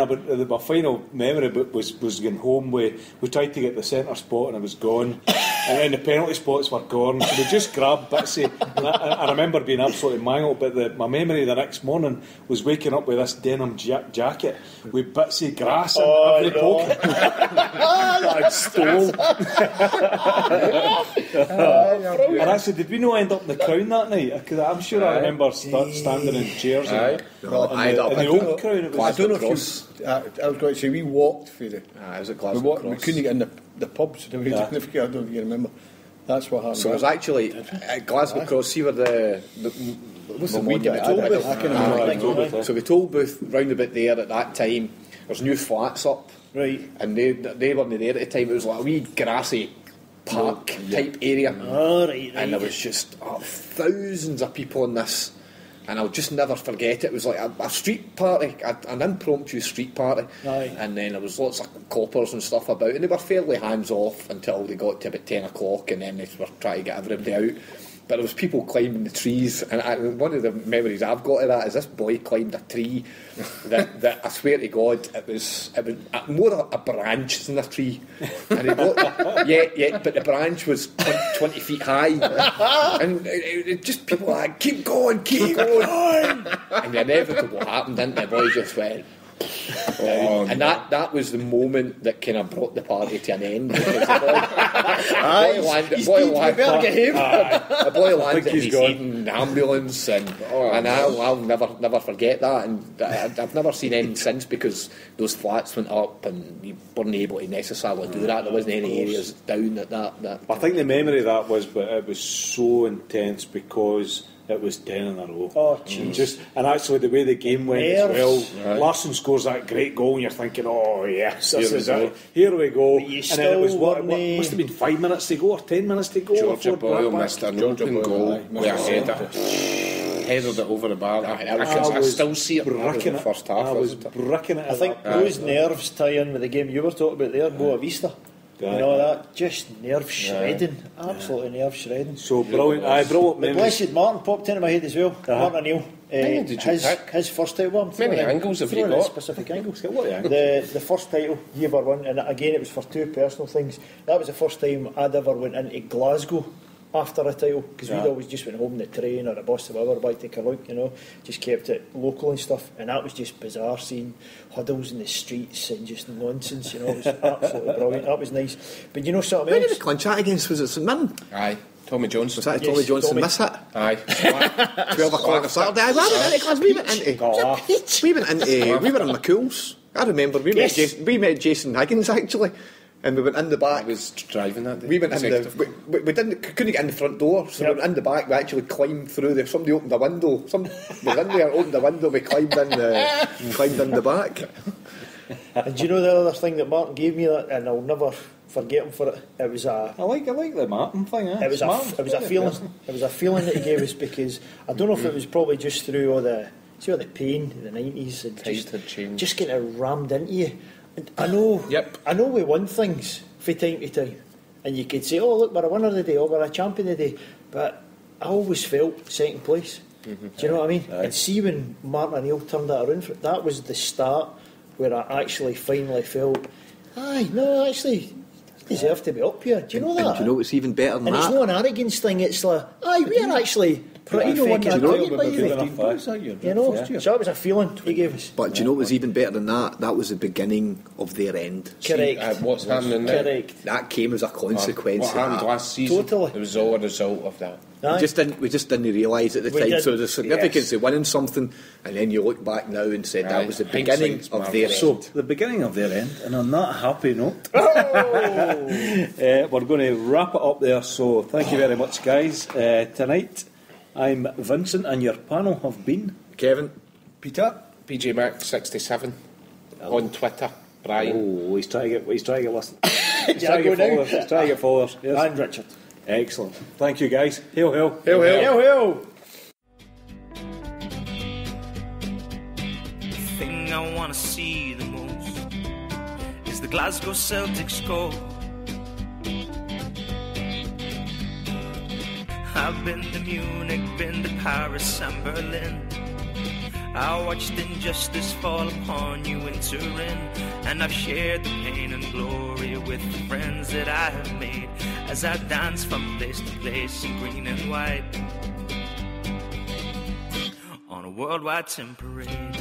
my final memory was going home. We tried to get the centre spot and it was gone, and then the penalty spots were gone. So we just grabbed Bitsy. And I remember being absolutely mangled. But my memory the next morning was waking up with this denim jacket with Bitsy grass in every pocket that I'd stole. And actually, did we not end up in the Crown that night? Because I'm sure I remember standing in chairs in the old Crown. It was I don't know if I was going to say we walked through the. It was at Glasgow We couldn't get in the pubs. I don't know if you remember. That's what happened. So it was actually at Glasgow Cross. See where what's the one? So the toll booth round about there at that time. There's new flats up, Right. and they weren't there at the time. It was like a wee grassy park type area, Right. and there was just thousands of people in this. And I'll just never forget it. It was like a street party, an impromptu street party. Aye. And then there was lots of coppers and stuff about, and they were fairly hands off until they got to about 10 o'clock, and then they were trying to get everybody out. But there was people climbing the trees, and one of the memories I've got of that is this boy climbed a tree that I swear to God it was more a branch than a tree, and he got but the branch was 20 feet high, and it just people were like keep going, and the inevitable happened, didn't the boy just went. And that was the moment that kind of brought the party to an end. The boy landed in his Eden ambulance, and I'll never forget that. And I've never seen anything since, because those flats went up and you weren't able to necessarily do that. There wasn't any areas down at that. I think the memory of that was, but it was so intense because it was 10 in a row. Oh, jeez. And actually, the way the game went as Nerves. well. Right. Larsson scores that great goal, and you're thinking, "Oh yes, this is it. Here we go." But you And then it was still must have been 5 minutes to go or 10 minutes to go. Georgia Boyle Blackback. missed an open goal with a header. Headed it over the bar. I still see it in the first half. I was bricking it. I think those nerves tie in with the game you were talking about there, Boa Vista. You know, that just nerve shredding, absolutely nerve shredding. So brilliant, brilliant The memories. blessed Martin popped into my head as well. Martin O'Neill. did you pick? His first title. I'm Many throwing angles have you throwing in got? Specific angles. What are the The first title he ever won, and again it was for two personal things. That was the first time I'd ever went into Glasgow after a title, because we'd always just went home on the train or a bus or whatever back to Carluke, you know, just kept it local and stuff, and that was just bizarre, seeing huddles in the streets and just nonsense, you know. It was absolutely brilliant. That was nice. But you know something Who did else? the clinch that against? Was it St Mirren? Aye, Tommy Johnson. Was that Yes, Tommy Johnson Tommy. miss it? Aye. 12 o'clock on Saturday. I went into class. We were in the cools. I remember we met Jason Higgins actually, and we went in the I back. was driving that day. We went in the. We couldn't get in the front door, so we went in the back. We actually climbed through there. Somebody opened the window. We went in there, opened the window. We climbed in the back. And do you know the other thing that Martin gave me, that, and I'll never forget him for it? It was a. I like the Martin thing. It was a feeling. It was a feeling that he gave us, because I don't know if it was probably just through all the pain in the 90s and Tides had changed. just getting it rammed into you. And I know. Yep. I know we won things from time to time, and you could say, "Oh, look, we're a winner today, or we're a champion today," but I always felt second place. Do you know what I mean? Aye. And see, when Martin O'Neill turned that around, that was the start where I actually finally felt, actually deserve to be up here. Do you know that? And do you know what's even better than And it's that? not an arrogance thing, it's like, we're actually pretty fucking good, by the way. You know, so that was a feeling he gave us. But do you know what was even better than that? That was the beginning of their end. Correct. What's happening there? Correct. That came as a consequence What of happened that. last season? Totally. It was all a result of that. Aye. We just didn't realise at the We time. did, So the significance yes. of winning something, and then you look back now and said Aye. that was the beginning Hindsight's of their marvellous. end. So, the beginning of their end, and on that happy note, Oh! we're going to wrap it up there. So, thank you very much, guys. Tonight, I'm Vincent, and your panel have been Kevin, Peter. PJ Mac 67 on Twitter. Brian. Oh, he's trying to get listen. He's Yeah, trying to go get now. followers. He's trying to get followers. Yes. And Richard. Excellent. Thank you, guys. Hail, hail. Hail, hail. Hail, hail! The thing I want to see the most is the Glasgow Celtic score. I've been to Munich, been to Paris and Berlin. I watched injustice fall upon you in Turin, and I've shared the pain and glory with the friends that I have made as I dance from place to place in green and white on a worldwide tin parade.